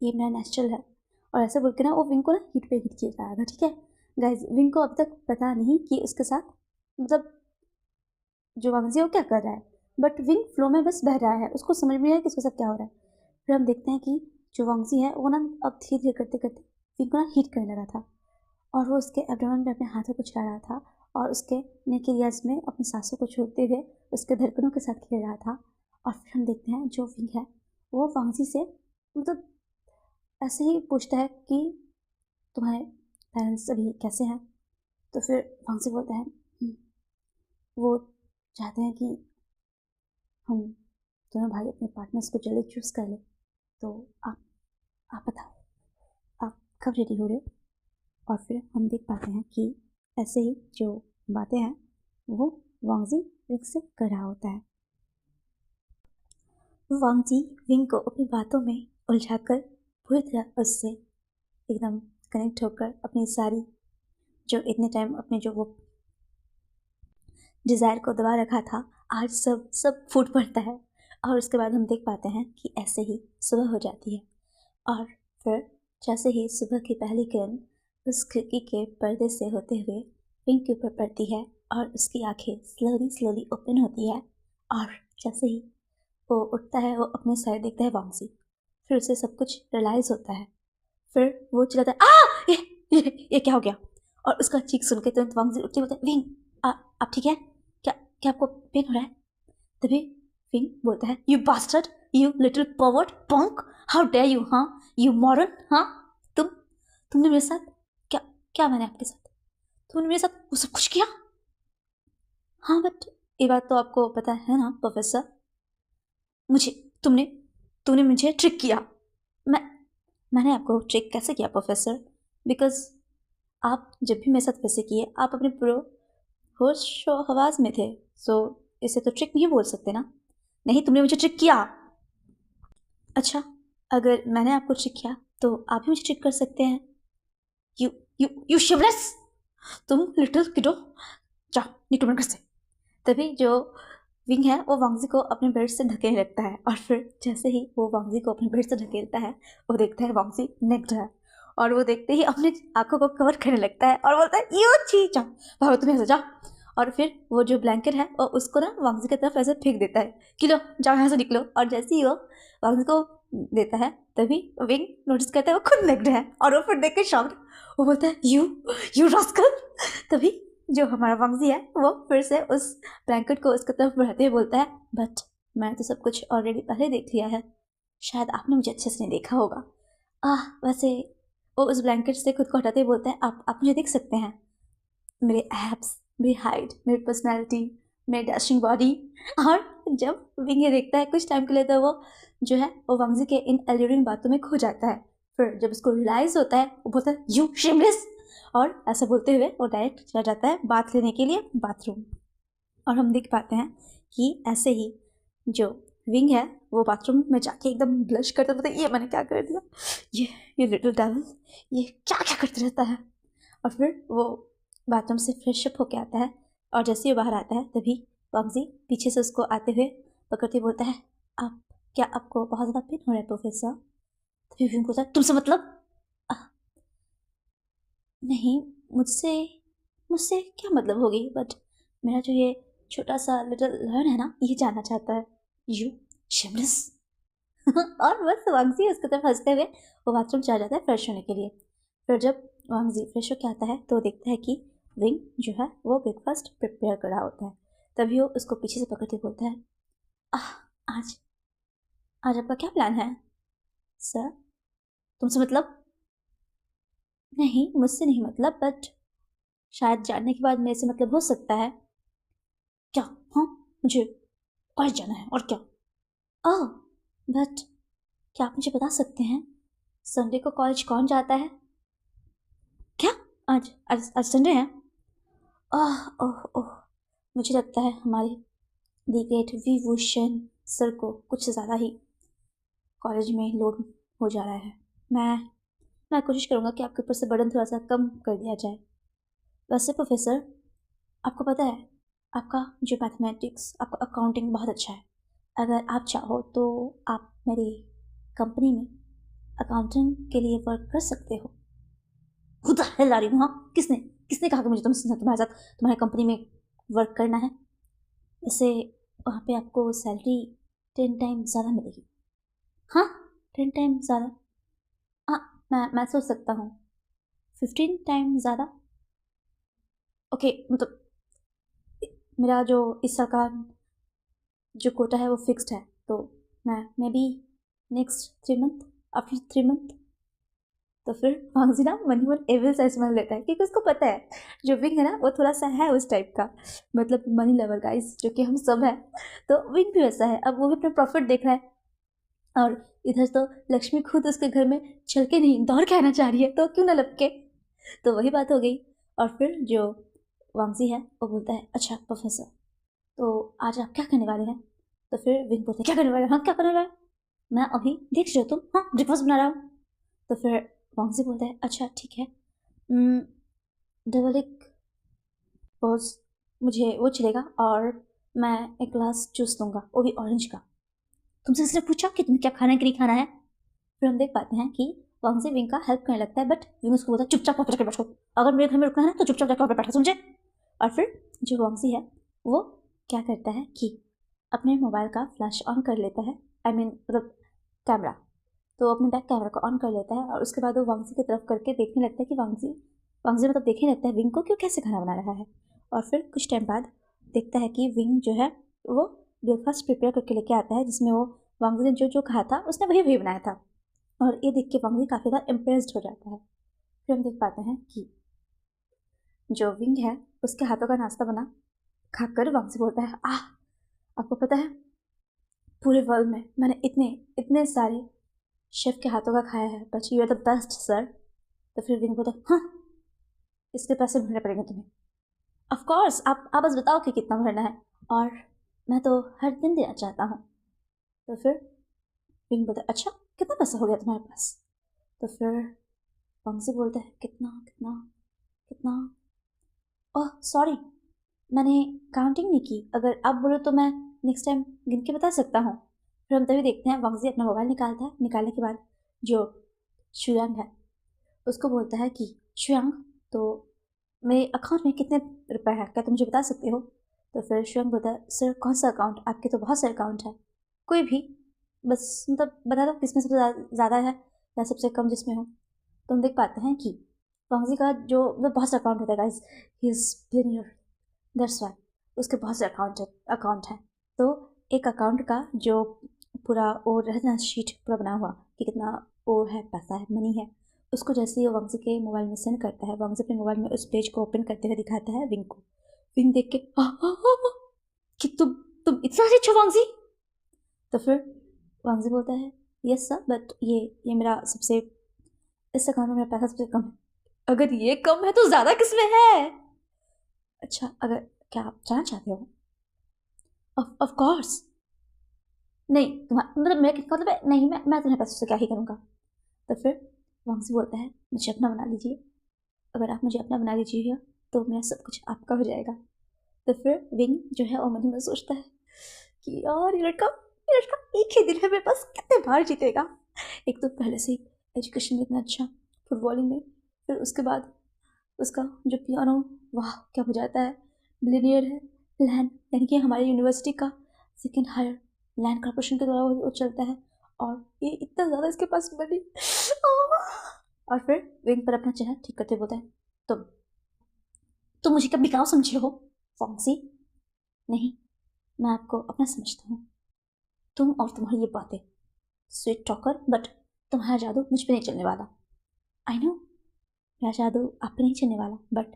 ये मेरा नेचुरल है, और ऐसे बोल के ना वो विंग को ना हिट पे हिट किया जा रहा था, ठीक है। गाइज विंग को अब तक पता नहीं कि उसके साथ मतलब जो वांगजी है वो क्या कर रहा है, बट विंग फ्लो में बस बह रहा है, उसको समझ में नहीं आ रहा है कि उसके साथ क्या हो रहा है। फिर हम देखते हैं कि जो वांगजी है वो ना अब धीरे धीरे करते करते विंग को ना हिट करने लगा था, और वो उसके एब्डोमेन में अपने हाथों को चला रहा था, और उसके नेक एरियाज में अपनी सांसों को छोड़ते हुए उसके धड़कनों के साथ खेल रहा था। और फिर हम देखते हैं जो विंग है वो वांगजी से मतलब ऐसे ही पूछता है कि तुम्हारे पेरेंट्स अभी कैसे हैं? तो फिर वांगजी बोलता है वो चाहते हैं कि हम दोनों भाई अपने पार्टनर्स को जल्दी चूज़ कर ले, तो आप बताओ आप कब रेडी हो रहे हो? और फिर हम देख पाते हैं कि ऐसे ही जो बातें हैं वो वांगजी विंग से कर रहा होता है। वांगजी विंग को अपनी बातों में उलझाकर पूरी तरह उससे एकदम कनेक्ट होकर अपनी सारी जो इतने टाइम अपने जो वो डिज़ायर को दबा रखा था आज सब फूट पड़ता है, और उसके बाद हम देख पाते हैं कि ऐसे ही सुबह हो जाती है और फिर जैसे ही सुबह की पहली किरण उस खिड़की के पर्दे से होते हुए विंग के ऊपर पड़ती है और उसकी आंखें स्लोली स्लोली ओपन होती है और जैसे ही वो उठता है वो अपने साइड देखता है वांगजी। फिर उसे सब कुछ रियलाइज होता है। फिर वो चिल्लाता है आ ये क्या हो गया। और उसका चीख सुन के तुरंत वांगजी उठते बोलते हैं विंग आप ठीक है क्या क्या आपको पेन हो रहा है। तभी विंग बोलता है you bastard you little pervert punk how dare you हाँ यू मॉरन हाँ तुमने मेरे साथ क्या क्या मैंने आपके साथ तुमने मेरे साथ वो सब कुछ किया। हाँ बट ये बात तो आपको पता है ना प्रोफेसर मुझे तुमने तुमने मुझे ट्रिक किया। मैंने आपको ट्रिक कैसे किया प्रोफेसर बिकॉज आप जब भी मेरे साथ वैसे किए आप अपने पूरे होश हवास में थे। सो इसे तो ट्रिक नहीं बोल सकते ना। नहीं तुमने मुझे ट्रिक किया। अच्छा अगर मैंने आपको ट्रिक किया तो आप भी मुझे ट्रिक कर सकते हैं। यू शिवलेस तुम लिटिल किडो जाओ निकलो घर से। तभी जो विंग है वो वांगजी को अपने बेड से ढकेलने लगता है और फिर जैसे ही वो वांगजी को अपने बेड से ढकेलता है वो देखता है वांगजी नेक्ड है और वो देखते ही अपने आंखों को कवर करने लगता है और बोलता है यू छी जाओ भागो तुम्हें ऐसे जाओ। और फिर वो जो ब्लैंकेट है वो उसको ना वांगजी की तरफ ऐसे फेंक देता है कि लो जाओ यहाँ से निकलो। और जैसे ही वो वांगजी को देता है तभी विंग नोटिस करता है वो खुद नेक्ड है और वो फिर देख के शॉक्ड वो बोलता है यू रास्कल। तभी जो हमारा वांगजी है वो फिर से उस ब्लैंकेट को उसकी तरफ बढ़ाते हुए बोलता है बट मैं तो सब कुछ ऑलरेडी पहले देख लिया है शायद आपने मुझे अच्छे से नहीं देखा होगा। वैसे वो उस ब्लैंकेट से खुद को हटाते हुए बोलता है आप मुझे देख सकते हैं मेरे एब्स मेरी हाइट मेरी पर्सनैलिटी मेरी डैशिंग बॉडी। और जब विंग ये देखता है कुछ टाइम के लिए तो वो जो है वो वांगजी के इन एल्यूरिंग बातों में खो जाता है। फिर जब उसको रियलाइज होता है वो बोलता है यू शेमलेस और ऐसा बोलते हुए वो डायरेक्ट चला जाता है बात लेने के लिए बाथरूम। और हम देख पाते हैं कि ऐसे ही जो विंग है वो बाथरूम में जाके एकदम ब्लश करता रहता है ये मैंने क्या कर दिया ये लिटिल डेविल ये क्या क्या करते रहता है। और फिर वो बाथरूम से फ्रेश अप होके आता है और जैसे ही बाहर आता है तभी वांगजी पीछे से उसको आते हुए पकड़ते बोलता है आप क्या आपको बहुत ज़्यादा पेन हो रहा है प्रोफेसर। तभी विंग बोलता है तुमसे मतलब नहीं मुझसे मुझसे क्या मतलब होगी बट मेरा जो ये छोटा सा लिटिल लर्न है ना ये जानना चाहता है यू शेमलेस। और बस वांगजी उसकी तरफ हंसते हुए वो बाथरूम चला जाता है फ्रेश होने के लिए। फिर जब वांगजी फ्रेश होकर आता है तो देखता है कि विंग जो है वो ब्रेकफास्ट प्रिपेयर कर रहा होता है। तभी वो उसको पीछे से पकड़ते बोलता है आज आज आपका क्या प्लान है सर। तुमसे मतलब नहीं मुझसे नहीं मतलब बट शायद जानने के बाद मेरे से मतलब हो सकता है। क्या हाँ मुझे कॉलेज जाना है और क्या। ओह बट क्या आप मुझे बता सकते हैं संडे को कॉलेज कौन जाता है। क्या आज आज आज संडे है। ओह ओह ओह मुझे लगता है हमारे दी ग्रेट विभूषण सर को कुछ ज़्यादा ही कॉलेज में लोड हो जा रहा है। मैं कोशिश करूँगा कि आपके ऊपर से बर्डन थोड़ा सा कम कर दिया जाए। वैसे प्रोफेसर आपको पता है आपका जो मैथमेटिक्स आपका अकाउंटिंग बहुत अच्छा है। अगर आप चाहो तो आप मेरी कंपनी में अकाउंटेंट के लिए वर्क कर सकते हो। खुद हेल आ रही हूँ हाँ किसने किसने कहा कि मुझे तुम्हारे साथ तुम्हारी कंपनी में वर्क करना है। वैसे वहाँ पे आपको सैलरी 10 टाइम ज़्यादा मिलेगी। हाँ 10 टाइम ज़्यादा हाँ मैं सोच सकता हूँ 15 टाइम ज़्यादा। ओके मतलब मेरा जो इस साल का जो कोटा है वो फिक्स्ड है तो मैं may be next 3 month after 3 month. तो फिर वांगजी ना मन ही मन एविल सा स्मेल लेता है क्योंकि उसको पता है जो विंग है ना वो थोड़ा सा है उस टाइप का मतलब मनी लवर गाइस जो कि हम सब है। तो विंग भी वैसा है अब वो भी अपना प्रॉफिट देख रहा है और इधर तो लक्ष्मी खुद उसके घर में चल के नहीं दौड़ के आना चाह रही है तो क्यों ना लपके। तो वही बात हो गई। और फिर जो वांगजी है वो बोलता है अच्छा प्रोफेसर तो आज आप क्या करने वाले हैं। तो फिर विंग बोलते हैं क्या करने वाले हैं हाँ क्या करने वाले हैं मैं अभी देख रहे हो तुम हाँ ब्रेकफास्ट बना रहा हूँ। तो फिर वांगजी बोलता है अच्छा ठीक है डबल एग रोज मुझे वो चलेगा और मैं एक ग्लास जूस लूँगा वो भी ऑरेंज का। तुमसे किसने पूछा कि तुम्हें क्या खाना है कि नहीं खाना है? फिर हम देख पाते हैं कि वांगजी विंग का हेल्प करने लगता है, बट विंग उसको बोलता है चुपचाप वहाँ पर जाकर बैठो, अगर मेरे घर में रुकना है तो चुपचाप जाकर वहाँ पर बैठो, समझे? और फिर जो वांगजी है वो क्या करता है कि अपने मोबाइल का फ्लैश ऑन कर लेता है, आई मीन मतलब कैमरा, तो अपने बैक कैमरा को ऑन कर लेता है और उसके बाद वो वांगजी की तरफ करके देखने लगता है कि वांगजी वांगजी मतलब देखने लगता है विंग को क्यों कैसे खाना बना रहा है। और फिर कुछ टाइम बाद देखता है कि विंग जो है वो ब्रेकफास्ट प्रिपेयर करके लेके आता है, जिसमें वो वांगजी ने जो जो कहा था उसने वही वही बनाया था। और ये देख के वांगजी काफ़ी ज़्यादा इम्प्रेस्ड हो जाता है। फिर हम देख पाते हैं कि जो विंग है उसके हाथों का नाश्ता बना खाकर वांगजी बोलता है, आह, आपको पता है पूरे वर्ल्ड में मैंने इतने इतने सारे शेफ के हाथों का खाया है, but you are the best sir. तो फिर विंग बोलता है, हाँ, इसके पैसे भरने पड़ेंगे तुम्हें। ऑफ कोर्स, आप बस बताओ कि कितना भरना है, और मैं तो हर दिन देना चाहता हूँ। तो फिर विंग बोलता है, अच्छा कितना पैसा हो गया तुम्हारे पास? तो फिर वांगजी बोलता है, कितना कितना कितना, ओह सॉरी, मैंने काउंटिंग नहीं की, अगर आप बोलो तो मैं नेक्स्ट टाइम गिन के बता सकता हूँ। फिर हम तभी देखते हैं वांगजी अपना मोबाइल निकालता है, निकालने के बाद जो शुयांग है उसको बोलता है कि शुयांग, तो मेरे अकाउंट में कितने रुपए हैं, क्या तुम मुझे बता सकते हो? तो फिर शुयांग बोलता है, सर कौन सा अकाउंट, आपके तो बहुत सारे अकाउंट है, कोई भी, बस मतलब बता दो किसमें सबसे ज़्यादा है या सबसे कम जिसमें हो। तो हम देख पाते हैं कि वांगजी का जो मतलब बहुत सारे अकाउंट होता है guys, he is billionaire, that's why उसके बहुत से अकाउंट हैं। तो एक अकाउंट का जो पूरा वो रहता है शीट पूरा बना हुआ कि कितना वो है, पैसा है, मनी है, उसको जैसे ही वो वांगजी के मोबाइल में सेंड करता है, वांगजी अपने मोबाइल में उस पेज को ओपन करते हुए दिखाता है विंग को। विंग देख के कि तुम इतना रिच हो वांगजी? तो फिर वांगजी बोलता है, यस सर, बट ये मेरा सबसे, इस अकाउंट में मेरा पैसा सबसे कम है। अगर ये कम है तो ज़्यादा किस में है? अच्छा, अगर क्या आप जानना चाहते हो? ऑफ कोर्स, नहीं तुम्हारा मतलब मेरा मतलब है, नहीं मैं तुम्हारे पैसों से क्या ही करूँगा। तो फिर वांगजी बोलता है, मुझे अपना बना लीजिए, अगर आप मुझे अपना बना लीजिएगा तो मेरा सब कुछ आपका हो जाएगा। तो फिर विंग जो है वो मन में सोचता है कि यार ये लड़का एक ही दिन है मेरे पास कितने बार जीतेगा। एक तो पहले से ही एजुकेशन में इतना अच्छा, फुटबॉलिंग में, फिर उसके बाद उसका जो पियानो, वाह क्या बजाता है, बिलियनियर है, लैंड यानी कि हमारी यूनिवर्सिटी का सेकेंड हायर लैंड कॉर्पोरेशन के द्वारा वो चलता है, और ये इतना ज़्यादा इसके पास मनी। और फिर विंग पर अपना चेहरा ठीक करते बोलता है, तुम मुझे कभी गाँव समझे हो फॉक्सी? नहीं, मैं आपको अपना समझता हूँ, तुम और तुम्हारी ये बातें, स्वीट टॉकर, बट तुम्हारा जादू मुझ पर नहीं चलने वाला। आई नो मेरा जादू आप पे नहीं चलने वाला, बट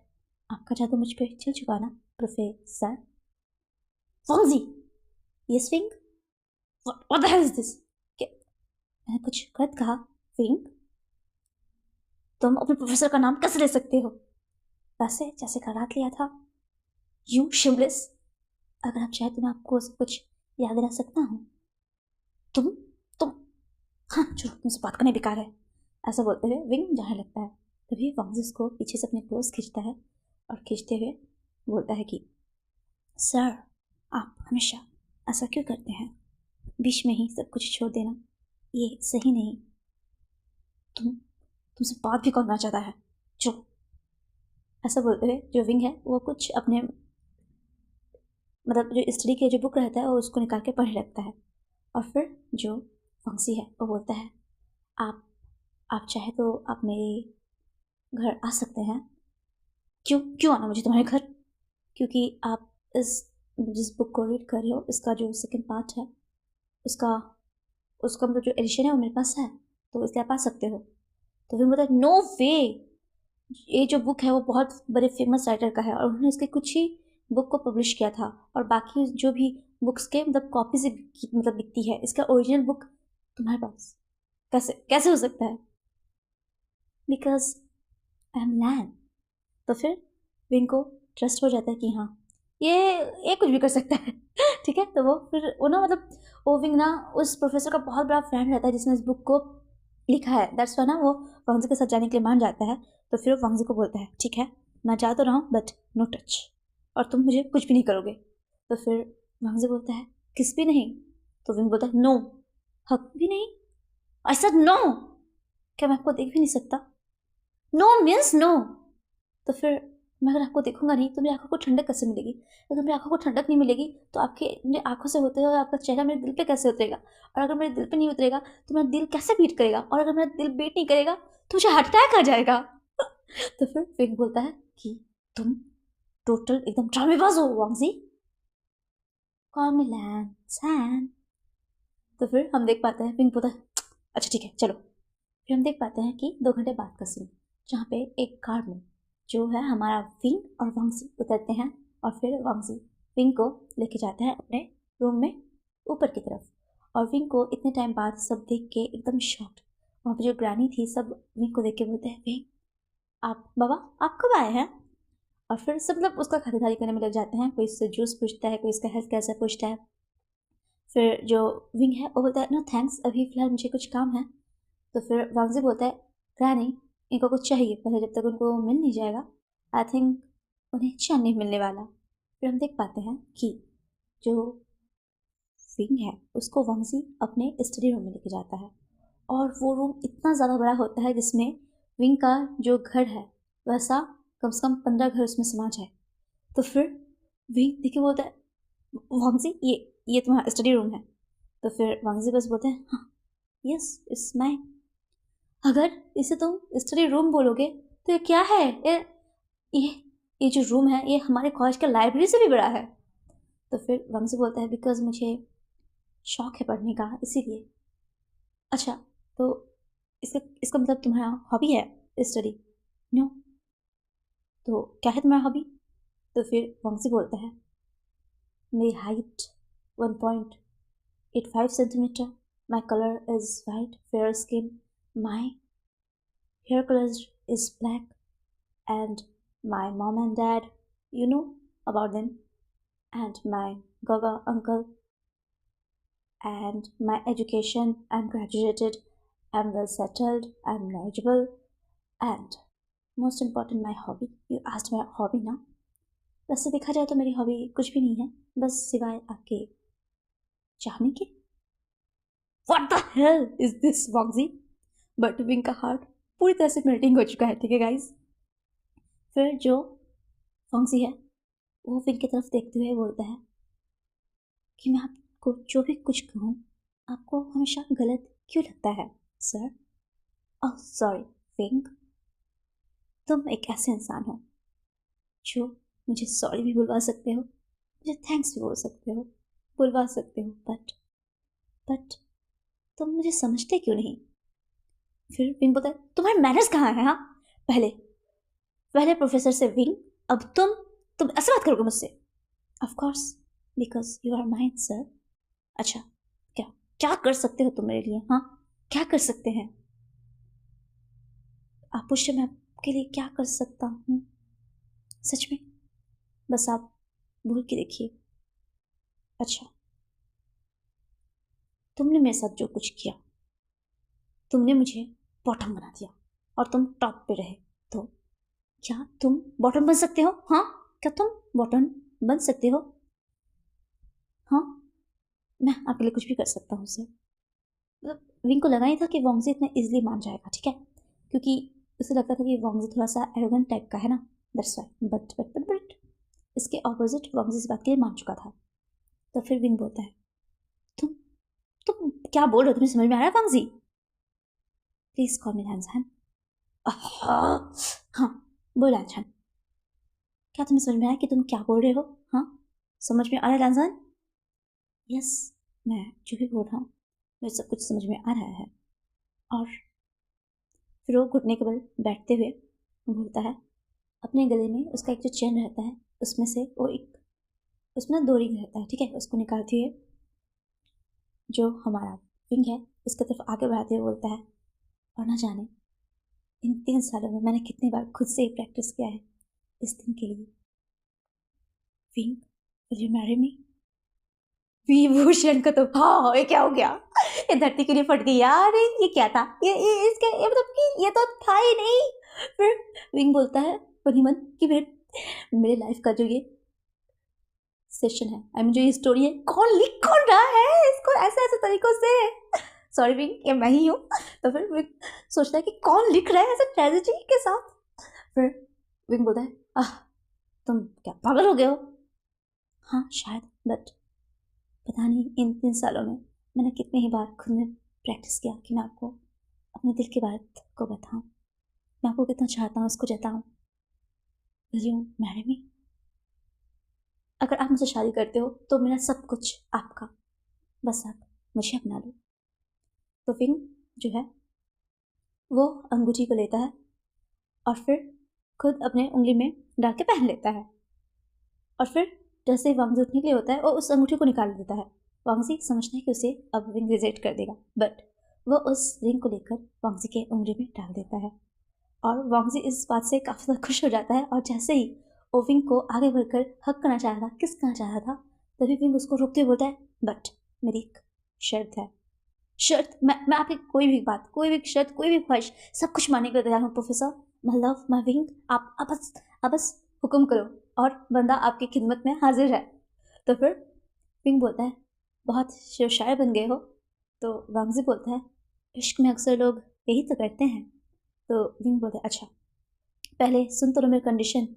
आपका जादू मुझ पे चल चुका ना professor Foxy. Yes Wing, what the hell is this? क्या मैंने कुछ गलत कहा? विंग, तुम अपने प्रोफेसर का नाम कैसे ले सकते हो? वैसे जैसे का रात लिया था, यू शिमलेस, अगर आप चाहे तो मैं आपको सब कुछ याद दिला सकता हूँ। तुम तुम हाँ चलो, तुमसे बात करना बेकार है। ऐसा बोलते हुए विंग जाने लगता है। तभी वांगजी को पीछे से अपने क्लोज खींचता है और खींचते हुए बोलता है कि सर, आप हमेशा ऐसा क्यों करते हैं, बीच में ही सब कुछ छोड़ देना ये सही नहीं। तुमसे बात भी करना चाहता है जो। ऐसा बोलते हुए जो विंग है वो कुछ अपने मतलब जो स्टडी के जो बुक रहता है वो उसको निकाल के पढ़ने लगता है। और फिर जो वांगजी है वो बोलता है, आप चाहे तो आप मेरे घर आ सकते हैं। क्यों क्यों आना मुझे तुम्हारे घर? क्योंकि आप जिस बुक को रीड कर रहे हो इसका जो सेकंड पार्ट है उसका उसका मतलब जो एडिशन है वो मेरे पास है, तो इसलिए आप आ सकते हो। तो फिर मतलब नो वे, ये जो बुक है वो बहुत बड़े फेमस राइटर का है और उन्होंने इसके कुछ ही बुक को पब्लिश किया था, और बाकी जो भी बुक्स के मतलब कॉपी से मतलब बिकती है, इसका ओरिजिनल बुक तुम्हारे पास कैसे कैसे हो सकता है? बिकॉज आई एम लैन। तो फिर विंग को ट्रस्ट हो जाता है कि हाँ ये कुछ भी कर सकता है। ठीक है, तो वो फिर वो ना मतलब वो विंग ना उस प्रोफेसर का बहुत बड़ा फ्रेंड रहता है जिसने इस बुक को लिखा है, दैट्स वाई ना वो वांगजी के साथ जाने के लिए मान जाता है। तो फिर वो वांगजी को बोलता है, ठीक है मैं जा तो रहा हूँ बट नो टच, और तुम मुझे कुछ भी नहीं करोगे। तो फिर वांगजी बोलता है, किस भी नहीं? तो विंग बोलता है, नो हक भी नहीं? I said no. क्या मैं आपको देख भी नहीं सकता? No means no. तो फिर मैं अगर आपको देखूंगा नहीं तो मेरी आंखों को ठंडक कैसे मिलेगी? अगर मेरी आंखों को ठंडक नहीं मिलेगी तो आपके मेरी आंखों से होते हुए आपका चेहरा मेरे दिल पे कैसे उतरेगा? और अगर मेरे दिल पे नहीं उतरेगा तो मेरा दिल कैसे बीट करेगा? और अगर मेरा दिल बीट नहीं करेगा तो मुझे हार्ट अटैक आ जाएगा। तो फिर विंग बोलता है कि तुम टोटल एकदम ड्रामेबाज हो वांगजी। कॉल मी लैन सैन। तो फिर हम देख पाते हैं विंग बोलता है अच्छा ठीक है चलो। फिर हम देख पाते हैं कि 2 घंटे बाद का सीन, जहाँ पे एक कार में जो है हमारा विंग और वांगजी उतरते हैं और फिर वांगजी विंग को लेके जाते हैं अपने रूम में ऊपर की तरफ। और विंग को इतने टाइम बाद सब देख के एकदम शॉक्ड, वहाँ पे जो ग्रैनी थी सब विंग को देख के बोलते हैं विंग आप बाबा आप कब आए हैं? और फिर सब लोग उसका खातिरदारी करने में लग जाते हैं, कोई इससे जूस पूछता है, कोई इसका हेल्थ कैसा पूछता है। फिर जो विंग है वो बोलता है नो थैंक्स, अभी फ़िलहाल मुझे कुछ काम है। तो फिर वांगजी बोलता है ग्रैनी इनको कुछ चाहिए, पहले जब तक उनको मिल नहीं जाएगा आई थिंक उन्हें चैन नहीं मिलने वाला। फिर हम देख पाते हैं कि जो विंग है उसको वांगजी अपने स्टडी रूम में लेके जाता है और वो रूम इतना ज़्यादा बड़ा होता है जिसमें विंग का जो घर है वैसा कम से कम 15 घर उसमें समा जाए। तो फिर विंग देखिए बोलता है वांगजी ये तुम्हारा स्टडी रूम है? तो फिर वांगजी बस बोलते हैं हाँ यस इट्स माइन। अगर इसे तुम स्टडी रूम बोलोगे तो ये क्या है? ये ये जो रूम है ये हमारे कॉलेज के लाइब्रेरी से भी बड़ा है। तो फिर वांगजी बोलता है बिकॉज मुझे शौक है पढ़ने का इसीलिए। अच्छा तो इसका इसका मतलब तुम्हारा हॉबी है स्टडी? नो। तो क्या है तुम्हारा हॉबी? तो फिर वांगजी बोलता है मेरी height 1.85 centimetre, my colour is white, fair skin, my hair color is black, and my mom and dad, you know about them, and my gaga uncle, and my education, I'm graduated, I'm well settled, I'm knowledgeable, and most important my hobby. You asked my hobby ना? वैसे देखा जाए तो मेरी hobby कुछ भी नहीं है, बस सिवाय आपके चाहने के। What the hell is this Wangji? But Wing का हार्ट पूरी तरह से मेल्टिंग हो चुका है, ठीक है गाइज। फिर जो वांगजी है वो विंग की तरफ देखते हुए बोलता है कि मैं आपको जो भी कुछ कहूँ आपको हमेशा गलत क्यों लगता है सर? ओह सॉरी विंग, तुम एक ऐसे इंसान हो जो मुझे सॉरी भी बुलवा सकते हो, मुझे थैंक्स भी बोल सकते हो, बुलवा सकते हो, बट तुम मुझे समझते क्यों नहीं? फिर विंग बोलता है तुम्हारे मैनर्स कहाँ हैं? हाँ पहले प्रोफेसर से विंग, अब तुम ऐसे बात करोगे मुझसे? Of course because you are mine sir. अच्छा क्या क्या कर सकते हो तुम मेरे लिए? हाँ क्या कर सकते हैं आप पूछे मैं आपके लिए क्या कर सकता हूँ? सच में बस आप भूल के देखिए। अच्छा तुमने मेरे साथ जो कुछ किया, तुमने मुझे बॉटम बना दिया और तुम टॉप पे रहे, तो क्या तुम बॉटम बन सकते हो? हाँ क्या तुम बॉटम बन सकते हो? हाँ मैं आपके लिए कुछ भी कर सकता हूँ सर। मतलब विंग को लगा ही था कि वांगजी इतना इजीली मान जाएगा, ठीक है, क्योंकि उसे लगता था कि वांगजी थोड़ा सा एरोगेंट टाइप का है ना, दैट्स वाई। बट इसके ऑपोजिट वांगजी इस बात के लिए मान चुका था। तो फिर विंग बोलता है तुम तुम क्या बोल रहे हो? तुम्हें समझ में आ रहा है वांगजी? प्लीज कॉल मी लैंसहन। हाँ बोल लैंसहन, क्या तुम्हें समझ में आया कि तुम क्या बोल रहे हो? हाँ समझ में आ रहा है लैंसहन? यस मैं जो भी बोल रहा हूँ मुझे सब कुछ समझ में आ रहा है। और फिर वो घुटने के बल बैठते हुए बोलता है अपने गले में उसका एक जो चेन रहता है उसमें से वो एक उसमें ना 2 रिंग रहता है, ठीक है, उसको निकालती है जो हमारा विंग है उसकी तरफ आगे बढ़ाते हुए बोलता है और ना जाने इन 3 सालों में मैंने कितनी बार खुद से ही प्रैक्टिस किया है इस दिन के लिए। विंग विल यू मैरी मी? विभूषण का तो हाँ ये क्या हो गया? ये धरती के लिए फट गई यार, ये क्या था? इसका ये मतलब कि ये तो था ही नहीं। फिर विंग बोलता है मन ही मन कि मेरे लाइफ का जो ये सेशन है, आई मीन जो ये स्टोरी है, कौन लिख कौन रहा है इसको ऐसे ऐसे तरीकों से? सॉरी विंग, ये मैं ही हूँ। तो फिर विंग सोचता है कि कौन लिख रहा है ऐसे ट्रेजेडी के साथ। फिर विंग बोलता है, आह तुम क्या पागल हो गए हो? हाँ शायद, बट पता नहीं इन 3 सालों में मैंने कितनी ही बार खुद में प्रैक्टिस किया कि मैं आपको अपने दिल की बात को बताऊं, मैं आपको कितना चाहता हूँ उसको जताऊं। Will you marry me? अगर आप मुझसे शादी करते हो तो मेरा सब कुछ आपका, बस आप मुझे अपना लो। तो विंग जो है वो अंगूठी को लेता है और फिर खुद अपने उंगली में डाल के पहन लेता है। और फिर जैसे ही वांगजी उठने के लिए होता है वो उस अंगूठी को निकाल देता है। वांगजी समझता है कि उसे अब विंग रिजेक्ट कर देगा, बट वो उस रिंग को लेकर वांगजी के उंगली में डाल देता है और वांगजी इस बात से काफ़ी ज़्यादा खुश हो जाता है। और जैसे ही वो विंग को आगे बढ़कर हक करना चाह रहा था, किस करना चाह रहा था, तभी विंग उसको रोकते हुए बोलता है, बट मेरी एक शर्त है। शर्त? मैं आपकी कोई भी बात, कोई भी शर्त, कोई भी ख्वाहिश, सब कुछ मानने के लिए तैयार हूँ professor. My love, my wing, आप बस हुक्म करो और बंदा आपकी खिदमत में हाजिर है। तो फिर विंग बोलता है, बहुत शेर शायर बन गए हो। तो वांगजी बोलता है, इश्क में अक्सर लोग यही तो करते हैं। तो विंग बोलता है, अच्छा पहले सुन तो लो मेरी कंडीशन,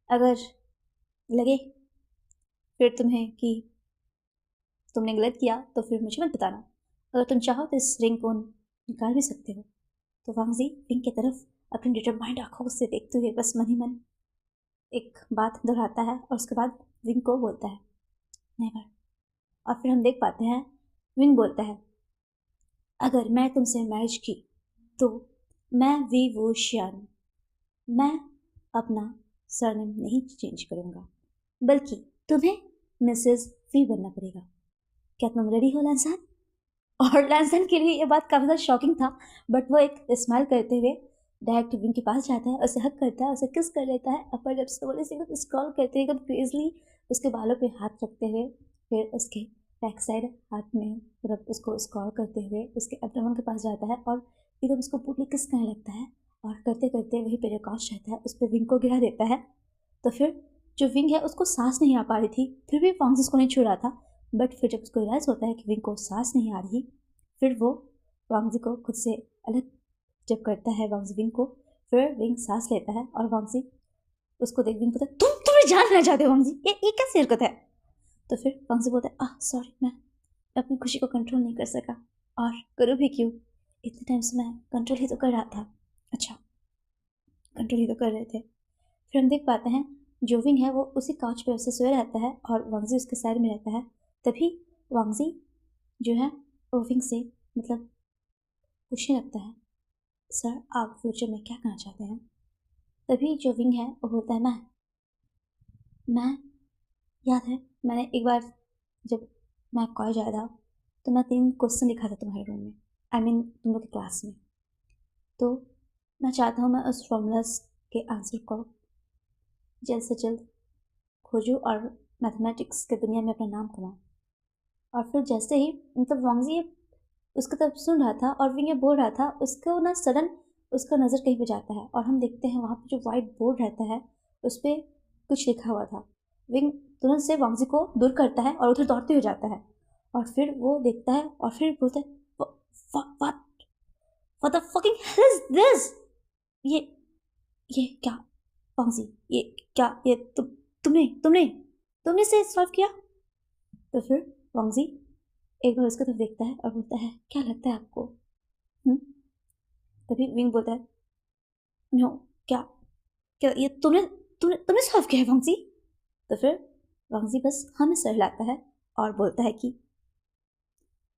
अगर लगे फिर तुम्हें कि तुमने गलत किया तो फिर मुझे मत बताना, अगर तुम चाहो तो इस रिंग को निकाल भी सकते हो। तो वांगजी विंग की तरफ अपनी डिटरमाइंड आंखों से देखते हुए बस मन ही मन एक बात दोहराता है और उसके बाद विंग को बोलता है, नेवर। और फिर हम देख पाते हैं विंग बोलता है, अगर मैं तुमसे मैरिज की तो मैं वी वो शियान, मैं अपना सरनेम नहीं चेंज करूँगा, बल्कि तुम्हें मिसेस वी बनना पड़ेगा। क्या तुम रेडी हो लैंसन? और लैंसन के लिए ये बात काफ़ी ज़्यादा शॉकिंग था, बट वो एक स्माइल करते हुए डायरेक्ट विंग के पास जाता है, उसे हक करता है, उसे किस कर लेता है अपर लिप्स को, बोले से एकदम स्क्रॉल करते हुए एकदम क्रेजली उसके बालों पे हाथ रखते हुए, फिर उसके बैक साइड हाथ में मतलब उसको स्क्रॉल करते हुए उसके एब्डोमेन के पास जाता है और एकदम उसको पूरी किस करने लगता है। और करते करते वही पेरिकास्ट रहता है उस पर विंग को गिरा देता है। तो फिर जो विंग है उसको सांस नहीं आ पा रही थी, फिर भी वांगजी को नहीं छू रहा था, बट फिर जब उसको रियलाइज़ होता है कि विंग को सांस नहीं आ रही, फिर वो वांगजी को खुद से अलग जब करता है वांगजी विंग को, फिर विंग सांस लेता है और वांगजी उसको देख विंग बोलता है, तुम्हें जान लेना चाहते हो वांगजी, ये कैसी हरकत है? तो फिर वांगजी बोलता है, सॉरी, मैं अपनी खुशी को कंट्रोल नहीं कर सका, और करूँ भी क्यों, इतने टाइम से मैं कंट्रोल ही तो कर रहा था। अच्छा, कंट्रोल ही तो कर रहे थे। फिर हम देख पाते हैं जो विंग है वो उसी काउच पे उसे सोया रहता है और वांगजी उसके साइड में रहता है। तभी वांगजी जो है वो विंग से मतलब पूछने लगता है, सर आप फ्यूचर में क्या करना चाहते हैं? तभी जो विंग है वो बोलता है, मैं याद है मैंने एक बार जब मैं कॉलेज आया था तो मैं 3 क्वेश्चन लिखा था तुम्हारे रूम में, आई मीन तुम लोग की क्लास में। तो मैं चाहता हूँ मैं उस फॉर्मूलाज के आंसर को जल्द से जल्द खोजूँ और मैथमेटिक्स के दुनिया में अपना नाम कमाऊँ। और फिर जैसे ही मतलब वांगजी उसकी तरफ सुन रहा था और विंग ये बोल रहा था, उसको ना सडन उसका नज़र कहीं पे जाता है और हम देखते हैं वहाँ पे जो वाइट बोर्ड रहता है उस पर कुछ लिखा हुआ था। विंग तुरंत से वांगजी को दूर करता है और उधर दौड़ते हुए जाता है और फिर वो देखता है और फिर बोलता है, what the fucking hell is this? ये ये क्या वांगजी, ये क्या, ये तुमने तुमने तुमने इसे सॉल्व किया? तो फिर वांगजी एक बार उसकी तरफ देखता है और बोलता है, क्या लगता है आपको? तभी विंग बोलता है, नो, क्या क्या ये तुमने तुमने तुमने सॉल्व किया है वांगजी? तो फिर वांगजी बस हाँ में सर हिलाता है और बोलता है कि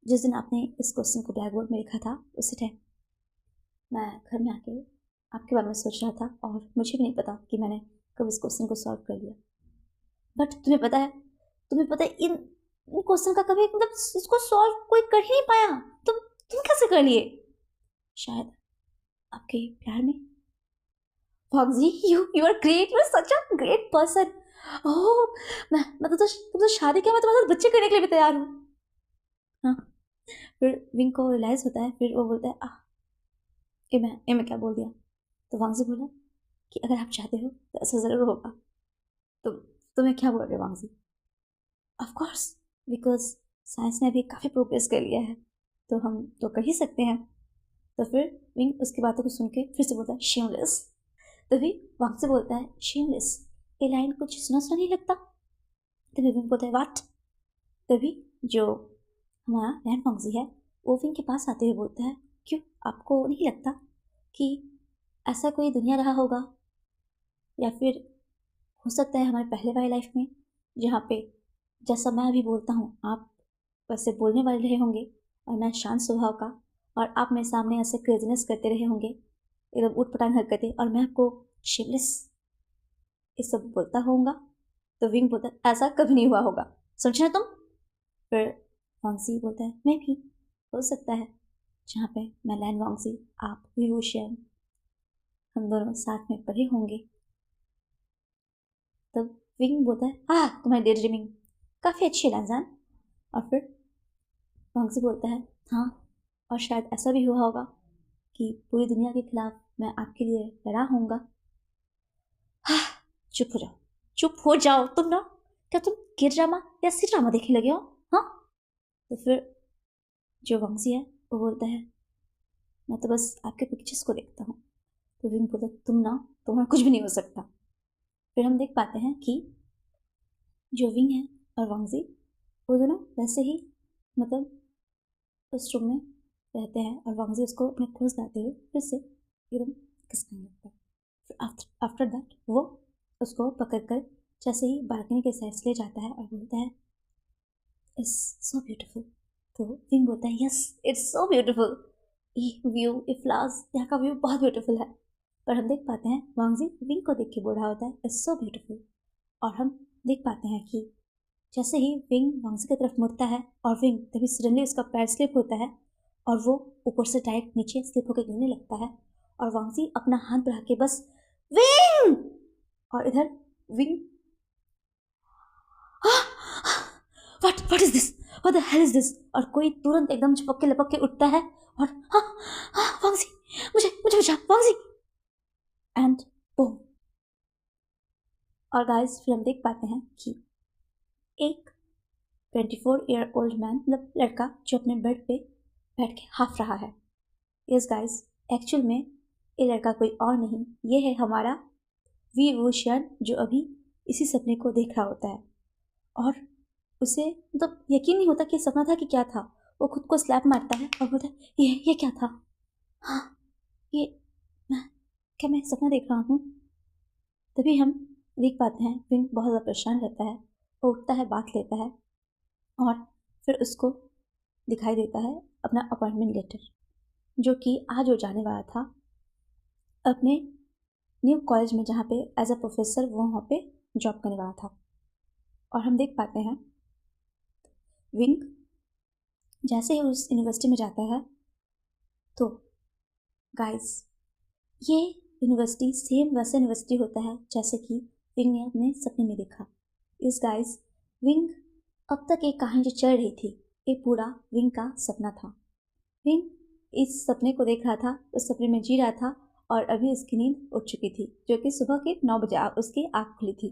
जिस दिन आपने इस क्वेश्चन को ब्लैक बोर्ड में लिखा था उसी टाइम मैं घर में आके आपके बारे में सोच रहा था और मुझे भी नहीं पता कि मैंने कब इस क्वेश्चन को सॉल्व कर लिया। बट तुम्हें पता है इन क्वेश्चन का कभी मतलब इसको सॉल्व कोई कर ही नहीं पाया। तुम कैसे कर लिए? शायद आपके प्यार में। Wangji, you are great, you are such a great person. ओह, मैं तो शादी के मैं तुम्हारे साथ बच्चे करने के लिए भी तैयार हूँ। हाँ। फिर विंग को रियलाइज होता है, फिर वो बोलता है, ये मैं क्या बोल दिया? तो वांगजी बोला कि अगर आप चाहते हो तो ऐसा ज़रूर होगा। तो तुम्हें क्या बोल रहे हो वांगजी? ऑफ कोर्स, बिकॉज साइंस ने भी काफ़ी प्रोग्रेस कर लिया है। तो हम तो कर ही सकते हैं। तो फिर विंग उसकी बातों को सुन के फिर से बोलता है शेमलेस। तभी वहाँ से बोलता है शेमलेस, ये लाइन कुछ सुना सुना नहीं लगता। तभी विंग बोलता है वाट। तभी जो हमारा लैंड फॉक्सी है वो विंग के पास आते हुए बोलता है क्यों, आपको नहीं लगता कि ऐसा कोई दुनिया रहा होगा, या फिर हो सकता है हमारे पहले वाली लाइफ में जहाँ पे जैसा मैं अभी बोलता हूँ आप वैसे बोलने वाले रहे होंगे और मैं शांत स्वभाव का, और आप मेरे सामने ऐसे क्रेजीनेस करते रहे होंगे, एकदम उठपटांग हरकतें, और मैं आपको शेमलेस ये सब बोलता होऊंगा। तो विंग बोलता है ऐसा कभी नहीं हुआ होगा, समझना तुम। फिर वांगजी बोलता है मैं भी, हो सकता है जहाँ पे मैं लैन वांगजी आप विभूषण हम दोनों साथ में पढ़े होंगे। तब विंग बोलता है तुम्हारी डे ड्रीमिंग काफ़ी अच्छी है लैनजान। और फिर वांगजी बोलता है हाँ, और शायद ऐसा भी हुआ होगा कि पूरी दुनिया के खिलाफ मैं आपके लिए लड़ा होऊंगा। चुप हो जाओ, चुप हो जाओ तुम ना, क्या तुम के ड्रामा या सी ड्रामा देखने लगे हो? हाँ। तो फिर जो वांगजी है वो बोलता है मैं तो बस आपके पिक्चर्स को देखता हूँ। तो विंग बोलता है तुम ना, तुम्हारा कुछ भी नहीं हो सकता। फिर हम देख पाते हैं कि जो विंग है और वांगजी वो दोनों वैसे ही मतलब उस रूम में रहते हैं, और वांगजी उसको अपने क्लोज लाते हुए फिर से एकदम किस करने लगता है। फिर आफ्टर दैट वो उसको पकड़कर जैसे ही बालकनी के साइड से ले जाता है और बोलता है इट्स सो ब्यूटीफुल। तो विंग बोलता है यस इट्स सो ब्यूटीफुल, ये व्यू, ये फ्लावर्स, यहाँ का व्यू बहुत ब्यूटीफुल है। पर हम देख पाते हैं वांगजी विंग को देख के बोल रहा होता है इट्स सो ब्यूटीफुल, और हम देख पाते हैं कि जैसे ही विंग वांगजी की तरफ मुड़ता है और विंग तभी सडनली उसका पैर स्लिप होता है और वो ऊपर से डायरेक्ट नीचे स्लिप होकर गिरने लगता है, और वांगजी अपना हाथ बढ़ा के बस विंग, और इधर wing what is this, what the hell is this, और कोई तुरंत एकदम झपक के लपक के उठता है और वांगजी मुझे मुझे बचा वांगजी, एंड बूम। और गाइस फिर हम देख पाते हैं कि एक 24 ईयर ओल्ड मैन मतलब लड़का जो अपने बेड पे बैठ के हाफ रहा है। यस गाइस, एक्चुअल में ये लड़का कोई और नहीं, ये है हमारा विभूषण जो अभी इसी सपने को देख रहा होता है, और उसे मतलब यकीन नहीं होता कि सपना था कि क्या था। वो खुद को स्लैप मारता है और बोलता है ये क्या था, हाँ ये क्या मैं सपना देख रहा हूँ। तभी हम देख पाते हैं विंग बहुत ज़्यादा परेशान रहता है, वो उठता है, बात लेता है, और फिर उसको दिखाई देता है अपना अपॉइंटमेंट लेटर जो कि आज वो जाने वाला था अपने न्यू कॉलेज में जहाँ पे एज अ प्रोफेसर वो वहाँ पे जॉब करने वाला था। और हम देख पाते हैं विंग जैसे ही उस यूनिवर्सिटी में जाता है तो गाइस ये यूनिवर्सिटी सेम वैसा यूनिवर्सिटी होता है जैसे कि विंग ने अपने सपने में देखा। इस गाइस विंग अब तक एक कहानी जो चल रही थी ये पूरा विंग का सपना था। विंग इस सपने को देख रहा था, उस सपने में जी रहा था, और अभी उसकी नींद उठ चुकी थी जो कि सुबह के 9 बजे उसकी आँख खुली थी।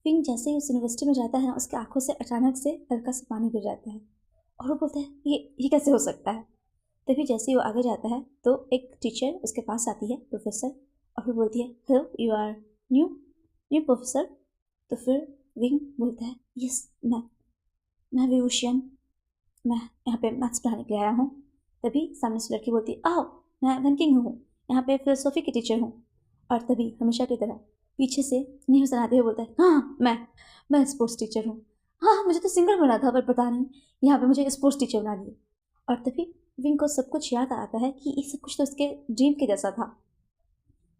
विंग जैसे ही उस यूनिवर्सिटी में जाता है ना उसकी आंखों से अचानक से हल्का सा पानी गिर जाता है और वो बोलता है ये कैसे हो सकता है। तभी जैसे ही वो आगे जाता है तो एक टीचर उसके पास आती है, प्रोफेसर, और फिर बोलती है hello you are new new professor. तो फिर विंग बोलता है यस मैं विभूषण, मैं यहाँ पे मैथ्स पढ़ाने के लिए आया हूँ। तभी सामने से लड़की बोलती है आओ मैं वनकिंग हूँ, यहाँ पे फिलोसॉफी की टीचर हूँ। और तभी हमेशा की तरह पीछे से न्यूज़ सुनाते हुए बोलता है हाँ मैं स्पोर्ट्स टीचर हूँ, हाँ मुझे तो सिंगर बना था पर पता नहीं यहाँ पे मुझे स्पोर्ट्स टीचर बना दिए। और तभी विंग को सब कुछ याद आता है कि ये सब कुछ तो उसके ड्रीम के जैसा था।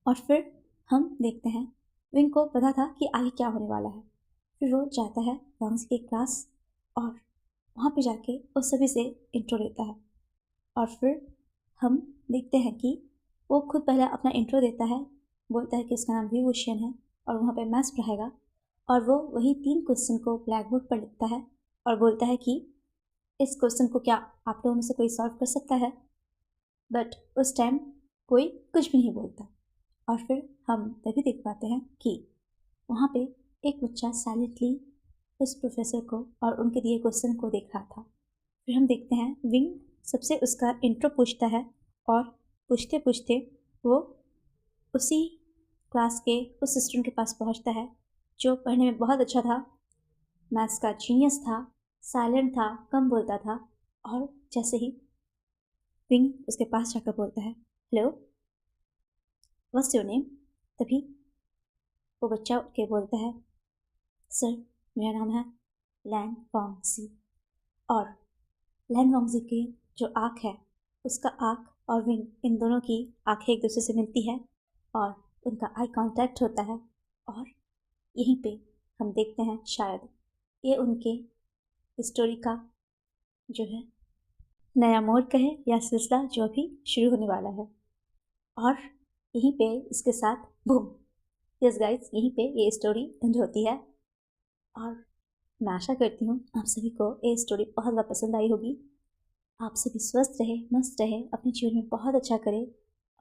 और फिर हम देखते हैं विंग को पता था कि आगे क्या होने वाला है। फिर वो जाता है वांगजी के क्लास और वहाँ पे जाके वो सभी से इंट्रो लेता है। और फिर हम देखते हैं कि वो खुद पहले अपना इंट्रो देता है, बोलता है कि उसका नाम विभूषण है और वहाँ पे मैथ्स पढ़ाएगा, और वो वही 3 क्वेश्चन को ब्लैक बोर्ड पर लिखता है और बोलता है कि इस क्वेश्चन को क्या आप लोगों में से कोई सॉल्व कर सकता है। बट उस टाइम कोई कुछ भी नहीं बोलता। और फिर हम तभी देख पाते हैं कि वहाँ पे एक बच्चा साइलेंटली उस प्रोफेसर को और उनके दिए क्वेश्चन को देख रहा था। फिर हम देखते हैं विंग सबसे उसका इंट्रो पूछता है और पूछते पूछते वो उसी क्लास के उस स्टूडेंट के पास पहुंचता है जो पढ़ने में बहुत अच्छा था, मैथ्स का जीनियस था, साइलेंट था, कम बोलता था। और जैसे ही विंग उसके पास जाकर बोलता है, हेलो, व्हाट्स योर नेम, तभी वो बच्चा उठ के बोलता है, सर मेरा नाम है लैंग वांगजी। और लैंग वांगजी की जो आँख है, उसका आँख और विंग, इन दोनों की आँखें एक दूसरे से मिलती है और उनका आई कांटेक्ट होता है। और यहीं पे हम देखते हैं शायद ये उनके स्टोरी का जो है नया मोड़ कहे या सिलसिला जो अभी शुरू होने वाला है। और यहीं पे इसके साथ बूम, यस गाइस, यहीं पे ये स्टोरी एंड होती है। और मैं आशा करती हूँ आप सभी को ये स्टोरी बहुत ज़्यादा पसंद आई होगी। आप सभी स्वस्थ रहे, मस्त रहे, अपने जीवन में बहुत अच्छा करें।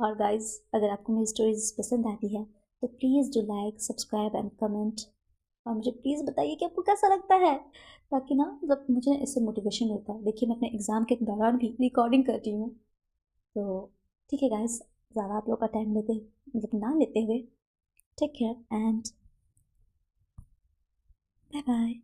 और गाइस, अगर आपको मेरी स्टोरीज पसंद आती है तो please do like, subscribe and comment. और मुझे प्लीज़ बताइए कि आपको कैसा लगता है, ताकि ना मतलब मुझे इससे मोटिवेशन मिलता है। देखिए, मैं अपने एग्ज़ाम के दौरान भी रिकॉर्डिंग कर रही हूँ। तो ठीक है गाइस, ज़्यादा आप लोग का टाइम लेते मतलब ना लेते हुए, take care and bye bye.